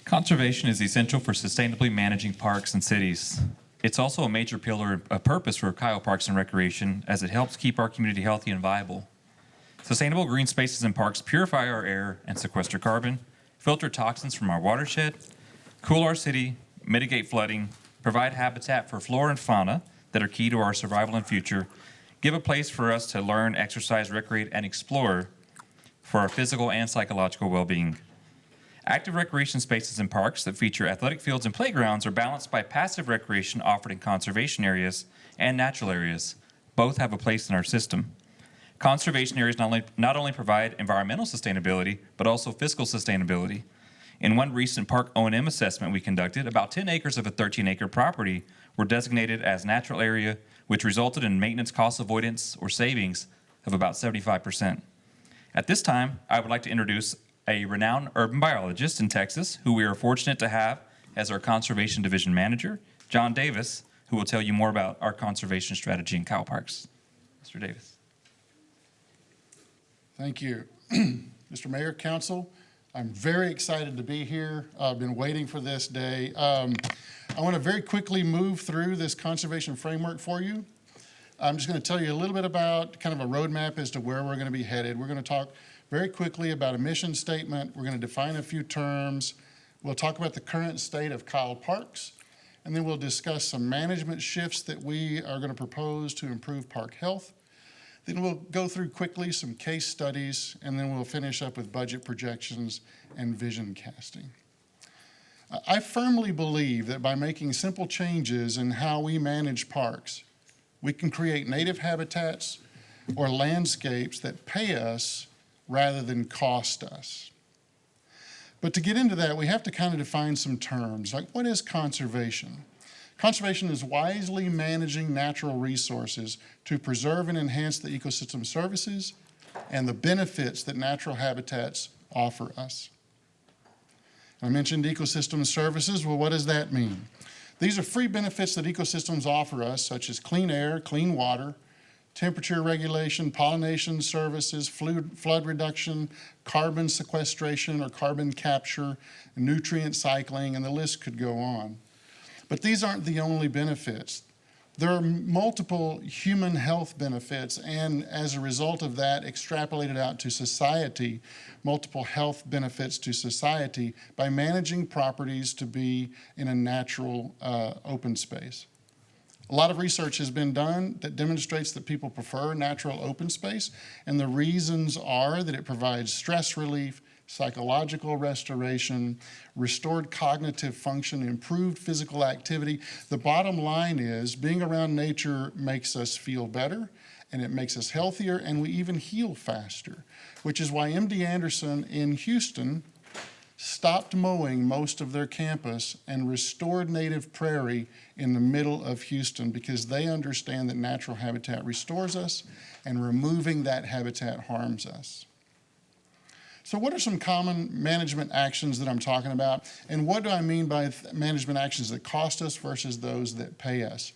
S7: Conservation is essential for sustainably managing parks and cities. It's also a major pillar of purpose for Kyle Parks and Recreation as it helps keep our community healthy and viable.
S21: Sustainable green spaces and parks purify our air and sequester carbon, filter toxins from our watershed, cool our city, mitigate flooding, provide habitat for flora and fauna that are key to our survival and future, give a place for us to learn, exercise, recreate, and explore for our physical and psychological well-being. Active recreation spaces and parks that feature athletic fields and playgrounds are balanced by passive recreation offered in conservation areas and natural areas. Both have a place in our system. Conservation areas not only provide environmental sustainability, but also fiscal sustainability. In one recent park O&M assessment we conducted, about 10 acres of a 13-acre property were designated as natural area, which resulted in maintenance cost avoidance or savings of about 75%. At this time, I would like to introduce a renowned urban biologist in Texas who we are fortunate to have as our Conservation Division Manager, John Davis, who will tell you more about our conservation strategy in Kyle Parks. Mr. Davis.
S9: Thank you. Mr. Mayor, Council, I'm very excited to be here. I've been waiting for this day. I want to very quickly move through this conservation framework for you. I'm just going to tell you a little bit about kind of a roadmap as to where we're going to be headed. We're going to talk very quickly about a mission statement. We're going to define a few terms. We'll talk about the current state of Kyle Parks, and then we'll discuss some management shifts that we are going to propose to improve park health. Then we'll go through quickly some case studies, and then we'll finish up with budget projections and vision casting. I firmly believe that by making simple changes in how we manage parks, we can create native habitats or landscapes that pay us rather than cost us. But to get into that, we have to kind of define some terms, like what is conservation? Conservation is wisely managing natural resources to preserve and enhance the ecosystem services and the benefits that natural habitats offer us. I mentioned ecosystem services. Well, what does that mean? These are free benefits that ecosystems offer us, such as clean air, clean water, temperature regulation, pollination services, flood reduction, carbon sequestration or carbon capture, nutrient cycling, and the list could go on. But these aren't the only benefits. There are multiple human health benefits, and as a result of that, extrapolated out to society, multiple health benefits to society by managing properties to be in a natural open space. A lot of research has been done that demonstrates that people prefer natural open space, and the reasons are that it provides stress relief, psychological restoration, restored cognitive function, improved physical activity. The bottom line is being around nature makes us feel better, and it makes us healthier, and we even heal faster, which is why MD Anderson in Houston stopped mowing most of their campus and restored native prairie in the middle of Houston, because they understand that natural habitat restores us and removing that habitat harms us. So what are some common management actions that I'm talking about? And what do I mean by management actions that cost us versus those that pay us?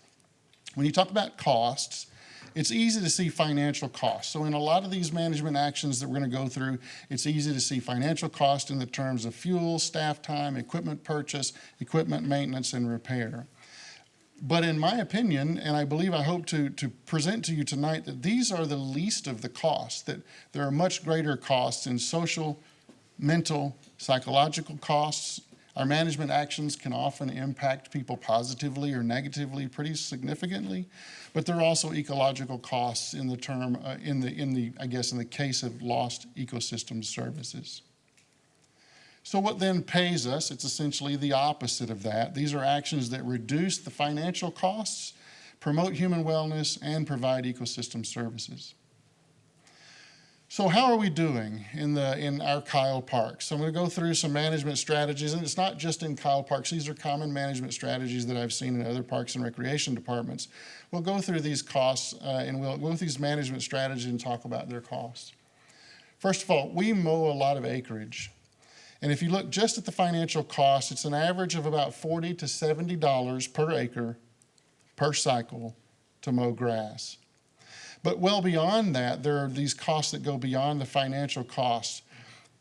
S9: When you talk about costs, it's easy to see financial costs. So in a lot of these management actions that we're going to go through, it's easy to see financial cost in the terms of fuel, staff time, equipment purchase, equipment maintenance, and repair. But in my opinion, and I believe I hope to present to you tonight, that these are the least of the costs, that there are much greater costs in social, mental, psychological costs. Our management actions can often impact people positively or negatively pretty significantly, but there are also ecological costs in the term, in the case of lost ecosystem services. So what then pays us? It's essentially the opposite of that. These are actions that reduce the financial costs, promote human wellness, and provide ecosystem services. So how are we doing in our Kyle Parks? So I'm going to go through some management strategies, and it's not just in Kyle Parks. These are common management strategies that I've seen in other parks and recreation departments. We'll go through these costs, and we'll go through these management strategies and talk about their costs. First of all, we mow a lot of acreage. And if you look just at the financial cost, it's an average of about $40 to $70 per acre per cycle to mow grass. But well beyond that, there are these costs that go beyond the financial costs.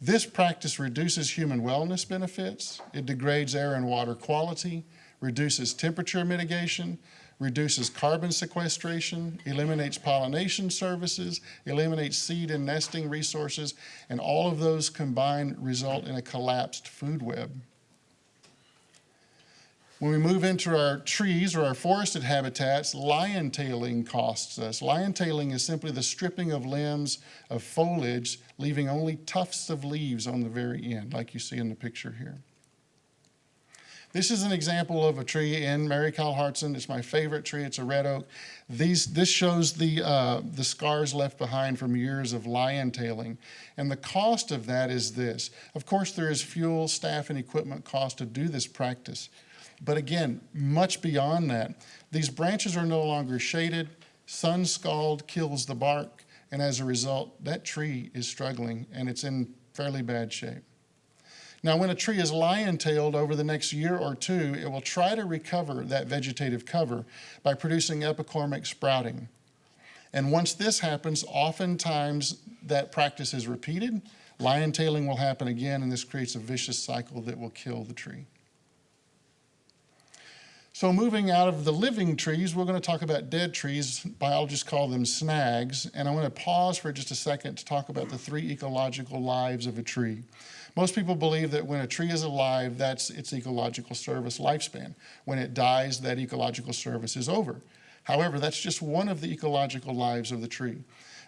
S9: This practice reduces human wellness benefits. It degrades air and water quality, reduces temperature mitigation, reduces carbon sequestration, eliminates pollination services, eliminates seed and nesting resources, and all of those combined result in a collapsed food web. When we move into our trees or our forested habitats, lion tailing costs us. Lion tailing is simply the stripping of limbs of foliage, leaving only tufts of leaves on the very end, like you see in the picture here. This is an example of a tree in Mary Calhartson. It's my favorite tree. It's a red oak. This shows the scars left behind from years of lion tailing. And the cost of that is this. Of course, there is fuel, staff, and equipment cost to do this practice. But again, much beyond that, these branches are no longer shaded, sun scald kills the bark, and as a result, that tree is struggling and it's in fairly bad shape. Now, when a tree is lion-tailed over the next year or two, it will try to recover that vegetative cover by producing epicormic sprouting. And once this happens, oftentimes that practice is repeated, lion-tailing will happen again, and this creates a vicious cycle that will kill the tree. So moving out of the living trees, we're going to talk about dead trees. Biologists call them snags. And I want to pause for just a second to talk about the 3 ecological lives of a tree. Most people believe that when a tree is alive, that's its ecological service lifespan. When it dies, that ecological service is over. However, that's just one of the ecological lives of the tree.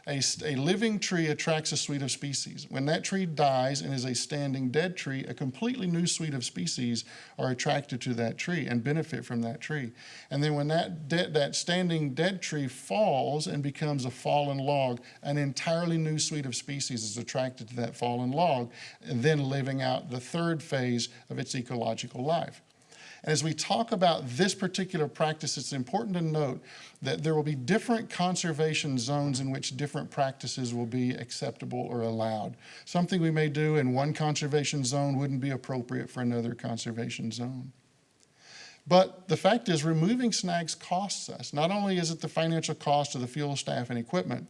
S9: A living tree attracts a suite of species. When that tree dies and is a standing dead tree, a completely new suite of species are attracted to that tree and benefit from that tree. And then when that standing dead tree falls and becomes a fallen log, an entirely new suite of species is attracted to that fallen log, and then living out the 3rd phase of its ecological life. And as we talk about this particular practice, it's important to note that there will be different conservation zones in which different practices will be acceptable or allowed. Something we may do in one conservation zone wouldn't be appropriate for another conservation zone. But the fact is, removing snags costs us. Not only is it the financial cost of the fuel, staff, and equipment,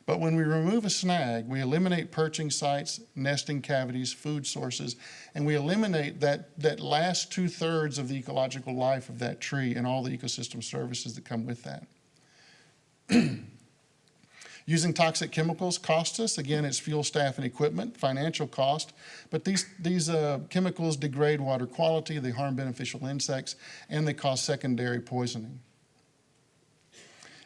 S9: but when we remove a snag, we eliminate perching sites, nesting cavities, food sources, and we eliminate that last 2/3 of the ecological life of that tree and all the ecosystem services that come with that. Using toxic chemicals costs us. Again, it's fuel, staff, and equipment, financial cost. But these chemicals degrade water quality, they harm beneficial insects, and they cause secondary poisoning.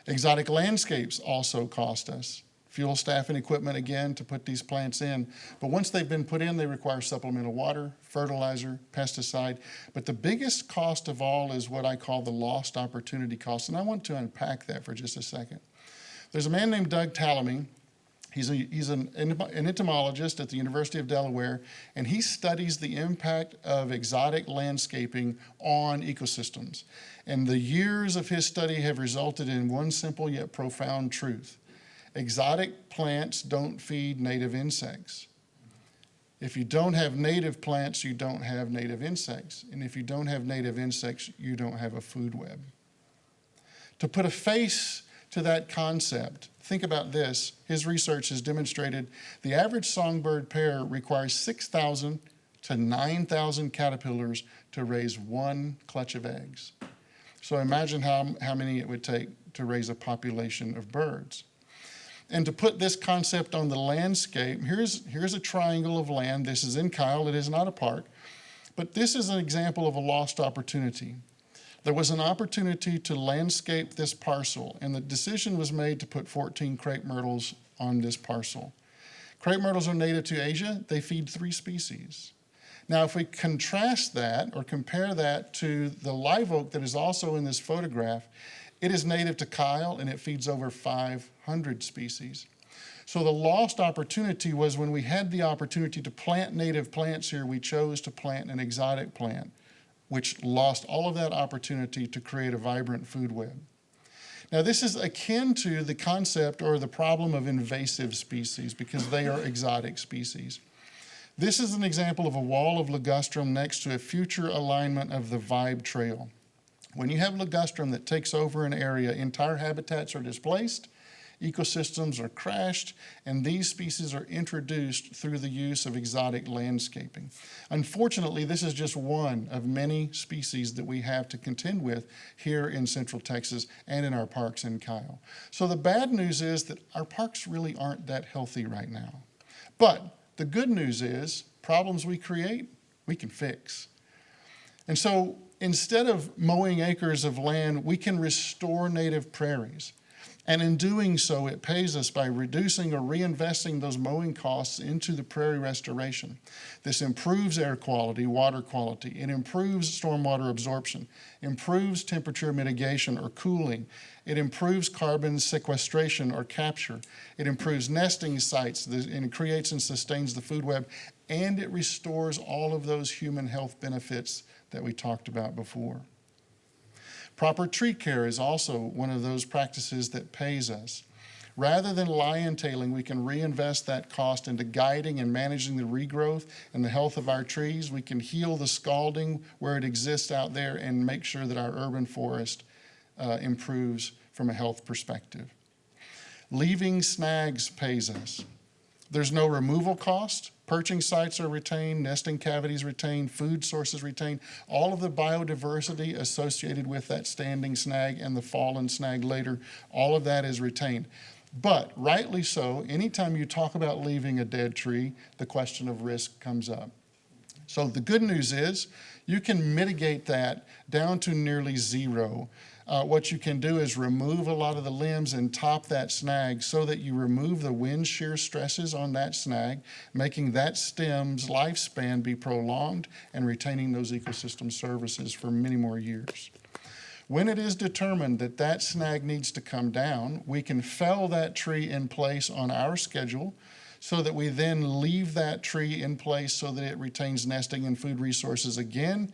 S9: Exotic landscapes also cost us. Fuel, staff, and equipment, again, to put these plants in. But once they've been put in, they require supplemental water, fertilizer, pesticide. But the biggest cost of all is what I call the lost opportunity cost. And I want to unpack that for just a second. There's a man named Doug Tallamy. He's an entomologist at the University of Delaware, and he studies the impact of exotic landscaping on ecosystems. And the years of his study have resulted in one simple yet profound truth. Exotic plants don't feed native insects. If you don't have native plants, you don't have native insects. And if you don't have native insects, you don't have a food web. To put a face to that concept, think about this. His research has demonstrated the average songbird pair requires 6,000 to 9,000 caterpillars to raise one clutch of eggs. So imagine how many it would take to raise a population of birds. And to put this concept on the landscape, here's a triangle of land. This is in Kyle. It is not a park. But this is an example of a lost opportunity. There was an opportunity to landscape this parcel, and the decision was made to put 14 crepe myrtles on this parcel. Crepe myrtles are native to Asia. They feed 3 species. Now, if we contrast that or compare that to the live oak that is also in this photograph, it is native to Kyle, and it feeds over 500 species. So the lost opportunity was when we had the opportunity to plant native plants here, we chose to plant an exotic plant, which lost all of that opportunity to create a vibrant food web. Now, this is akin to the concept or the problem of invasive species because they are exotic species. This is an example of a wall of ligustrum next to a future alignment of the Vibe Trail. When you have ligustrum that takes over an area, entire habitats are displaced, ecosystems are crashed, and these species are introduced through the use of exotic landscaping. Unfortunately, this is just one of many species that we have to contend with here in Central Texas and in our parks in Kyle. So the bad news is that our parks really aren't that healthy right now. But the good news is problems we create, we can fix. And so instead of mowing acres of land, we can restore native prairies. And in doing so, it pays us by reducing or reinvesting those mowing costs into the prairie restoration. This improves air quality, water quality. It improves stormwater absorption, improves temperature mitigation or cooling. It improves carbon sequestration or capture. It improves nesting sites and it creates and sustains the food web. And it restores all of those human health benefits that we talked about before. Proper tree care is also one of those practices that pays us. Rather than lion-tailing, we can reinvest that cost into guiding and managing the regrowth and the health of our trees. We can heal the scalding where it exists out there and make sure that our urban forest improves from a health perspective. Leaving snags pays us. There's no removal cost. Perching sites are retained, nesting cavities retained, food sources retained, all of the biodiversity associated with that standing snag and the fallen snag later, all of that is retained. But rightly so, anytime you talk about leaving a dead tree, the question of risk comes up. So the good news is you can mitigate that down to nearly zero. What you can do is remove a lot of the limbs and top that snag so that you remove the wind shear stresses on that snag, making that stem's lifespan be prolonged and retaining those ecosystem services for many more years. When it is determined that that snag needs to come down, we can fell that tree in place on our schedule so that we then leave that tree in place so that it retains nesting and food resources again,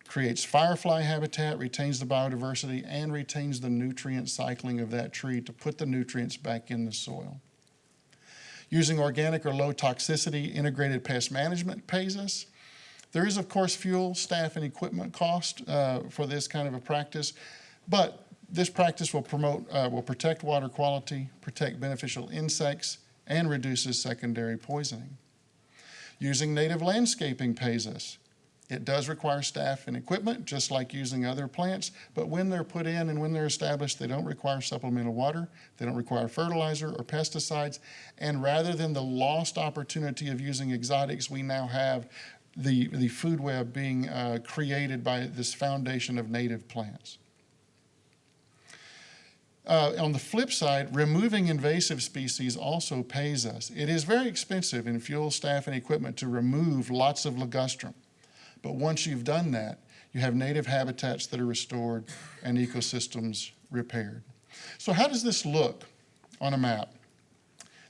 S9: creates firefly habitat, retains the biodiversity, and retains the nutrient cycling of that tree to put the nutrients back in the soil. Using organic or low toxicity integrated pest management pays us. There is, of course, fuel, staff, and equipment cost for this kind of a practice, but this practice will protect water quality, protect beneficial insects, and reduces secondary poisoning. Using native landscaping pays us. It does require staff and equipment, just like using other plants, but when they're put in and when they're established, they don't require supplemental water, they don't require fertilizer or pesticides, and rather than the lost opportunity of using exotics, we now have the food web being created by this foundation of native plants. On the flip side, removing invasive species also pays us. It is very expensive in fuel, staff, and equipment to remove lots of ligustrum. But once you've done that, you have native habitats that are restored and ecosystems repaired. So how does this look on a map?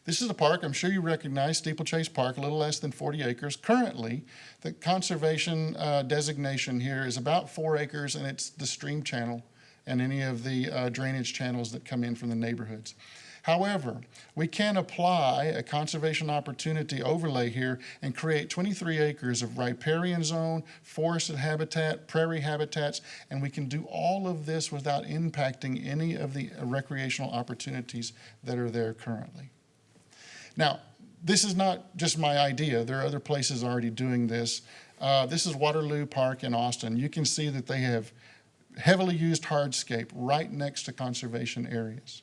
S9: This is a park I'm sure you recognize, Steeplechase Park, a little less than 40 acres. Currently, the conservation designation here is about 4 acres, and it's the stream channel and any of the drainage channels that come in from the neighborhoods. However, we can apply a conservation opportunity overlay here and create 23 acres of riparian zone, forested habitat, prairie habitats, and we can do all of this without impacting any of the recreational opportunities that are there currently. Now, this is not just my idea. There are other places already doing this. This is Waterloo Park in Austin. You can see that they have heavily used hardscape right next to conservation areas.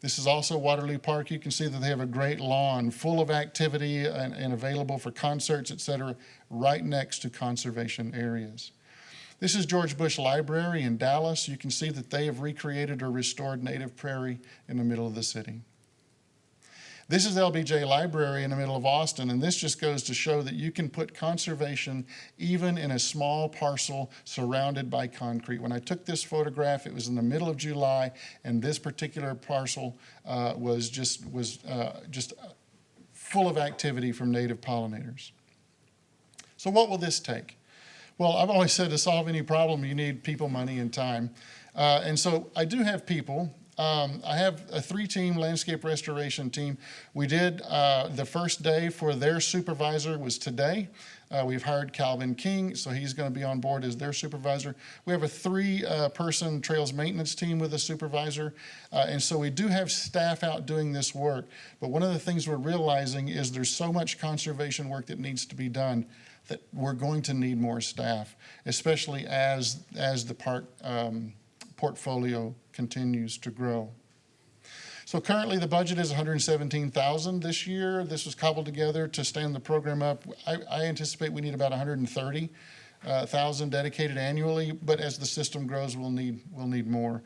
S9: This is also Waterloo Park. You can see that they have a great lawn full of activity and available for concerts, et cetera, right next to conservation areas. This is George Bush Library in Dallas. You can see that they have recreated or restored native prairie in the middle of the city. This is LBJ Library in the middle of Austin, and this just goes to show that you can put conservation even in a small parcel surrounded by concrete. When I took this photograph, it was in the middle of July, and this particular parcel was just full of activity from native pollinators. So what will this take? Well, I've always said to solve any problem, you need people, money, and time. And so I do have people I have a 3-team landscape restoration team. We did, the first day for their supervisor was today. We've hired Calvin King, so he's going to be on board as their supervisor. We have a 3-person trails maintenance team with a supervisor. And so we do have staff out doing this work. But one of the things we're realizing is there's so much conservation work that needs to be done that we're going to need more staff, especially as the park portfolio continues to grow. So currently the budget is $117,000 this year. This was cobbled together to stand the program up. I anticipate we need about $130,000 dedicated annually, but as the system grows, we'll need more.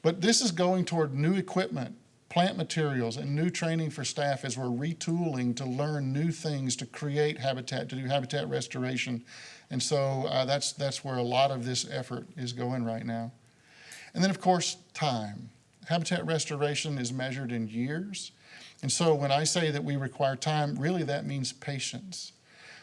S9: But this is going toward new equipment, plant materials, and new training for staff as we're retooling to learn new things to create habitat, to do habitat restoration. And so that's where a lot of this effort is going right now. And then, of course, time. Habitat restoration is measured in years. And so when I say that we require time, really that means patience.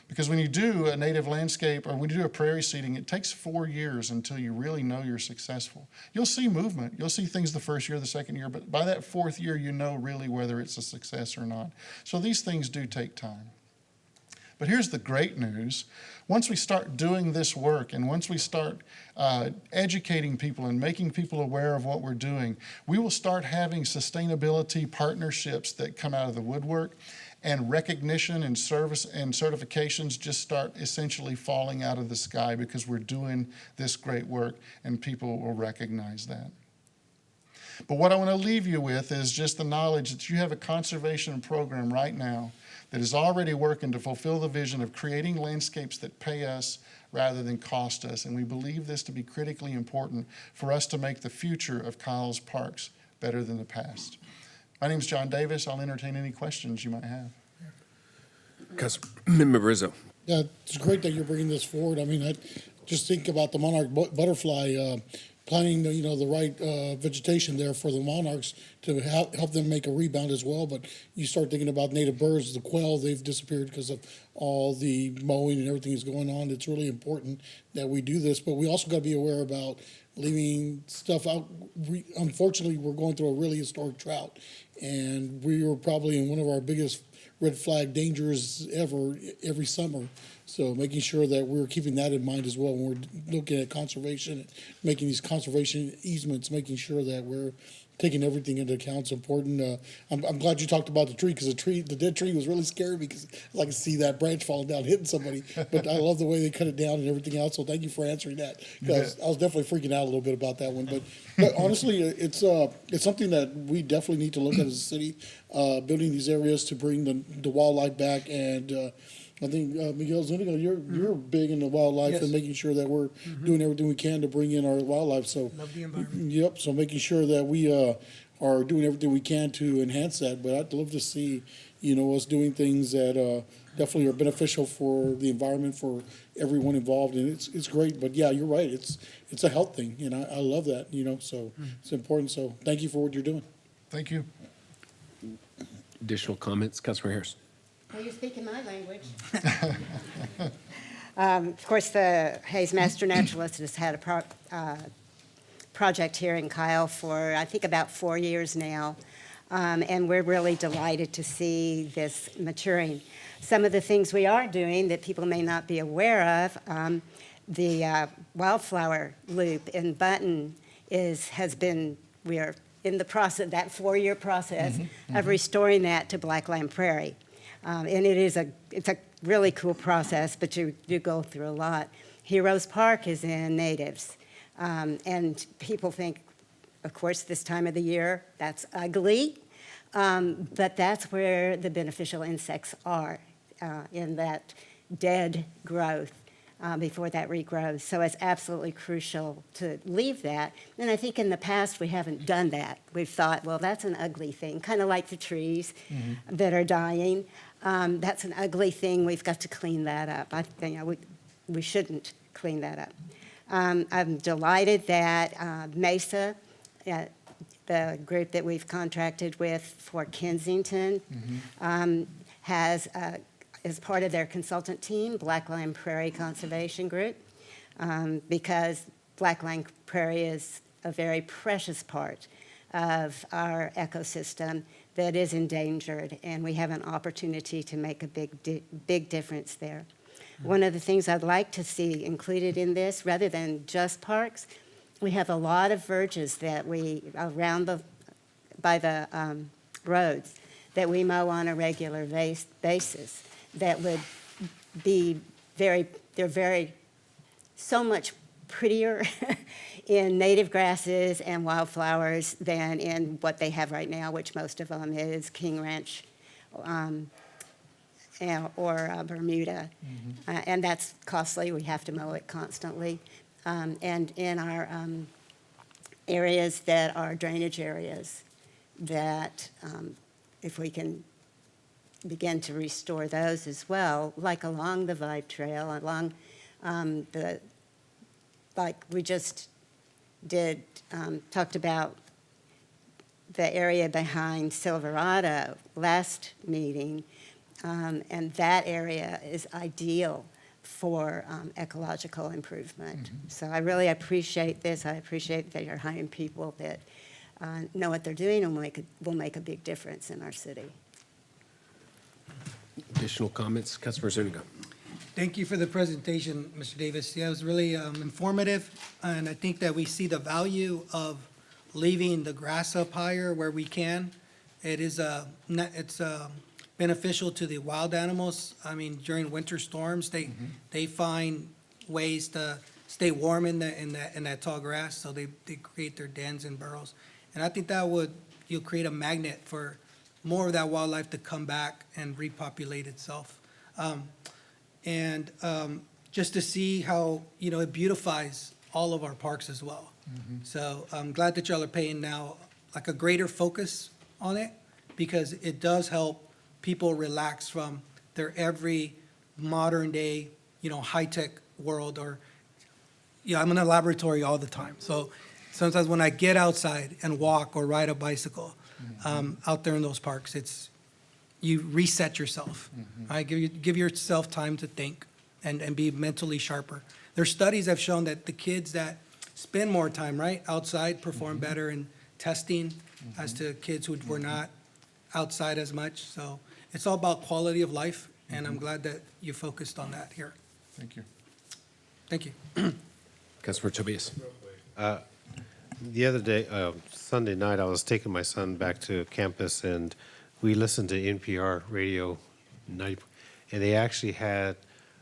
S9: Because when you do a native landscape or when you do a prairie seeding, it takes 4 years until you really know you're successful. You'll see movement. You'll see things the first year, the second year, but by that 4th year, you know really whether it's a success or not. So these things do take time. But here's the great news. Once we start doing this work and once we start educating people and making people aware of what we're doing, we will start having sustainability partnerships that come out of the woodwork, and recognition and service and certifications just start essentially falling out of the sky because we're doing this great work and people will recognize that. But what I want to leave you with is just the knowledge that you have a conservation program right now that is already working to fulfill the vision of creating landscapes that pay us rather than cost us. And we believe this to be critically important for us to make the future of Kyle's Parks better than the past. My name is John Davis. I'll entertain any questions you might have.
S1: Councilmember Rizzo.
S3: Yeah, it's great that you're bringing this forward. I mean, I just think about the monarch butterfly, planting the right vegetation there for the monarchs to help them make a rebound as well. But you start thinking about native birds, the quail, they've disappeared because of all the mowing and everything that's going on. It's really important that we do this, but we also got to be aware about leaving stuff out. Unfortunately, we're going through a really historic drought, and we are probably in one of our biggest red flag dangers ever every summer. So making sure that we're keeping that in mind as well when we're looking at conservation, making these conservation easements, making sure that we're taking everything into account is important. I'm glad you talked about the tree, because the dead tree was really scary because I like to see that branch falling down hitting somebody. But I love the way they cut it down and everything else. So thank you for answering that, because I was definitely freaking out a little bit about that one. But honestly, it's something that we definitely need to look at as a city, building these areas to bring the wildlife back. And I think Miguel Zuniga, you're big into wildlife and making sure that we're doing everything we can to bring in our wildlife. So
S12: Love the environment.
S3: Yep. So making sure that we are doing everything we can to enhance that. But I'd love to see, us doing things that definitely are beneficial for the environment, for everyone involved, and it's great. But yeah, you're right. It's a health thing, and I love that. So it's important. So thank you for what you're doing.
S9: Thank you.
S1: Additional comments, Councilor Harris.
S18: Well, you're speaking my language. Of course, the Hayes Master Naturalist has had a project here in Kyle for, I think, about 4 years now. And we're really delighted to see this maturing. Some of the things we are doing that people may not be aware of, the wildflower loop in Button we are in the process, that 4-year process of restoring that to Blackland Prairie. And it's a really cool process, but you do go through a lot. Heroes Park is in natives. And people think, of course, this time of the year, that's ugly. But that's where the beneficial insects are, in that dead growth before that regrows. So it's absolutely crucial to leave that. And I think in the past we haven't done that. We've thought, well, that's an ugly thing, kind of like the trees that are dying. That's an ugly thing. We've got to clean that up. I think we shouldn't clean that up. I'm delighted that Mesa, the group that we've contracted with for Kensington, has, as part of their consultant team, Blackland Prairie Conservation Group, because Blackland Prairie is a very precious part of our ecosystem that is endangered, and we have an opportunity to make a big difference there. One of the things I'd like to see included in this, rather than just parks, we have a lot of verges that we, by the roads, that we mow on a regular basis that would be they're so much prettier in native grasses and wildflowers than in what they have right now, which most of them is King Ranch or Bermuda. And that's costly. We have to mow it constantly. And in our areas that are drainage areas, that if we can begin to restore those as well, like along the Vibe Trail, along like we just did, talked about the area behind Silverado last meeting, and that area is ideal for ecological improvement. So I really appreciate this. I appreciate that you're hiring people that know what they're doing and will make a big difference in our city.
S1: Additional comments? Councilmember Zuniga.
S12: Thank you for the presentation, Mr. Davis. Yeah, it was really informative, and I think that we see the value of leaving the grass up higher where we can. It is it's beneficial to the wild animals. I mean, during winter storms, they find ways to stay warm in that tall grass, so they create their dens and burrows. And I think that you'll create a magnet for more of that wildlife to come back and repopulate itself. And just to see how, it beautifies all of our parks as well. So I'm glad that y'all are paying now like a greater focus on it, because it does help people relax from their every modern day, high-tech world, or, I'm in a laboratory all the time. So sometimes when I get outside and walk or ride a bicycle out there in those parks, you reset yourself. Right? Give yourself time to think and be mentally sharper. There's studies have shown that the kids that spend more time outside perform better in testing as to kids who were not outside as much. So it's all about quality of life, and I'm glad that you focused on that here.
S9: Thank you.
S12: Thank you.
S1: Councilmember Tobias.
S5: The other day, Sunday night, I was taking my son back to campus, and we listened to NPR radio, and they actually had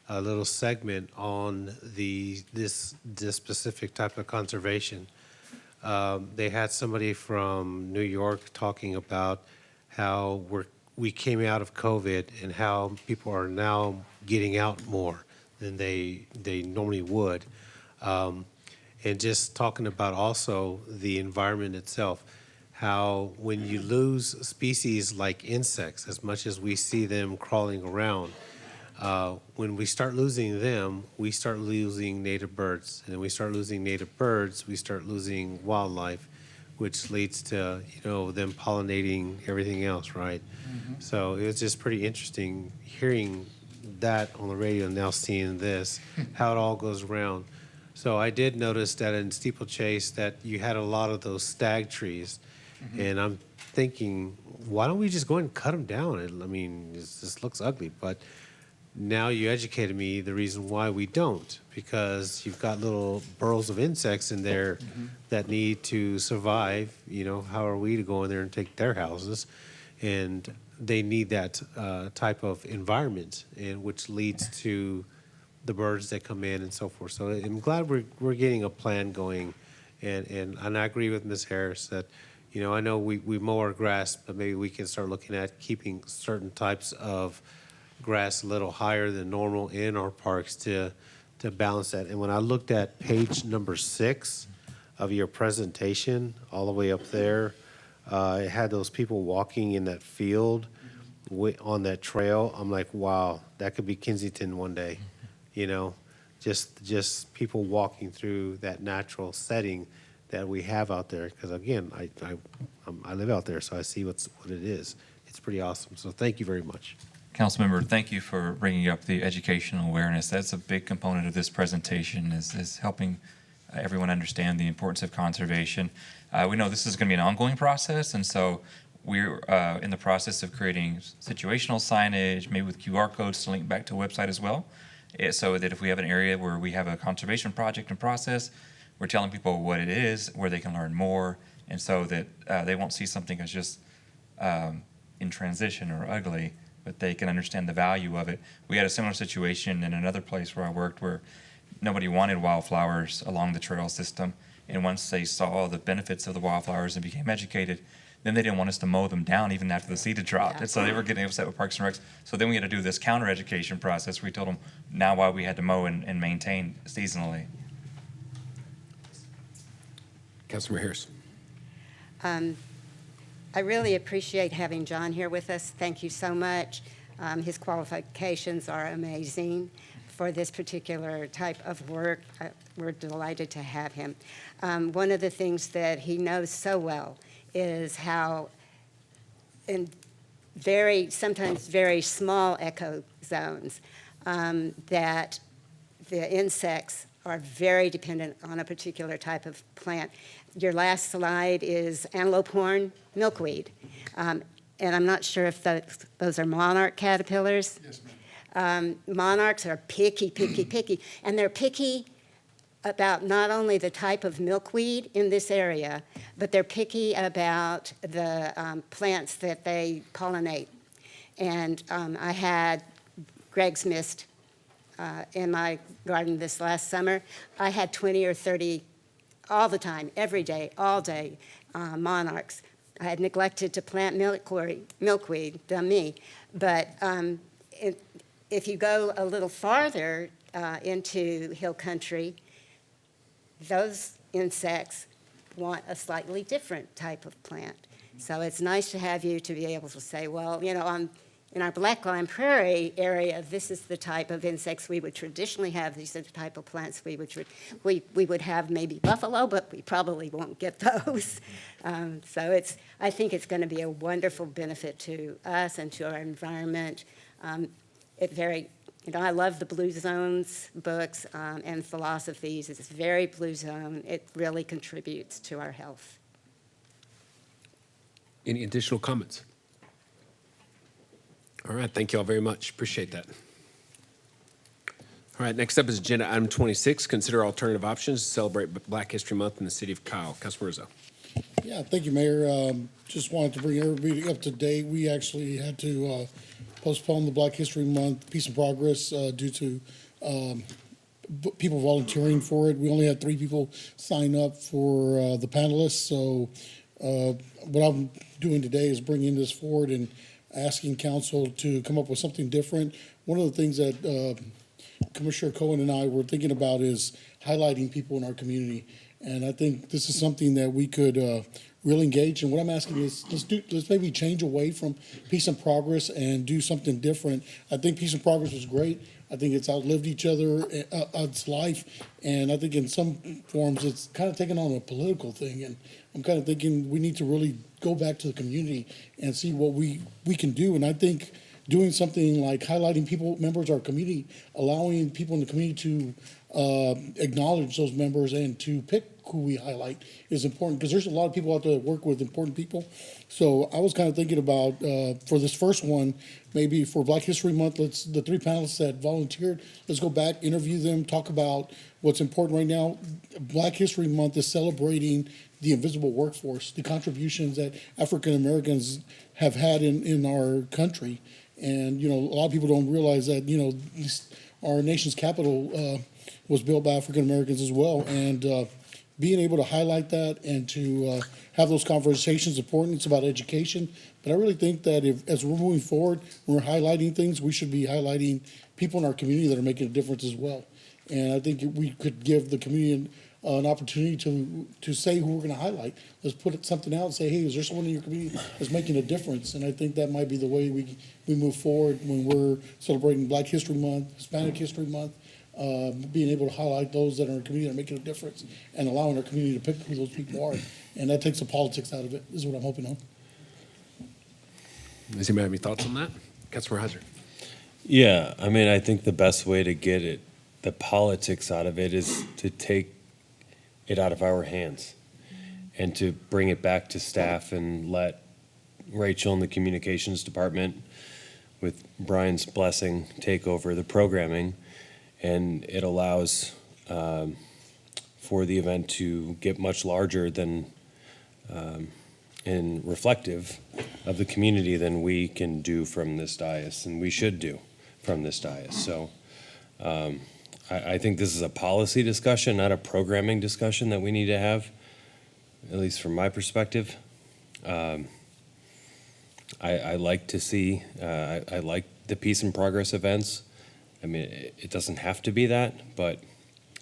S5: a little segment on this specific type of conservation. They had somebody from New York talking about how we came out of COVID and how people are now getting out more than they normally would. And just talking about also the environment itself, how when you lose species like insects, as much as we see them crawling around, when we start losing them, we start losing native birds. And when we start losing native birds, we start losing wildlife, which leads to, them pollinating everything else, right? So it was just pretty interesting hearing that on the radio and now seeing this, how it all goes around. So I did notice that in Steeplechase that you had a lot of those stag trees, and I'm thinking, why don't we just go ahead and cut them down? I mean, this looks ugly, but now you educated me the reason why we don't, because you've got little burrows of insects in there that need to survive. How are we to go in there and take their houses? And they need that type of environment, and which leads to the birds that come in and so forth. So I'm glad we're getting a plan going, and I agree with Ms. Harris that, I know we mow our grass, but maybe we can start looking at keeping certain types of grass a little higher than normal in our parks to balance that. And when I looked at page number 6 of your presentation, all the way up there, it had those people walking in that field on that trail. I'm like, wow, that could be Kensington one day. Just people walking through that natural setting that we have out there. Because again, I live out there, so I see what it is. It's pretty awesome. So thank you very much.
S21: Councilmember, thank you for bringing up the educational awareness. That's a big component of this presentation, is helping everyone understand the importance of conservation. We know this is going to be an ongoing process, and so we're in the process of creating situational signage, maybe with QR codes to link back to a website as well, so that if we have an area where we have a conservation project in process, we're telling people what it is, where they can learn more, and so that they won't see something as just in transition or ugly, but they can understand the value of it. We had a similar situation in another place where I worked where nobody wanted wildflowers along the trail system, and once they saw the benefits of the wildflowers and became educated, then they didn't want us to mow them down even after the seed had dropped. And so they were getting upset with Parks and Recs. So then we had to do this counter-education process where we told them now why we had to mow and maintain seasonally.
S1: Councilmember Harris.
S18: I really appreciate having John here with us. Thank you so much. His qualifications are amazing for this particular type of work. We're delighted to have him. One of the things that he knows so well is how in sometimes very small eco zones that the insects are very dependent on a particular type of plant. Your last slide is antelope horn milkweed. And I'm not sure if those are monarch caterpillars.
S9: Yes, ma'am.
S18: Monarchs are picky, picky, picky. And they're picky about not only the type of milkweed in this area, but they're picky about the plants that they pollinate. And I had Greg's Mist in my garden this last summer. I had 20 or 30 all the time, every day, all day, monarchs. I had neglected to plant milkweed, dumb me. But if you go a little farther into hill country, those insects want a slightly different type of plant. So it's nice to have you to be able to say, well, you know, in our Black Lime Prairie area, this is the type of insects we would traditionally have. These are the type of plants we would have maybe buffalo, but we probably won't get those. So I think it's going to be a wonderful benefit to us and to our environment. I love the Blue Zones books and philosophies. It's very Blue Zone. It really contributes to our health.
S1: Any additional comments? All right, thank you all very much. Appreciate that. All right, next up is agenda item 26, consider alternative options to celebrate Black History Month in the city of Kyle. Councilman Rizzo.
S3: Yeah, thank you, Mayor. Just wanted to bring everybody up to date. We actually had to postpone the Black History Month Peace and Progress due to people volunteering for it. We only had 3 people sign up for the panelists. So what I'm doing today is bringing this forward and asking council to come up with something different. One of the things that Commissioner Cohen and I were thinking about is highlighting people in our community. And I think this is something that we could really engage. And what I'm asking is let's maybe change away from Peace and Progress and do something different. I think Peace and Progress was great. I think it's outlived each other, its life. And I think in some forms it's kind of taken on a political thing. And I'm kind of thinking we need to really go back to the community and see what we can do. And I think doing something like highlighting members of our community, allowing people in the community to acknowledge those members and to pick who we highlight is important, because there's a lot of people out there that work with important people. So I was kind of thinking about, for this first one, maybe for Black History Month, the 3 panelists that volunteered, let's go back, interview them, talk about what's important right now. Black History Month is celebrating the invisible workforce, the contributions that African Americans have had in our country. And, you know, a lot of people don't realize that, you know, our nation's capital was built by African Americans as well. And being able to highlight that and to have those conversations is important. It's about education. But I really think that as we're moving forward, when we're highlighting things, we should be highlighting people in our community that are making a difference as well. And I think we could give the community an opportunity to say who we're going to highlight. Let's put something out and say, hey, is there someone in your community that's making a difference? And I think that might be the way we move forward when we're celebrating Black History Month, Hispanic History Month, being able to highlight those that are in our community that are making a difference and allowing our community to pick who those people are. And that takes the politics out of it, is what I'm hoping on.
S1: Does anybody have any thoughts on that? Councilmember Heiser.
S14: Yeah, I mean, I think the best way to get the politics out of it is to take it out of our hands and to bring it back to staff and let Rachel and the communications department, with Brian's blessing, take over the programming. And it allows for the event to get much larger than and reflective of the community than we can do from this dais, and we should do from this dais. So I think this is a policy discussion, not a programming discussion that we need to have, at least from my perspective. I like to see, I like the Peace and Progress events. I mean, it doesn't have to be that, but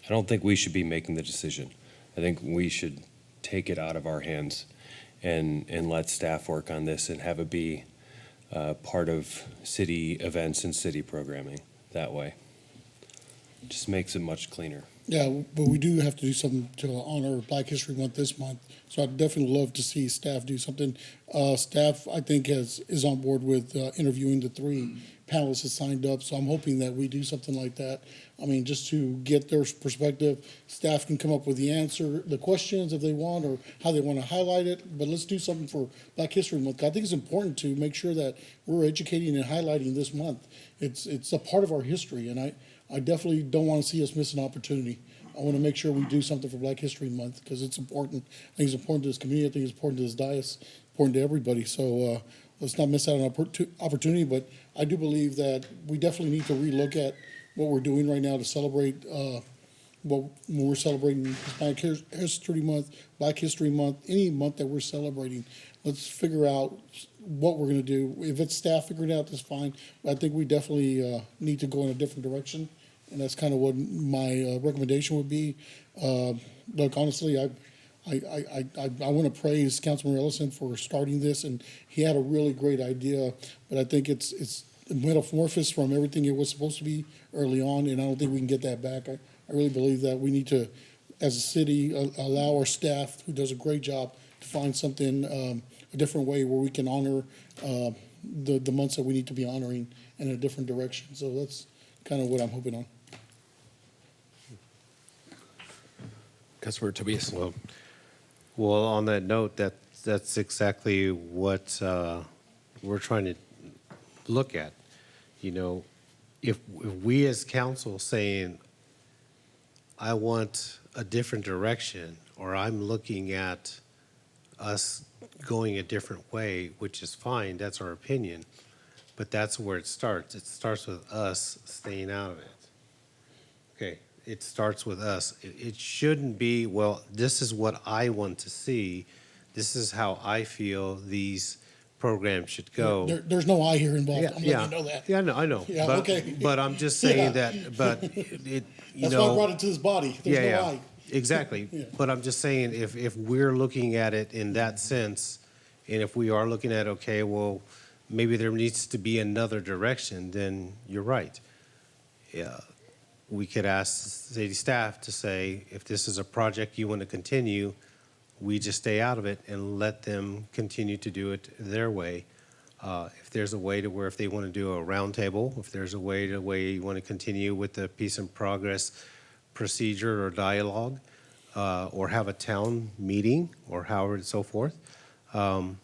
S14: I don't think we should be making the decision. I think we should take it out of our hands and let staff work on this and have it be part of city events and city programming that way. Just makes it much cleaner.
S3: Yeah, but we do have to do something to honor Black History Month this month. So I'd definitely love to see staff do something. Staff, I think, is on board with interviewing the 3 panelists that signed up. So I'm hoping that we do something like that. I mean, just to get their perspective. Staff can come up with the questions if they want, or how they want to highlight it. But let's do something for Black History Month. I think it's important to make sure that we're educating and highlighting this month. It's a part of our history, and I definitely don't want to see us miss an opportunity. I want to make sure we do something for Black History Month because it's important. I think it's important to this community. I think it's important to this dais, important to everybody. So let's not miss out on an opportunity. But I do believe that we definitely need to relook at what we're doing right now to celebrate when we're celebrating Black History Month, any month that we're celebrating. Let's figure out what we're going to do. If it's staff figuring it out, that's fine. But I think we definitely need to go in a different direction. And that's kind of what my recommendation would be. Look, honestly, I want to praise Councilman Ellison for starting this, and he had a really great idea. But I think it's metamorphosis from everything it was supposed to be early on, and I don't think we can get that back. I really believe that we need to, as a city, allow our staff, who does a great job, to find something, a different way where we can honor the months that we need to be honoring in a different direction. So that's kind of what I'm hoping on.
S1: Councilor Tobias.
S5: Well, on that note, that's exactly what we're trying to look at. You know, if we as council saying, I want a different direction, or I'm looking at us going a different way, which is fine, that's our opinion, but that's where it starts. It starts with us staying out of it. Okay, it starts with us. It shouldn't be, well, this is what I want to see. This is how I feel these programs should go.
S3: There's no I here involved. I'm letting you know that.
S5: Yeah, I know.
S3: Yeah,
S5: but,
S3: okay.
S5: But I'm just saying that, but it, you
S3: That's
S5: know.
S3: why I brought it to this body. There's no I.
S5: Exactly.
S3: Yeah.
S5: But I'm just saying, if we're looking at it in that sense, and if we are looking at, okay, well, maybe there needs to be another direction, then you're right. Yeah, we could ask city staff to say, if this is a project you want to continue, we just stay out of it and let them continue to do it their way. If there's a way to where if they want to do a roundtable, if there's a way you want to continue with the Peace and Progress procedure or dialogue, or have a town meeting or however and so forth. I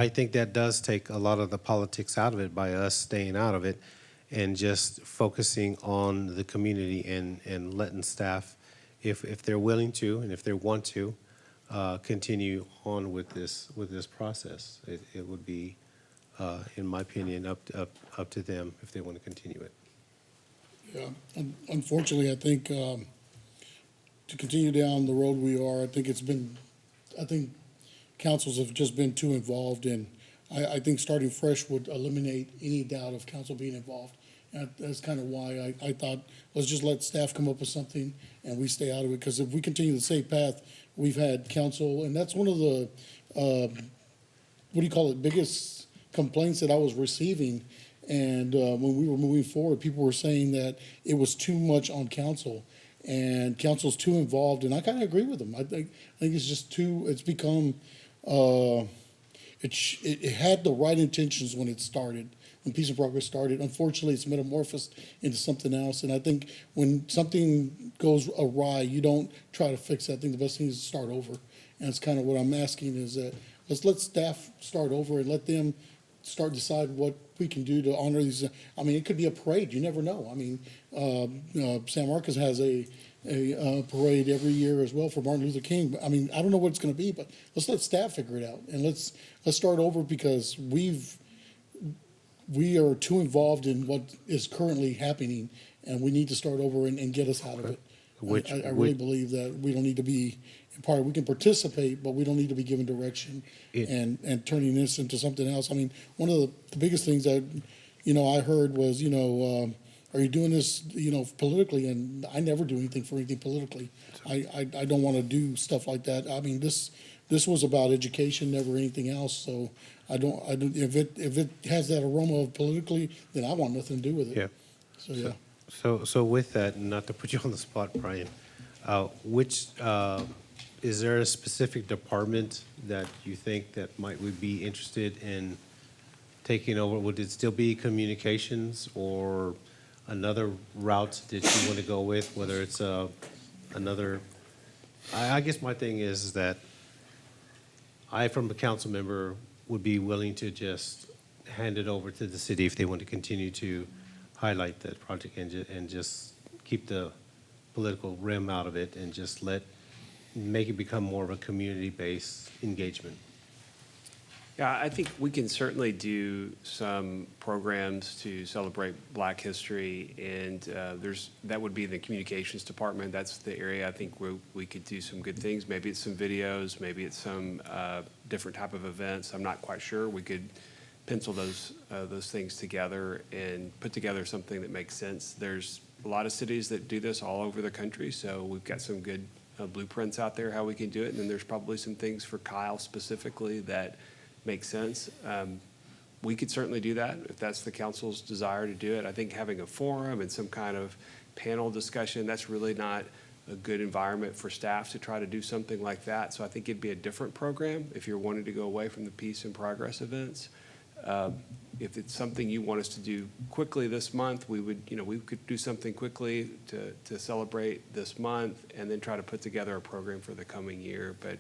S5: think that does take a lot of the politics out of it by us staying out of it and just focusing on the community and letting staff, if they're willing to and if they want to, continue on with this process. It would be, in my opinion, up to them if they want to continue it.
S3: Yeah, unfortunately, I think to continue down the road we are, I think councils have just been too involved, and I think starting fresh would eliminate any doubt of council being involved. And that's kind of why I thought, let's just let staff come up with something and we stay out of it, because if we continue the same path, we've had council, and that's one of the, biggest complaints that I was receiving. And when we were moving forward, people were saying that it was too much on council, and council's too involved. And I kind of agree with them. I think it's just it's become, it had the right intentions when it started, when Peace and Progress started. Unfortunately, it's metamorphosed into something else. And I think when something goes awry, you don't try to fix that. I think the best thing is to start over. And it's kind of what I'm asking is that let's let staff start over and let them start decide what we can do to honor these. I mean, it could be a parade. You never know. I mean, San Marcos has a parade every year as well for Martin Luther King. I mean, I don't know what it's going to be, but let's let staff figure it out and let's start over because we are too involved in what is currently happening, and we need to start over and get us out of it. I really believe that we don't need to be part. We can participate, but we don't need to be given direction and turning this into something else. I mean, one of the biggest things that I heard was are you doing this politically? And I never do anything for anything politically. I don't want to do stuff like that. I mean, this was about education, never anything else. So I don't if it has that aroma of politically, then I want nothing to do with it.
S5: Yeah.
S3: So yeah.
S5: So with that, not to put you on the spot, Brian, is there a specific department that you think that would be interested in taking over? Would it still be communications or another route that you want to go with, whether it's another? I guess my thing is that I, from a council member, would be willing to just hand it over to the city if they want to continue to highlight that project and just keep the political rim out of it and just make it become more of a community-based engagement.
S22: Yeah, I think we can certainly do some programs to celebrate Black history, and that would be in the communications department. That's the area I think we could do some good things. Maybe it's some videos, maybe it's some different type of events. I'm not quite sure. We could pencil those things together and put together something that makes sense. There's a lot of cities that do this all over the country, so we've got some good blueprints out there how we can do it, and then there's probably some things for Kyle specifically that make sense. We could certainly do that if that's the council's desire to do it. I think having a forum and some kind of panel discussion, that's really not a good environment for staff to try to do something like that. So I think it'd be a different program if you're wanting to go away from the Peace and Progress events. If it's something you want us to do quickly this month, we could do something quickly to celebrate this month and then try to put together a program for the coming year. But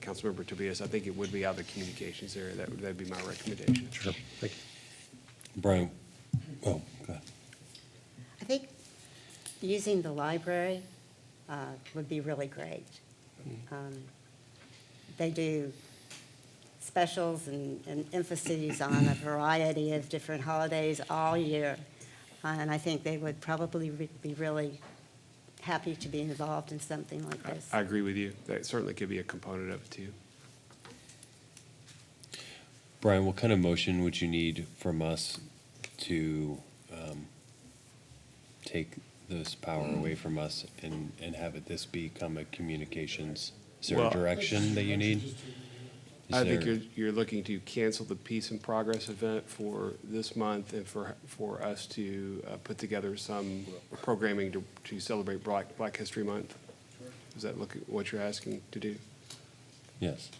S22: Councilmember Tobias, I think it would be out of the communications area. That'd be my recommendation.
S5: Sure. Thank you.
S14: Brian, go ahead.
S18: I think using the library would be really great. They do specials and emphases on a variety of different holidays all year. And I think they would probably be really happy to be involved in something like this.
S22: I agree with you. That certainly could be a component of it too.
S14: Brian, what kind of motion would you need from us to take this power away from us and have this become a communications? Is there a direction that you need?
S22: I think you're looking to cancel the Peace and Progress event for this month and for us to put together some programming to celebrate Black History Month. Is that what you're asking to do?
S14: Yes.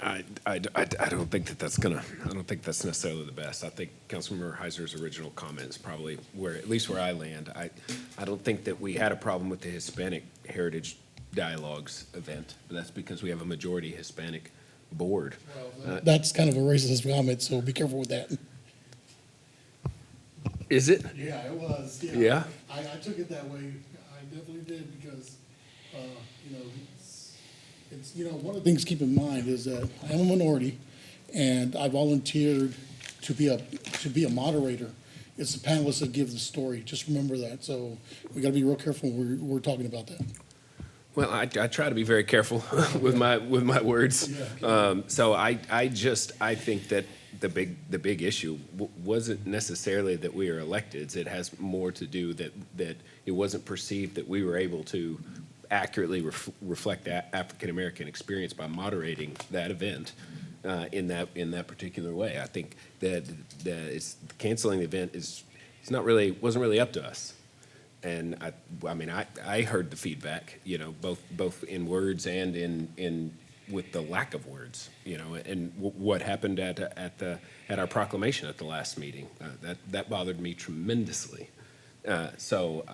S1: I don't think I don't think that's necessarily the best. I think Councilmember Heiser's original comment is probably at least where I land. I don't think that we had a problem with the Hispanic Heritage Dialogues event, but that's because we have a majority Hispanic board.
S3: That's kind of a racist comment, so be careful with that.
S1: Is it?
S3: Yeah, it was.
S1: Yeah?
S3: I took it that way. I definitely did because, it's one of the things to keep in mind is that I am a minority, and I volunteered to be a moderator. It's the panelists that give the story. Just remember that. So we got to be real careful when we're talking about that.
S1: Well, I try to be very careful with my words. So I think that the big issue wasn't necessarily that we are electeds. It has more to do that it wasn't perceived that we were able to accurately reflect that African American experience by moderating that event in that particular way. I think that canceling the event wasn't really up to us. And I heard the feedback, both in words and in with the lack of words, you know, and what happened at our proclamation at the last meeting. That bothered me tremendously. So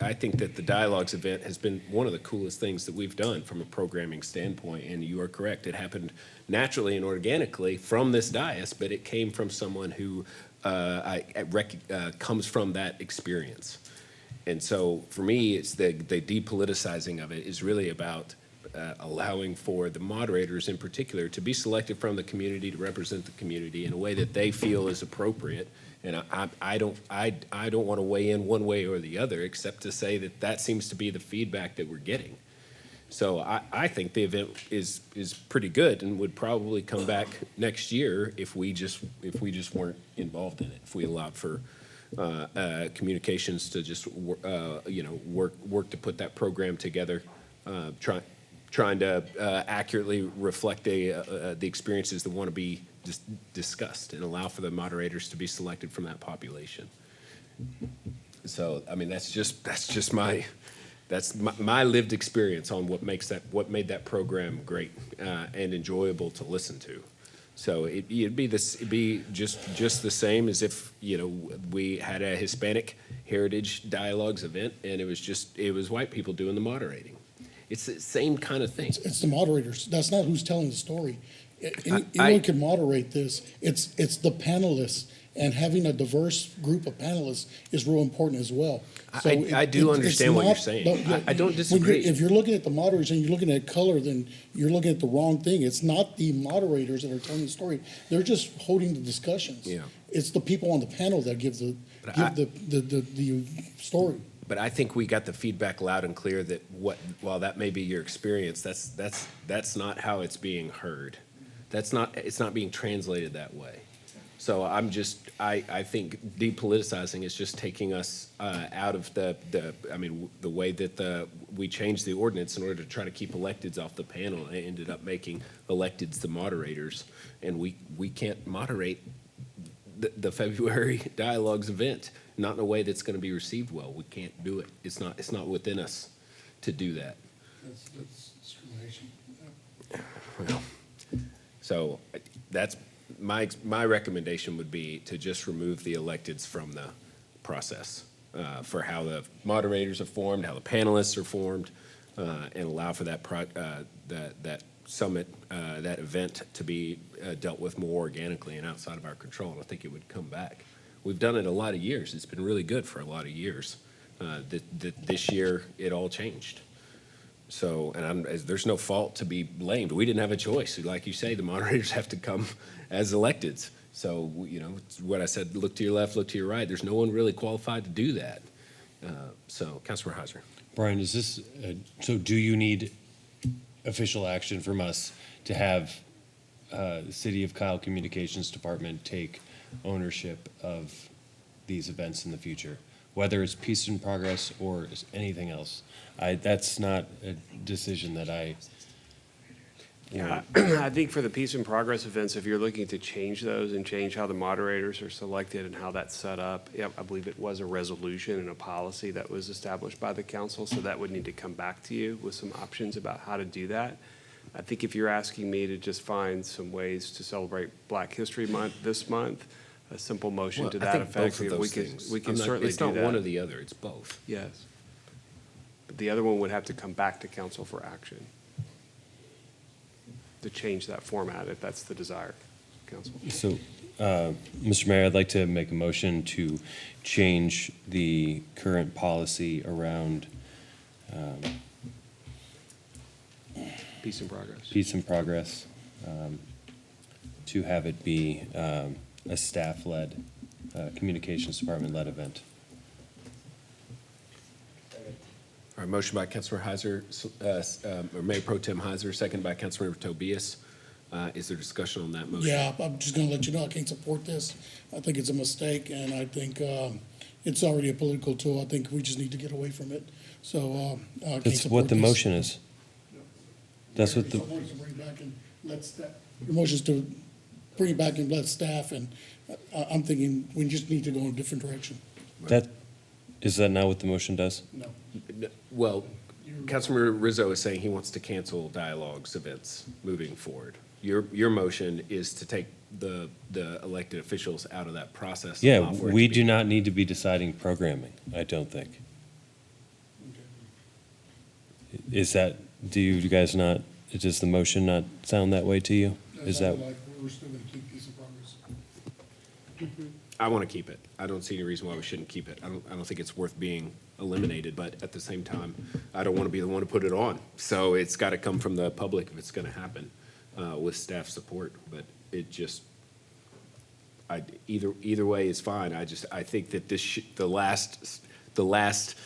S1: I think that the Dialogues event has been one of the coolest things that we've done from a programming standpoint, and you are correct. It happened naturally and organically from this dais, but it came from someone who comes from that experience. And so for me, it's the depoliticizing of it is really about allowing for the moderators in particular to be selected from the community, to represent the community in a way that they feel is appropriate. And I don't want to weigh in one way or the other, except to say that seems to be the feedback that we're getting. So I think the event is pretty good and would probably come back next year if we just weren't involved in it, if we allowed for communications to just work to put that program together, trying to accurately reflect the experiences that want to be discussed and allow for the moderators to be selected from that population. So I mean that's just my lived experience on what made that program great and enjoyable to listen to. So it'd be just the same as if, you know, we had a Hispanic Heritage Dialogues event and it was white people doing the moderating. It's the same kind of thing.
S3: It's the moderators. That's not who's telling the story. Anyone can moderate this. It's the panelists, and having a diverse group of panelists is real important as well. So
S1: I do understand what you're saying. I don't disagree.
S3: If you're looking at the moderators and you're looking at color, then you're looking at the wrong thing. It's not the moderators that are telling the story. They're just holding the discussions.
S1: Yeah.
S3: It's the people on the panel that give the story.
S1: But I think we got the feedback loud and clear that while that may be your experience, that's not how it's being heard. It's not being translated that way. So I think depoliticizing is just taking us out of the way that we changed the ordinance in order to try to keep electeds off the panel, and ended up making electeds the moderators, and we can't moderate the February Dialogues event, not in a way that's going to be received well. We can't do it. It's not within us to do that.
S3: That's discrimination.
S1: Well, so that's my recommendation would be to just remove the electeds from the process for how the moderators are formed, how the panelists are formed, and allow for that summit, that event to be dealt with more organically and outside of our control. And I think it would come back. We've done it a lot of years. It's been really good for a lot of years. This year, it all changed. So, and there's no fault to be blamed. We didn't have a choice. Like you say, the moderators have to come as electeds. So, you know, what I said, look to your left, look to your right. There's no one really qualified to do that. So, Councilor Heiser.
S14: Brian, is this, so do you need official action from us to have the City of Kyle Communications Department take ownership of these events in the future, whether it's Peace in Progress or anything else? That's not a decision that
S22: Yeah, I think for the Peace in Progress events, if you're looking to change those and change how the moderators are selected and how that's set up, yeah, I believe it was a resolution and a policy that was established by the council, so that would need to come back to you with some options about how to do that. I think if you're asking me to just find some ways to celebrate Black History Month this month, a simple motion to that effect, we can certainly do that.
S1: It's not one or the other, it's both.
S22: Yes. But the other one would have to come back to council for action to change that format if that's the desire, council.
S14: So, Mr. Mayor, I'd like to make a motion to change the current policy around
S22: Peace in Progress.
S14: Peace in Progress, to have it be a staff-led, communications department-led event.
S1: All right, motion by Councilor Heiser, or Mayor Pro Tem Heiser, second by Councilmember Tobias. Is there discussion on that motion?
S3: Yeah, I'm just gonna let you know I can't support this. I think it's a mistake, and I think it's already a political tool. I think we just need to get away from it. So I can't
S14: That's
S3: support
S14: what the
S3: this.
S14: motion is. That's what the,
S3: Your motion is to bring it back and let staff, and I'm thinking we just need to go in a different direction.
S14: that, is that not what the motion does?
S3: No.
S1: Well, Councilmember Rizzo is saying he wants to cancel dialogues events moving forward. Your motion is to take the elected officials out of that process.
S14: Yeah,
S1: allow for it
S14: we
S1: to be-
S14: do not need to be deciding programming, I don't think. Is that, do you guys not, does the motion not sound that way to you? Is that?
S3: Like we're still gonna keep these in progress.
S1: I want to keep it. I don't see any reason why we shouldn't keep it. I don't think it's worth being eliminated, but at the same time, I don't want to be the one to put it on. So it's got to come from the public if it's going to happen, with staff support. But it just, either way is fine. I think that the last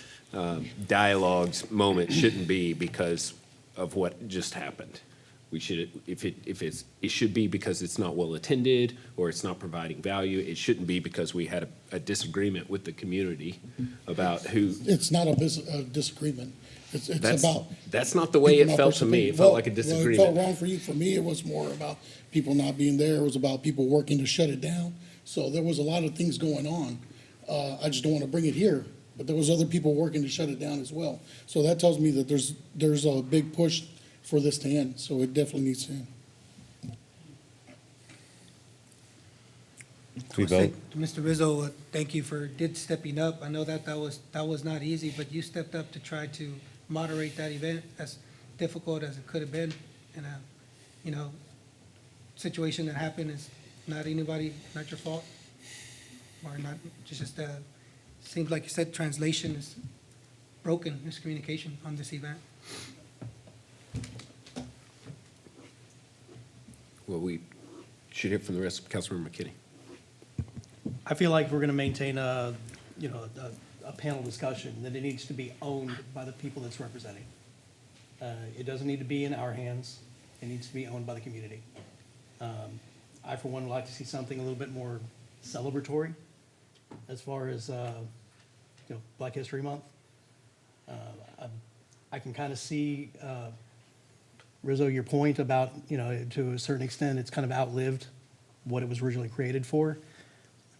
S1: dialogue's moment shouldn't be because of what just happened. We should, it should be because it's not well attended or it's not providing value. It shouldn't be because we had a disagreement with the community about who.
S3: It's not a disagreement. It's about.
S1: That's not the way it felt to me. It felt like a disagreement.
S3: Well, it felt wrong for you. For me, it was more about people not being there. It was about people working to shut it down. So there was a lot of things going on. I just don't want to bring it here, but there was other people working to shut it down as well. So that tells me that there's a big push for this to end, so it definitely needs to end.
S14: We vote?
S12: Mr. Rizzo, thank you for stepping up. I know that was not easy, but you stepped up to try to moderate that event, as difficult as it could have been. And situation that happened is not your fault, or not, just seems like you said translation is broken, miscommunication on this event.
S1: Well, we should hear from the rest of Councilmember McKinney.
S10: I feel like if we're going to maintain a panel discussion, that it needs to be owned by the people that's representing. It doesn't need to be in our hands. It needs to be owned by the community. I, for one, would like to see something a little bit more celebratory as far as, Black History Month. I can kind of see, Rizzo, your point about, to a certain extent, it's kind of outlived what it was originally created for.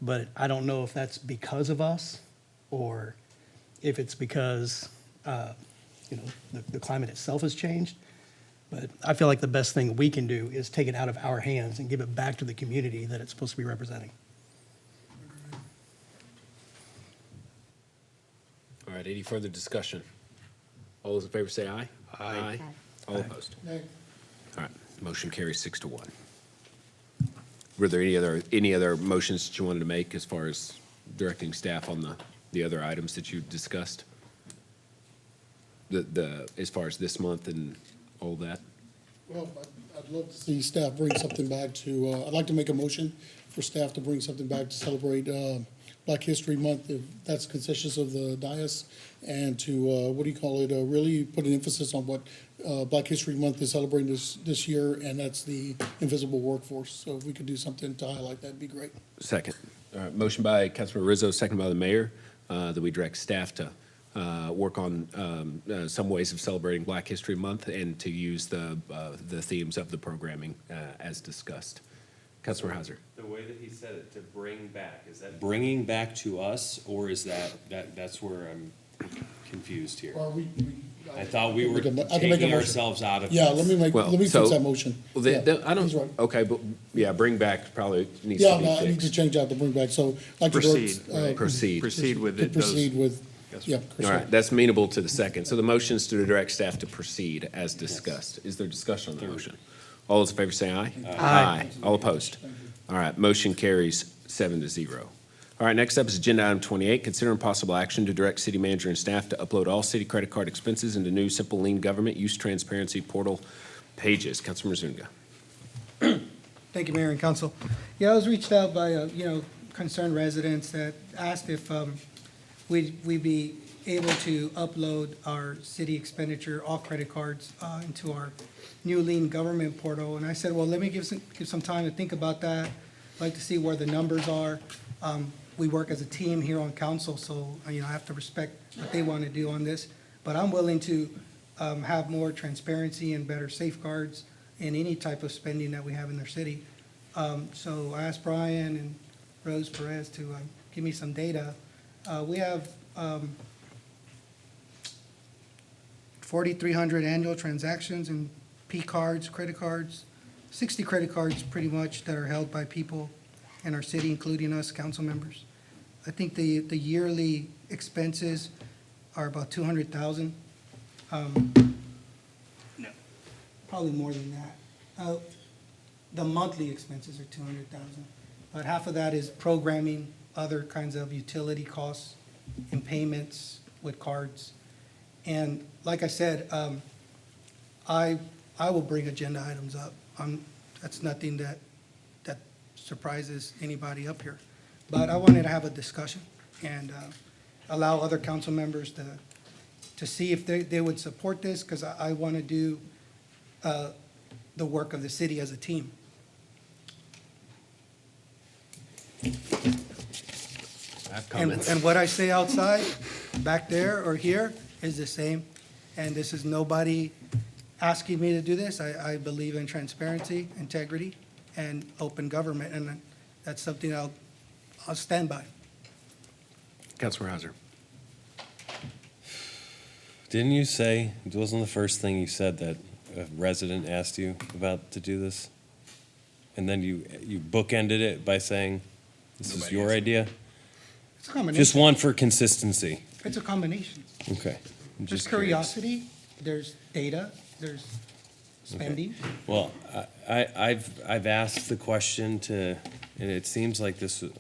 S10: But I don't know if that's because of us or if it's because, the climate itself has changed. But I feel like the best thing we can do is take it out of our hands and give it back to the community that it's supposed to be representing.
S1: All right, any further discussion? All those in favor say aye. Aye. All opposed?
S3: Nay.
S1: All right, motion carries 6-1. Were there any other motions that you wanted to make as far as directing staff on the other items that you discussed? As far as this month and all that?
S3: Well, I'd love to see staff bring something back to, I'd like to make a motion for staff to bring something back to celebrate Black History Month, if that's concessions of the dais, and to, really put an emphasis on what Black History Month is celebrating this year, and that's the invisible workforce. So if we could do something to highlight that, it'd be great.
S1: Second. All right, motion by Councilman Rizzo, second by the mayor, that we direct staff to work on some ways of celebrating Black History Month and to use the themes of the programming as discussed. Councilor Hauser.
S14: The way that he said it, to bring back, is that bringing back to us, or is that's where I'm confused here?
S3: Or
S14: I thought we were
S3: I can make a
S14: taking
S3: motion.
S14: ourselves out of
S3: Yeah,
S14: this.
S3: let me fix that motion.
S1: Well,
S3: Yeah,
S1: I don't,
S3: he's right.
S1: okay, but, yeah, bring back probably needs
S3: Yeah,
S1: to be
S3: no, I need to
S1: fixed.
S3: change out the bring back, so like to
S6: Proceed,
S3: direct,
S6: right.
S1: Proceed.
S6: Proceed with
S3: to
S6: it. those-
S3: proceed with, yeah.
S1: All
S3: proceed.
S1: right, that's amenable to the second. So the motion is to direct staff to proceed as discussed. Is there discussion on the motion? All those in favor say aye. Aye. All opposed? All right, motion carries 7-0. All right, next up is agenda item 28, considering possible action to direct city manager and staff to upload all city credit card expenses into new simple lean government use transparency portal pages. Councilman Zuniga.
S12: Thank you, Mayor and Council. Yeah, I was reached out by, concerned residents that asked if we'd be able to upload our city expenditure, all credit cards, into our new lean government portal. And I said, well, let me give some time to think about that. I'd like to see where the numbers are. We work as a team here on council, so, I have to respect what they want to do on this. But I'm willing to have more transparency and better safeguards in any type of spending that we have in their city. So I asked Brian and Rose Perez to give me some data. We have 4,300 annual transactions in P cards, credit cards, 60 credit cards pretty much that are held by people in our city, including us council members. I think the yearly expenses are about 200,000. No, probably more than that. The monthly expenses are 200,000, but half of that is programming, other kinds of utility costs and payments with cards. And like I said, I will bring agenda items up. That's nothing that surprises anybody up here. But I wanted to have a discussion and allow other council members to see if they would support this, because I want to do the work of the city as a team.
S1: I have comments.
S12: And what I say outside, back there or here, is the same. And this is nobody asking me to do this. I believe in transparency, integrity, and open government, and that's something I'll stand by.
S1: Councilor Hauser.
S14: Didn't you say, it wasn't the first thing you said that a resident asked you about to do this? And then you bookended it by saying, this is your idea?
S12: It's a combination.
S14: Just one for consistency.
S12: It's a combination.
S14: Okay. I'm
S12: There's
S14: just curious.
S12: curiosity, there's data, there's spending.
S14: Well, I've asked the question to, and it seems like this, never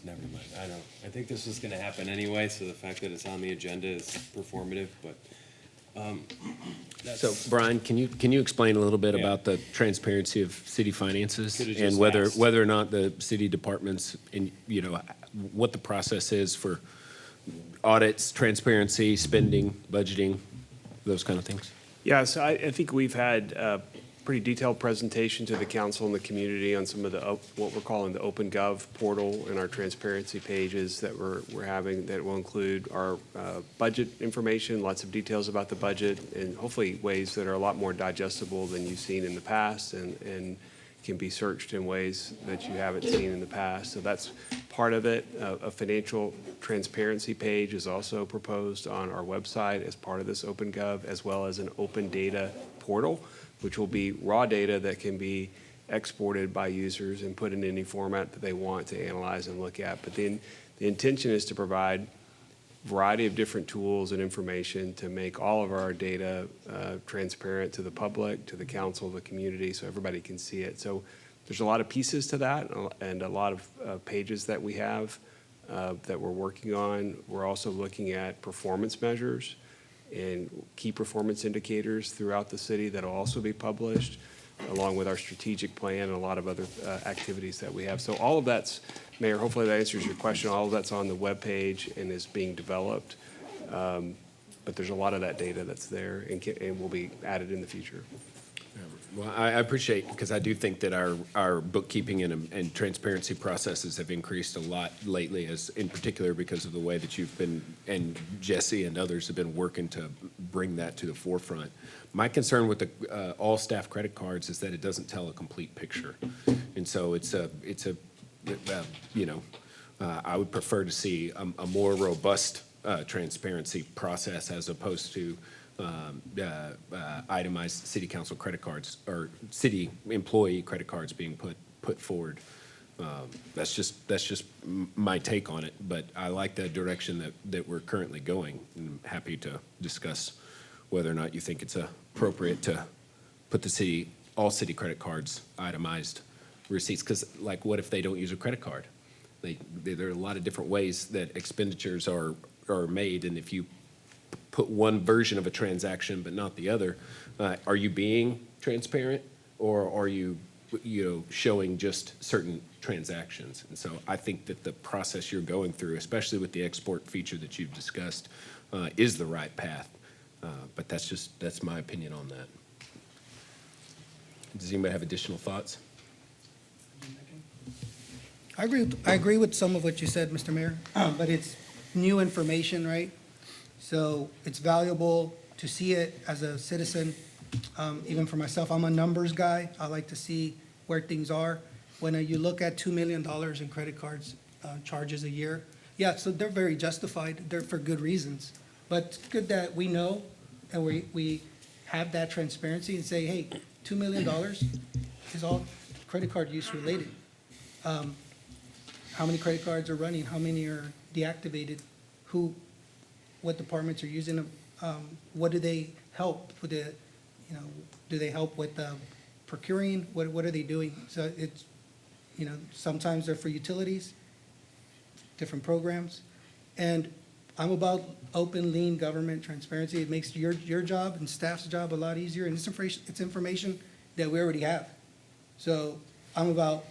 S14: mind. I think this was gonna happen anyway, so the fact that it's on the agenda is performative, but,
S1: So, Brian, can you explain a little bit
S14: Yeah.
S1: about the transparency of city finances?
S14: Could've
S1: And
S14: just
S1: whether
S14: asked.
S1: or not the city departments, and, what the process is for audits, transparency, spending, budgeting, those kind of things?
S22: Yeah, so I think we've had a pretty detailed presentation to the council and the community on some of the, what we're calling the OpenGov portal and our transparency pages that we're having that will include our budget information, lots of details about the budget, and hopefully ways that are a lot more digestible than you've seen in the past and can be searched in ways that you haven't seen in the past. So that's part of it. A financial transparency page is also proposed on our website as part of this OpenGov, as well as an open data portal, which will be raw data that can be exported by users and put in any format that they want to analyze and look at. But then the intention is to provide a variety of different tools and information to make all of our data transparent to the public, to the council, the community, so everybody can see it. So there's a lot of pieces to that and a lot of pages that we have that we're working on. We're also looking at performance measures and key performance indicators throughout the city that'll also be published, along with our strategic plan and a lot of other activities that we have. So all of that's, Mayor, hopefully that answers your question. All of that's on the webpage and is being developed. But there's a lot of that data that's there and will be added in the future.
S1: Well, I appreciate, because I do think that our bookkeeping and transparency processes have increased a lot lately, as in particular because of the way that you've been, and Jesse and others have been working to bring that to the forefront. My concern with the all staff credit cards is that it doesn't tell a complete picture. And so I would prefer to see a more robust transparency process as opposed to itemized city council credit cards or city employee credit cards being put forward. That's just my take on it, but I like the direction that we're currently going. I'm happy to discuss whether or not you think it's appropriate to put all city credit cards itemized receipts, because like, what if they don't use a credit card? There are a lot of different ways that expenditures are made, and if you put one version of a transaction but not the other, are you being transparent, or are you showing just certain transactions? And so I think that the process you're going through, especially with the export feature that you've discussed, is the right path. But that's my opinion on that. Does anybody have additional thoughts?
S12: I agree with some of what you said, Mr. Mayor, but it's new information, right? So it's valuable to see it as a citizen. Even for myself, I'm a numbers guy. I like to see where things are. When you look at $2 million in credit cards charges a year, yeah, so they're very justified. They're for good reasons. But it's good that we know and we have that transparency and say, hey, $2 million is all credit card use related. How many credit cards are running? How many are deactivated? What departments are using them? What do they help with do they help with procuring? What are they doing? So it's, sometimes they're for utilities, different programs. And I'm about open, lean government transparency. It makes your job and staff's job a lot easier, and it's information that we already have. So I'm about,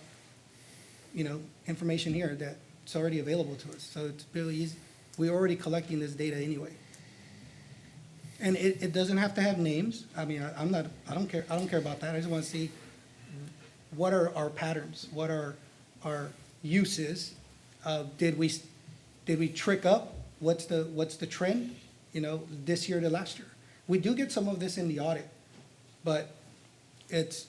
S12: information here that's already available to us. So it's really easy. We're already collecting this data anyway. And it doesn't have to have names. I mean, I don't care about that. I just want to see what are our patterns, what are our uses. Did we trick up? What's the trend, this year to last year? We do get some of this in the audit, but it's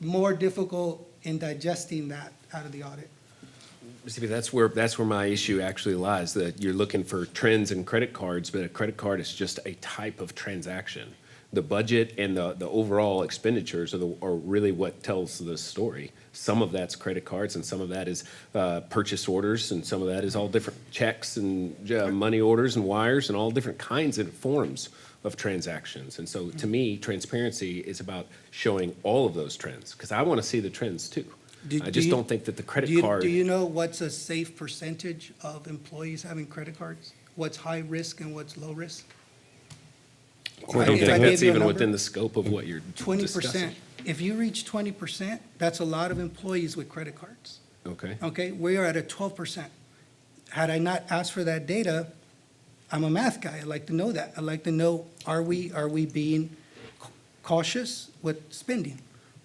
S12: more difficult in digesting that out of the audit.
S1: See, that's where my issue actually lies, that you're looking for trends in credit cards, but a credit card is just a type of transaction. The budget and the overall expenditures are really what tells the story. Some of that's credit cards, and some of that is purchase orders, and some of that is all different checks and money orders and wires and all different kinds of forms of transactions. And so to me, transparency is about showing all of those trends, because I want to see the trends too. I just don't think that the credit card.
S12: Do you know what's a safe percentage of employees having credit cards? What's high risk and what's low risk?
S1: I don't think that's even within the scope of what you're
S12: 20%. If you reach 20%, that's a lot of employees with credit cards.
S1: Okay.
S12: Okay, we are at a 12%. Had I not asked for that data, I'm a math guy. I like to know that. I like to know, are we being cautious with spending?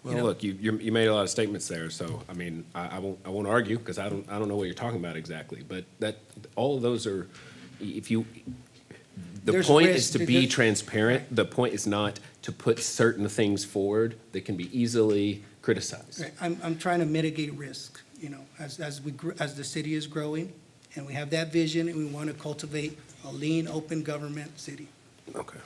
S1: Well, look, you made a lot of statements there, so I mean, I won't argue, because I don't know what you're talking about exactly. But all of those are, the point is to be transparent. The point is not to put certain things forward that can be easily criticized.
S12: Right. I'm trying to mitigate risk, as the city is growing, and we have that vision, and we want to cultivate a lean, open government city.
S1: Okay.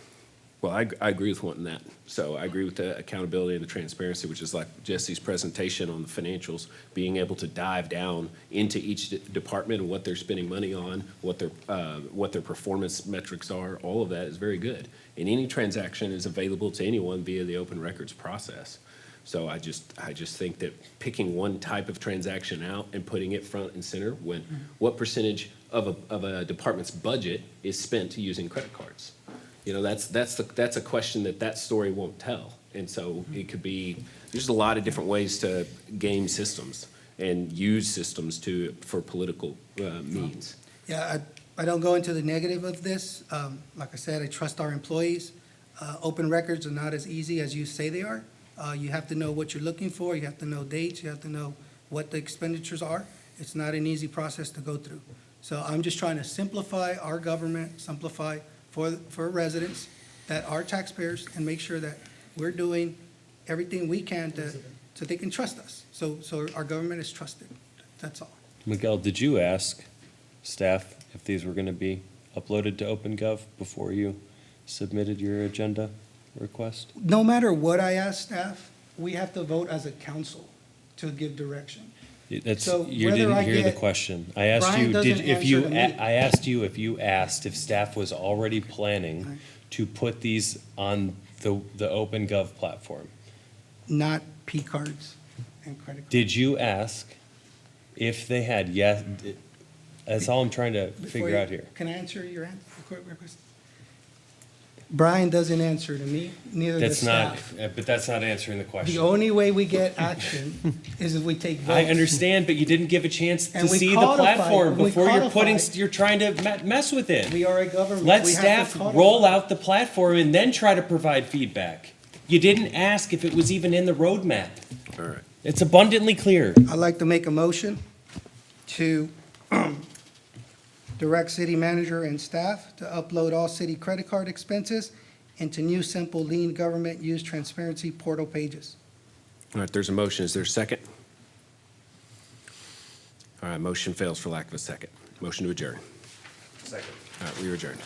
S1: Well, I agree with wanting that. So I agree with the accountability and the transparency, which is like Jesse's presentation on the financials, being able to dive down into each department and what they're spending money on, what their performance metrics are. All of that is very good. And any transaction is available to anyone via the open records process. So I just think that picking one type of transaction out and putting it front and center, when what percentage of a department's budget is spent using credit cards? That's a question that story won't tell. And so it could be, there's a lot of different ways to game systems and use systems for political means.
S12: Yeah, I don't go into the negative of this. Like I said, I trust our employees. Open records are not as easy as you say they are. You have to know what you're looking for. You have to know dates. You have to know what the expenditures are. It's not an easy process to go through. So I'm just trying to simplify our government, simplify for residents that are taxpayers, and make sure that we're doing everything we can so they can trust us. So our government is trusted. That's all.
S14: Miguel, did you ask staff if these were going to be uploaded to OpenGov before you submitted your agenda request?
S12: No matter what I ask staff, we have to vote as a council to give direction.
S14: You
S12: So
S14: didn't
S12: whether I
S14: hear the
S12: get-
S14: question. I asked
S12: Brian
S14: you,
S12: doesn't answer to me.
S14: I asked you if you asked if staff was already planning to put these on the OpenGov platform.
S12: Not P cards and credit cards.
S14: Did you ask if they had, yes? That's all I'm trying to figure out here.
S12: Can I answer your question? Brian doesn't answer to me, neither does
S14: That's not,
S12: staff.
S14: but that's not answering the
S12: The
S14: question.
S12: only way we get action is if we take votes.
S14: I understand, but you didn't give a chance to
S12: And we
S14: see the
S12: codify-
S14: platform
S12: we
S14: before
S12: codify.
S14: you're trying to mess with it.
S12: We are a government.
S14: Let
S12: We have to
S14: staff
S12: codify.
S14: roll out the platform and then try to provide feedback. You didn't ask if it was even in the roadmap.
S1: All right.
S14: It's abundantly clear.
S12: I'd like to make a motion to direct city manager and staff to upload all city credit card expenses into new simple lean government use transparency portal pages.
S1: All right, there's a motion. Is there a second? All right, motion fails for lack of a second. Motion to adjourn.
S22: Second.
S1: All right, we are adjourned.